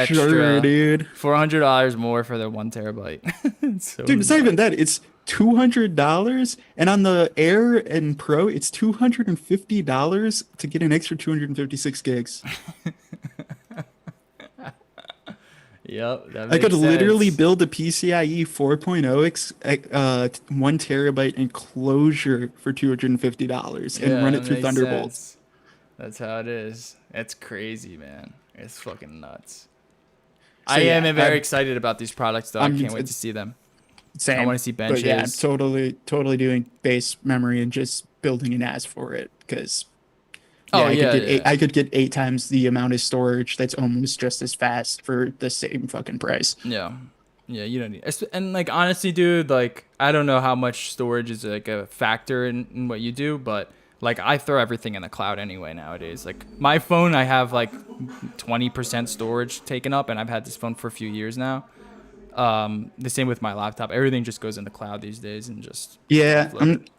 extra. dude. $400 more for the 1 TB. It's so Dude, it's not even nuts. that. It's $200, and on the Air and Pro, it's $250 to get an extra 256 gigs. Yep, that I could makes literally sense. build a PCIe 4.0 1 TB enclosure for $250 and Yeah, run that it through makes Thunderbolt. sense. That's how it is. It's crazy, man. It's fucking nuts. So I am yeah, very excited about these products, though. I I'm can't wait to see them. I same. want to see But yeah, benches. totally doing base memory and just building an NAS for it because Oh yeah, yeah, yeah, I could get 8 times the amount of storage that's almost just as fast for the same fucking price. yeah, yeah. You don't need. And like honestly, dude, like I don't know how much storage is like a factor in what you do, but like I throw everything in the cloud anyway nowadays. Like my phone, I have like 20% storage taken up, and I've had this phone for a few years now. The same with my laptop. Everything just goes in the cloud these days and just Yeah, offload it.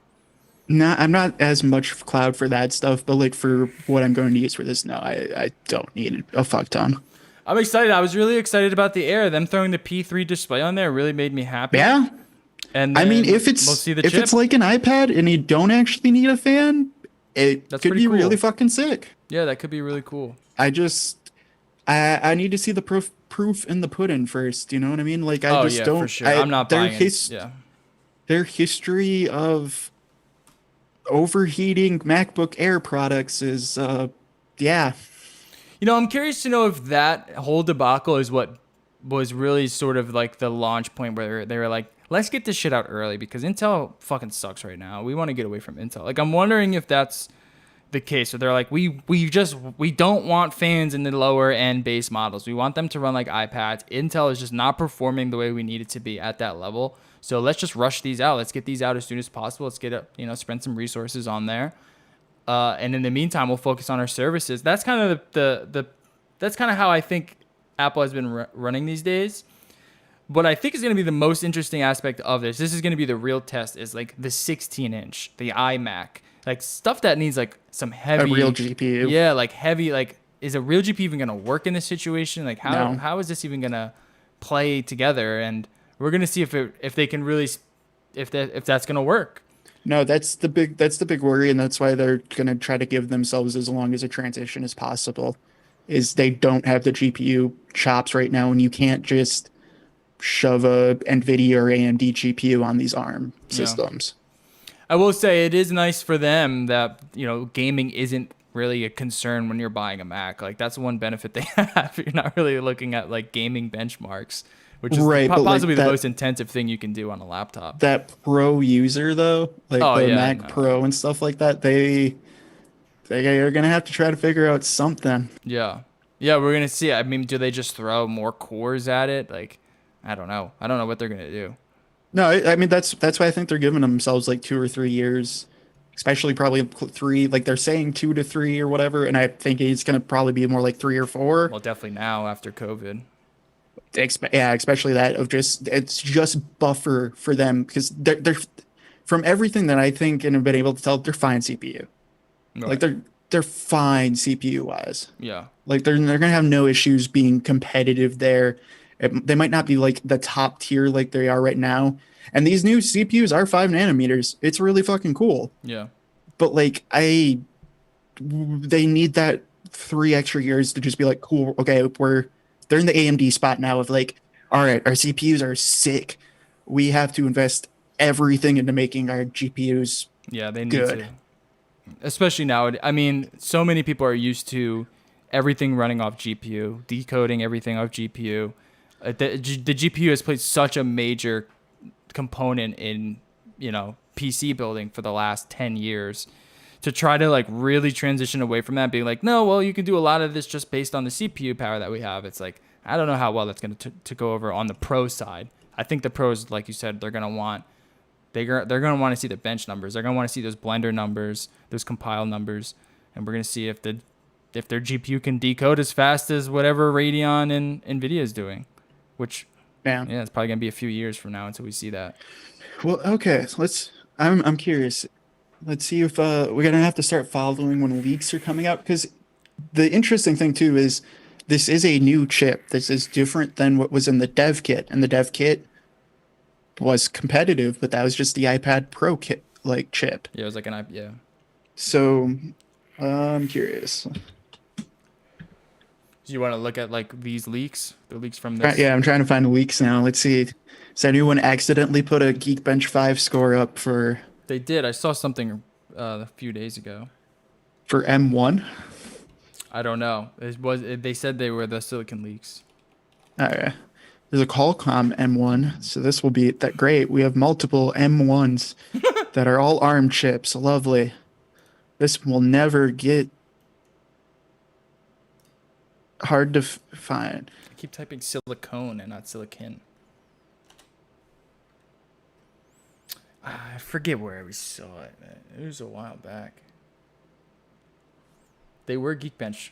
I'm not as much cloud for that stuff, but like for what I'm going to use for this, no, I don't need a fuck ton. I'm excited. I was really excited about the Air. Them throwing the P3 display on there really made me happy. Yeah, And I mean, then we'll see the if chip. it's like an iPad and you don't actually need a fan, it That's could pretty be really cool. fucking sick. Yeah, that could be really cool. I just I need to see the proof in the pudding first. You know what I mean? Like I Oh just yeah, for don't. sure. I'm not buying it. Yeah. Their history of overheating MacBook Air products is yeah. You know, I'm curious to know if that whole debacle is what was really sort of like the launch point where they were like, let's get this shit out early because Intel fucking sucks right now. We want to get away from Intel. Like, I'm wondering if that's the case. So they're like, we don't want fans in the lower end base models. We want them to run like iPads. Intel is just not performing the way we need it to be at that level. So let's just rush these out. Let's get these out as soon as possible. Let's get it, spend some resources on there. And in the meantime, we'll focus on our services. That's kind of that's kind of how I think Apple has been running these days. What I think is going to be the most interesting aspect of this is going to be the real test, is like the 16-inch, the iMac, like stuff that needs like some A heavy, real GPU. yeah, like heavy, like is a real GPU even going to work in this situation? Like No. how is this even going to play together? And we're going to see if they can really, if that's going to work. No, that's the big worry, and that's why they're gonna try to give themselves as long as a transition as possible. Is they don't have the GPU chops right now, and you can't just shove a NVIDIA or AMD GPU on these ARM Yeah. systems. I will say it is nice for them that, gaming isn't really a concern when you're buying a Mac. Like that's one benefit they have. You're not really looking at like gaming benchmarks, which is Right, but like possibly the most intensive thing you can do on a laptop. that pro user though, like Oh the yeah, Mac no. Pro and stuff like that, they are gonna have to try to figure out something. Yeah. Yeah, we're gonna see. I mean, do they just throw more cores at it? Like, I don't know. I don't know what they're gonna do. No, I mean that's why I think they're giving themselves like 2 or 3 years, especially probably three. Like they're saying 2 to 3 or whatever, and I think it's gonna probably be more like 3 or 4. Well, definitely now after COVID. Yeah, especially that of just it's just buffer for them because they're from everything that I think and have been able to tell, they're fine CPU. Like Right. they're fine CPU wise. Yeah. Like they're gonna have no issues being competitive there. They might not be like the top tier like they are right now. And these new CPUs are 5 nanometers. It's really fucking cool. Yeah. But like they need that 3 extra years to just be like, cool, okay, they're in the AMD spot now of like, all right, our CPUs are sick. We have to invest everything into making our GPUs Yeah, they need good. to. Especially now. I mean, so many people are used to everything running off GPU, decoding everything off GPU. The GPU has played such a major component in, PC building for the last 10 years. To try to like really transition away from that, being like, no, well, you can do a lot of this just based on the CPU power that we have. It's like, I don't know how well that's going to go over on the pro side. I think the pros, like you said, they're going to want to see the bench numbers. They're going to want to see those Blender numbers, those compile numbers, and we're going to see if their GPU can decode as fast as whatever Radeon and Nvidia is doing, which Yeah. it's probably going to be a few years from now until we see that. Well, okay, so I'm curious. Let's see if we're gonna have to start following when leaks are coming out, because the interesting thing too is this is a new chip. This is different than what was in the dev kit, and the dev kit was competitive, but that was just the iPad Pro kit like chip. Yeah, it was like yeah. So I'm curious. Do you want to look at like these leaks? The leaks from this? Yeah, I'm trying to find the leaks now. Let's see. Does anyone accidentally put a Geekbench 5 score up for They did. I saw something a few days ago. M1? I don't know. They said they were the silicon leaks. Okay. There's a Qualcomm M1, so this will be that great. We have multiple M1s that are all ARM chips. Lovely. This will never get hard to find. I keep typing silicone and not silicon. I forget where we saw it, man. It was a while back. They were Geekbench.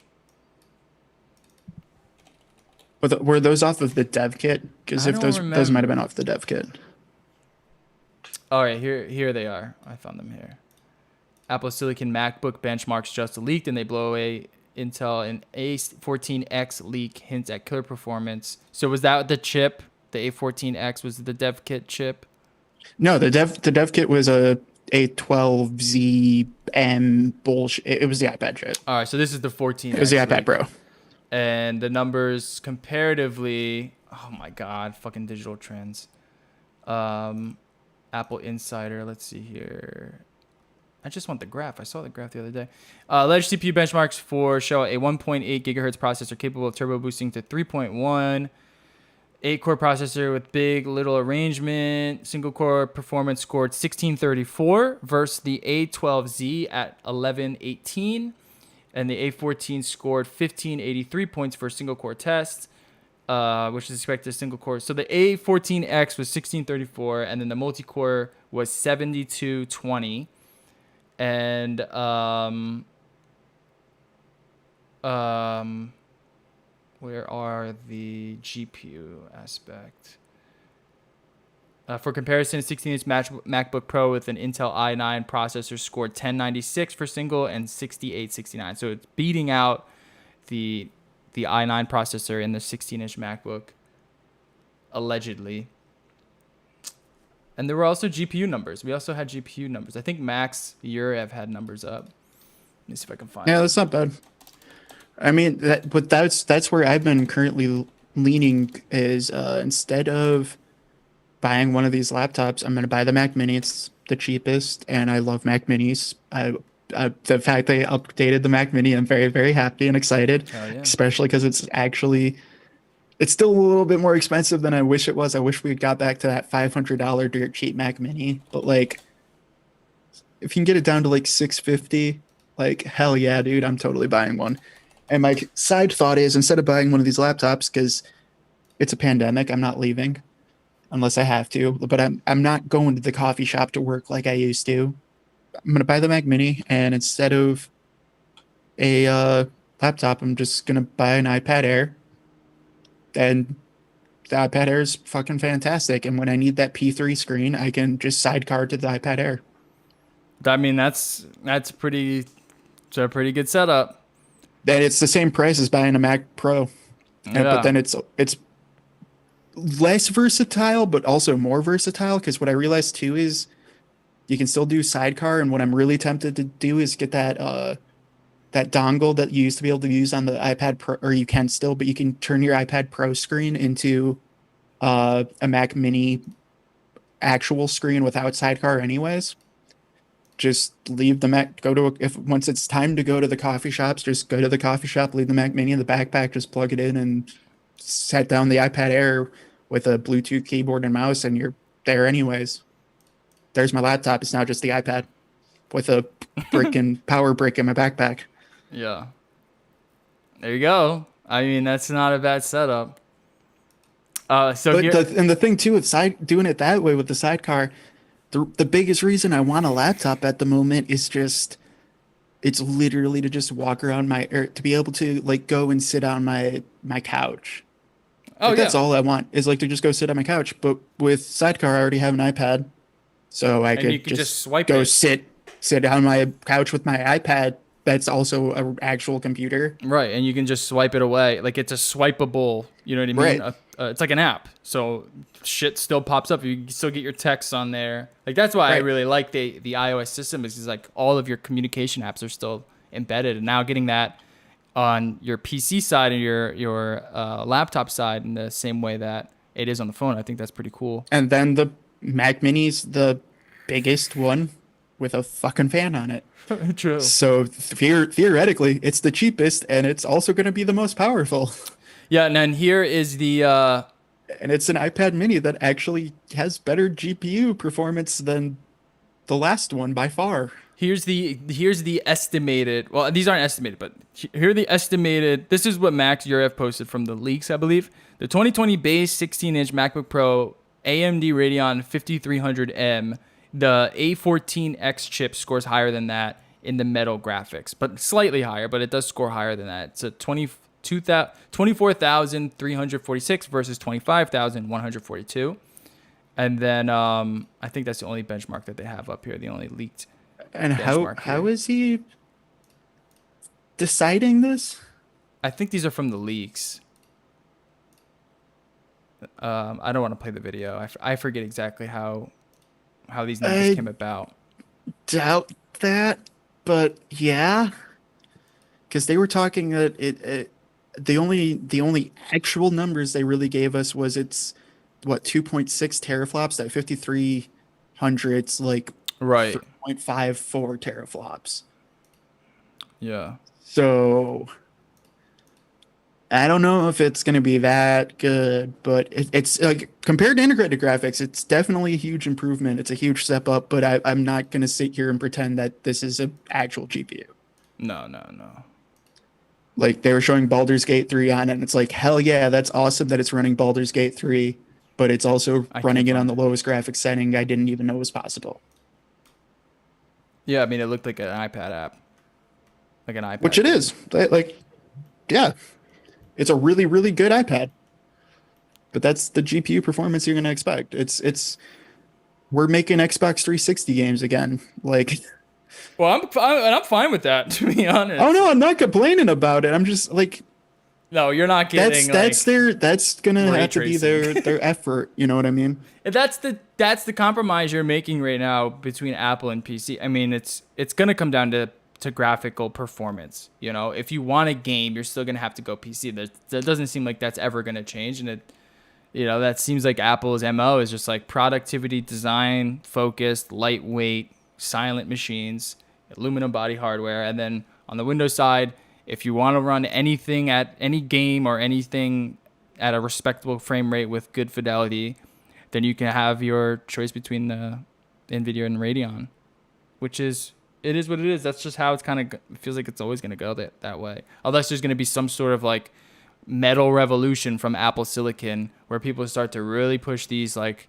Were those off of the dev kit? Because I if don't those remember. might have been off the dev kit. All right, here they are. I found them here. Apple Silicon MacBook benchmarks just leaked, and they blow away Intel an A14X leak hints at killer performance. So was that the chip? The A14X was the dev kit chip? No, the dev kit was a A12ZM bullshit. It was the iPad chip. All right, so this is the 14X. It was the iPad leak. Pro. And the numbers comparatively, oh my god, fucking digital trends. Apple Insider, let's see here. I just want the graph. I saw the graph the other day. Alleged CPU benchmarks show a 1.8 gigahertz processor capable of turbo boosting to 3.1. 8-core processor with big little arrangement. Single core performance scored 1634 versus the A12Z at 1118. And the A14 scored 1583 points for a single core test, which is expected single core. So the A14X was 1634, and then the multi-core was 7220. And where are the GPU aspect? For comparison, a 16-inch MacBook Pro with an Intel i9 processor scored 1096 for single and 6869. So it's beating out the i9 processor in the 16-inch MacBook, allegedly. And there were also GPU numbers. We also had GPU numbers. I think Max Europe had numbers up. Let me see if I can find. Yeah, that's not bad. I mean, that's where I've been currently leaning is instead of buying one of these laptops, I'm going to buy the Mac Mini. It's the cheapest, and I love Mac Minis. The fact they updated the Mac Mini, I'm very, very happy and excited, Oh, yeah. especially because it's still a little bit more expensive than I wish it was. I wish we got back to that $500 dirt cheap Mac Mini, but like, if you can get it down to like $650, like hell yeah, dude, I'm totally buying one. And my side thought is instead of buying one of these laptops, because it's a pandemic, I'm not leaving unless I have to, but I'm not going to the coffee shop to work like I used to. I'm gonna buy the Mac Mini, and instead of a laptop, I'm just gonna buy an iPad Air. And the iPad Air is fucking fantastic. And when I need that P3 screen, I can just sidecar to the iPad Air. I mean, that's pretty. It's a pretty good setup. Then it's the same price as buying a Mac Pro, Yeah. but then it's less versatile, but also more versatile. Because what I realized too is you can still do sidecar, and what I'm really tempted to do is get that that dongle that you used to be able to use on the iPad Pro, or you can still, but you can turn your iPad Pro screen into a Mac Mini actual screen without sidecar anyways. Just leave the Mac, go to if once it's time to go to the coffee shops, just go to the coffee shop, leave the Mac Mini in the backpack, just plug it in and set down the iPad Air with a Bluetooth keyboard and mouse, and you're there anyways. There's my laptop. It's now just the iPad with a brick and power brick in my backpack. Yeah. There you go. I mean, that's not a bad setup. So But here, the thing too with doing it that way with the sidecar, the biggest reason I want a laptop at the moment is just it's literally to just walk around or to be able to like go and sit on my couch. oh Like, yeah, that's all I want is like to just go sit on my couch. But with sidecar, I already have an iPad, so I and you could can just swipe go it. sit on my couch with my iPad. That's also an actual computer. Right, and you can just swipe it away. Like it's a swipeable, you know what I mean? Right. It's like an app. So shit still pops up. You can still get your texts on there. Like that's why I Right. really like the iOS system is like all of your communication apps are still embedded. And now getting that on your PC side and your laptop side in the same way that it is on the phone, I think that's pretty cool. And then the Mac Mini's the biggest one with a fucking fan on it. True. So theoretically, it's the cheapest, and it's also going to be the most powerful. Yeah, and then here is the And it's an iPad Mini that actually has better GPU performance than the last one by far. here's the estimated. Well, these aren't estimated, but here are the estimated. This is what Max Yurev posted from the leaks, I believe. The 2020 base 16-inch MacBook Pro AMD Radeon 5300M. The A14X chip scores higher than that in the metal graphics, but slightly higher, but it does score higher than that. It's a 24,346 versus 25,142. And then I think that's the only benchmark that they have up here, the only leaked And benchmark how here. is he deciding this? I think these are from the leaks. I don't want to play the video. I forget exactly how these numbers I came about. doubt that, but yeah, because they were talking that the only actual numbers they really gave us was it's what 2.6 teraflops, that 5300's like Right. 3.54 teraflops. Yeah. So I don't know if it's going to be that good, but it's like compared to integrated graphics, it's definitely a huge improvement. It's a huge step up, but I'm not going to sit here and pretend that this is an actual GPU. No. Like they were showing Baldur's Gate 3 on it, and it's like, hell yeah, that's awesome that it's running Baldur's Gate 3, but it's also I running can't it on find the lowest graphics setting I didn't even know was possible. Yeah, I mean, it looked like an iPad app. Like an iPad. Which it is. Like, yeah, it's a really, really good iPad. But that's the GPU performance you're going to expect. We're making Xbox 360 games again. Like, Well, I'm fine with that, to be honest. oh no, I'm not complaining about it. I'm just like, No, you're not getting that's gonna ray have to be their effort. You know what I mean? That's the compromise you're making right now between Apple and PC. I mean, it's gonna come down to graphical performance. You know, if you want a game, you're still gonna have to go PC. That doesn't seem like that's ever gonna change, and that seems like Apple's MO is just like productivity, design, focused, lightweight, silent machines, aluminum body hardware, and then on the Windows side, if you want to run anything at any game or anything at a respectable frame rate with good fidelity, then you can have your choice between the NVIDIA and Radeon, which is it is what it is. That's just how it's kind of it feels like it's always going to go that way. Unless there's going to be some sort of like metal revolution from Apple Silicon where people start to really push these like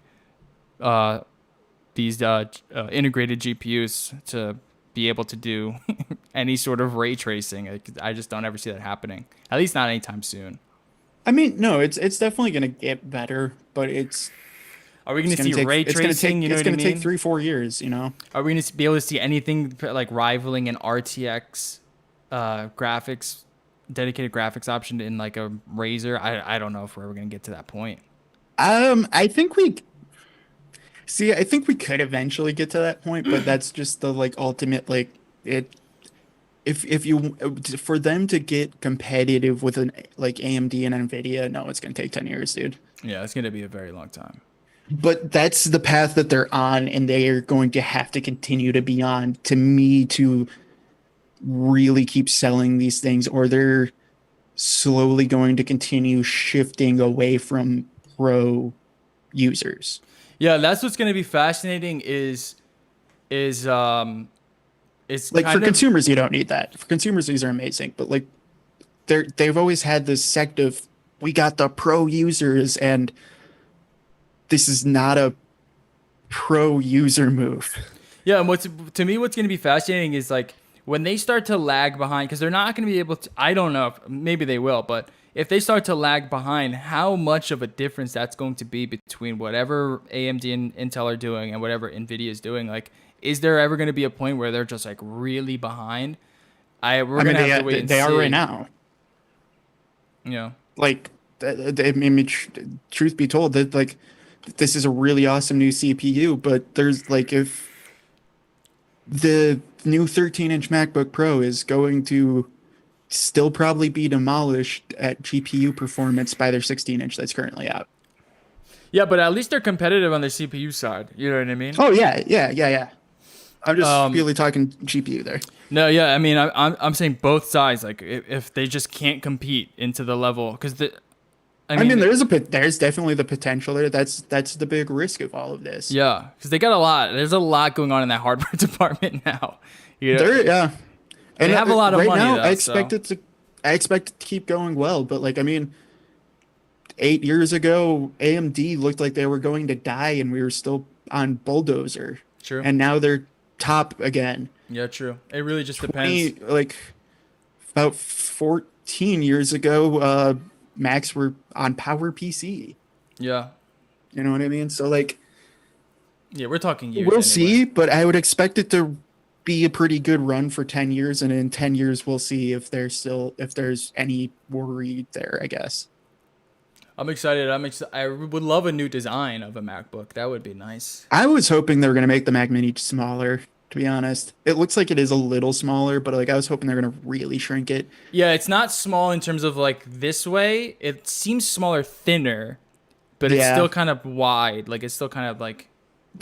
integrated GPUs to be able to do any sort of ray tracing. I just don't ever see that happening. At least not anytime soon. I mean, no, it's definitely gonna get better, but Are we going it's to see gonna take ray it's gonna tracing? take You know it's what I gonna mean? take 3-4 years. You know. Are we going to be able to see anything like rivaling an RTX graphics, dedicated graphics option in like a Razer? I don't know if we're ever going to get to that point. I think I think we could eventually get to that point, but that's just the like ultimate like if you for them to get competitive with an like AMD and Nvidia, no, it's gonna take 10 years, dude. Yeah, it's gonna be a very long time. But that's the path that they're on, and they are going to have to continue to be on to me to really keep selling these things, or they're slowly going to continue shifting away from pro users. Yeah, that's what's gonna be fascinating is it's Like for kind of consumers, you don't need that. For consumers, these are amazing, but like they've always had this sect of we got the pro users, and this is not a pro user move. yeah. And what's to me what's gonna be fascinating is like when they start to lag behind because they're not gonna be able to. I don't know. Maybe they will, but if they start to lag behind, how much of a difference that's going to be between whatever AMD and Intel are doing and whatever Nvidia is doing? Like, is there ever going to be a point where they're just like really behind? We're gonna have to wait and they see. are right now. Yeah. Like, I mean, truth be told, that like this is a really awesome new CPU, but there's like if the new 13-inch MacBook Pro is going to still probably be demolished at GPU performance by their 16-inch that's currently out. Yeah, but at least they're competitive on the CPU side. You know what I mean? Oh yeah. I'm just Um, purely talking GPU there. No, yeah, I mean, I'm saying both sides. Like, if they just can't compete into the level, because I mean, there's definitely the potential there. That's the big risk of all of this. yeah, because they got a lot. There's a lot going on in that hardware department now. You know? Yeah. They have a lot of right money, now, though, I expect it to keep going well, but like I mean, 8 years ago, AMD looked like they were going to die, and we were still on bulldozer. True. And now they're top again. Yeah, true. It really just depends. Like about 14 years ago, Macs were on Power PC. Yeah. You know what I mean? So like, Yeah, we're talking years. we'll anyway. see, but I would expect it to be a pretty good run for 10 years, and in 10 years we'll see if there's any worry there, I guess. I'm excited. I would love a new design of a MacBook. That would be nice. I was hoping they were going to make the Mac Mini smaller, to be honest. It looks like it is a little smaller, but like I was hoping they're going to really shrink it. Yeah, it's not small in terms of like this way. It seems smaller, thinner, but it's Yeah. still kind of wide. Like it's still kind of like.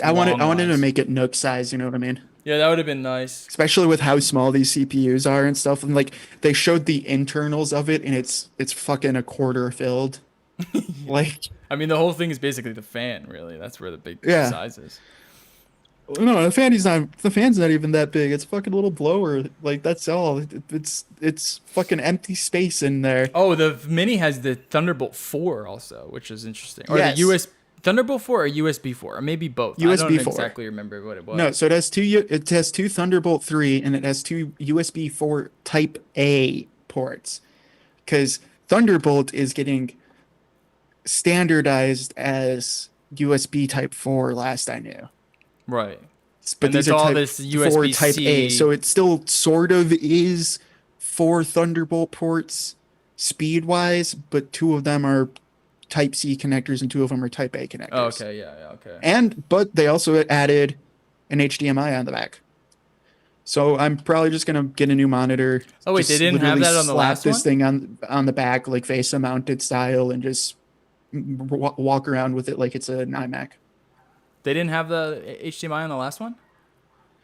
I wanted to long-wise. make it Nook size, you know what I mean? Yeah, that would have been nice. Especially with how small these CPUs are and stuff. And like they showed the internals of it, and it's fucking a quarter filled. Like, I mean, the whole thing is basically the fan. Really, that's where the big Yeah. size is. no, the fan's not even that big. It's a fucking little blower. Like that's all. It's fucking empty space in there. Oh, the Mini has the Thunderbolt 4 also, which is interesting. Or Yes. the Thunderbolt 4 or USB 4, or maybe both. I USB don't 4. exactly remember what it was. No, so it has two Thunderbolt 3, and it has two USB 4 Type A ports. Because Thunderbolt is getting standardized as USB Type 4 last I knew. Right. But And these there's are all Type this 4 Type A, USB-C. so it still sort of is 4 Thunderbolt ports speed-wise, but 2 of them are Type C connectors and 2 of them are Type A connectors. Oh, okay, yeah, okay. But they also added an HDMI on the back. So I'm probably just gonna get a new monitor. Oh, wait, just they didn't have literally that on the slap last this one? thing on the back, like VESA mounted style, and just walk around with it like it's an iMac. They didn't have the HDMI on the last one?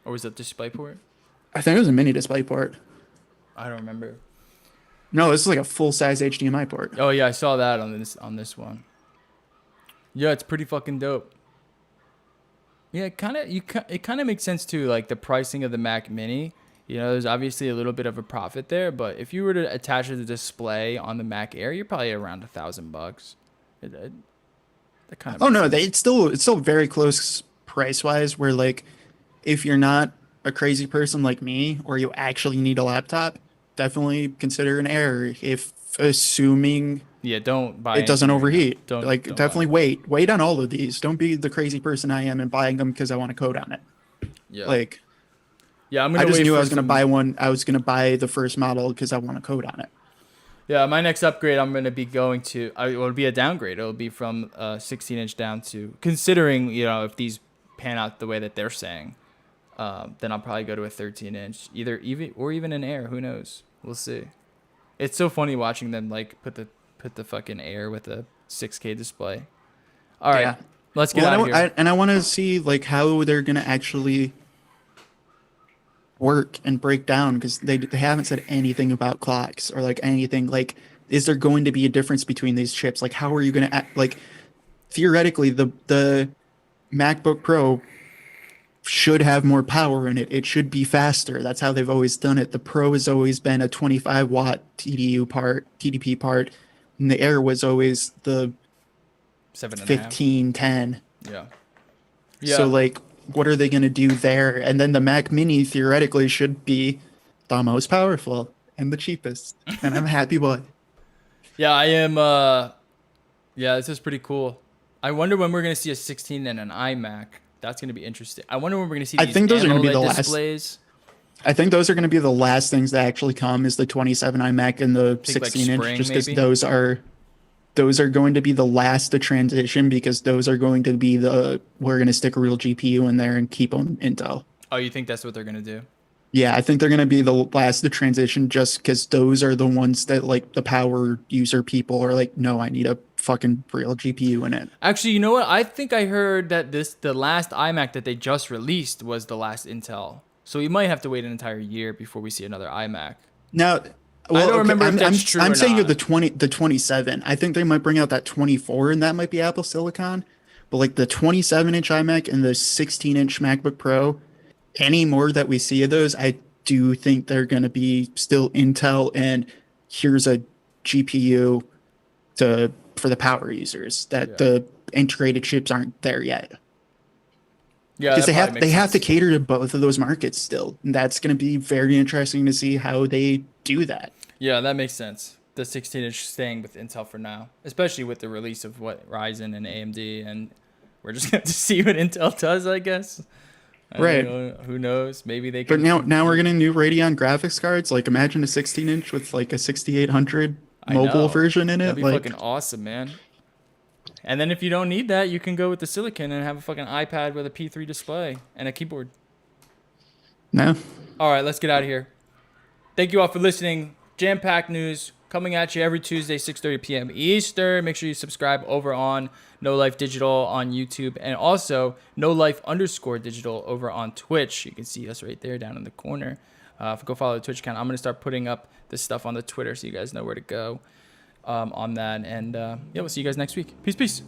Or was it DisplayPort? I think it was a mini display port. I don't remember. No, this is like a full size HDMI port. Oh yeah, I saw that on this one. Yeah, it's pretty fucking dope. Yeah, it kind of makes sense too, like the pricing of the Mac Mini. You know, there's obviously a little bit of a profit there, but if you were to attach the display on the Mac Air, you're probably around $1,000. That kind of. Oh no, it's still very close price wise. Where like, if you're not a crazy person like me, or you actually need a laptop, definitely consider an Air. If assuming Yeah, don't buy it doesn't anything right now. overheat, Don't like don't definitely buy wait on all of these. Don't be the crazy person I am and buying them because I want to code on it. it. Yeah. Like, yeah, I'm I gonna just wait knew for I was gonna some- buy one. I was gonna buy the first model because I want to code on it. Yeah, my next upgrade I'm going to be going to, it'll be a downgrade. It'll be from 16-inch down to, considering, you know, if these pan out the way that they're saying, then I'll probably go to a 13-inch, even an Air. Who knows? We'll see. It's so funny watching them like put the fucking Air with a 6K display. All right, Yeah. let's get out of here. I want to see like how they're gonna actually work and break down, because they haven't said anything about clocks or like anything. Like, is there going to be a difference between these chips? Like, how are you gonna act? Like, theoretically, the MacBook Pro should have more power in it. It should be faster. That's how they've always done it. The Pro has always been a 25-watt TDP part, and the Air was always the 7.5. 1510. Yeah. So like, what are they going to do there? And then the Mac Mini theoretically should be the most powerful and the cheapest. And I'm a happy boy. Yeah, I am. Yeah, this is pretty cool. I wonder when we're gonna see a 16 and an iMac. That's gonna be interesting. I wonder when we're gonna see. I These think those are going to be AMOLED the last. displays. I think those are going to be the last things that actually come, is the 27 iMac and the Think, like, 16 inch, spring, just because maybe? those are going to be the last to transition, because those are going to be we're going to stick a real GPU in there and keep them Intel. Oh, you think that's what they're gonna do? Yeah, I think they're going to be the last to transition, just because those are the ones that like the power user people are like, no, I need a fucking real GPU in it. Actually, you know what? I think I heard that the last iMac that they just released was the last Intel. So we might have to wait an entire year before we see another iMac. Now, well, don't remember if that's true I'm or saying not. the 27. I think they might bring out that 24, and that might be Apple Silicon. But like the 27-inch iMac and the 16-inch MacBook Pro, any more that we see of those, I do think they're going to be still Intel, and here's a GPU for the power users. That the integrated chips aren't there yet. Yeah, Because that probably makes they have to sense. cater to both of those markets still. And that's going to be very interesting to see how they do that. Yeah, that makes sense. The 16-inch staying with Intel for now, especially with the release of what Ryzen and AMD, and we're just going to see what Intel does, I guess. Right. Who knows? Maybe they But can. now we're getting new Radeon graphics cards. Like, imagine a 16-inch with like a 6800 I mobile know. version in That'd it. be Like, fucking awesome, man. And then if you don't need that, you can go with the silicon and have a fucking iPad with a P3 display and a keyboard. no. All right, let's get out of here. Thank you all for listening. Jam-packed news coming at you every Tuesday, 6:30 p.m. Eastern. Make sure you subscribe over on No Life Digital on YouTube, and also No Life_Digital over on Twitch. You can see us right there down in the corner. Go follow the Twitch account. I'm going to start putting up this stuff on the Twitter so you guys know where to go on that. And yeah, we'll see you guys next week. Peace, peace.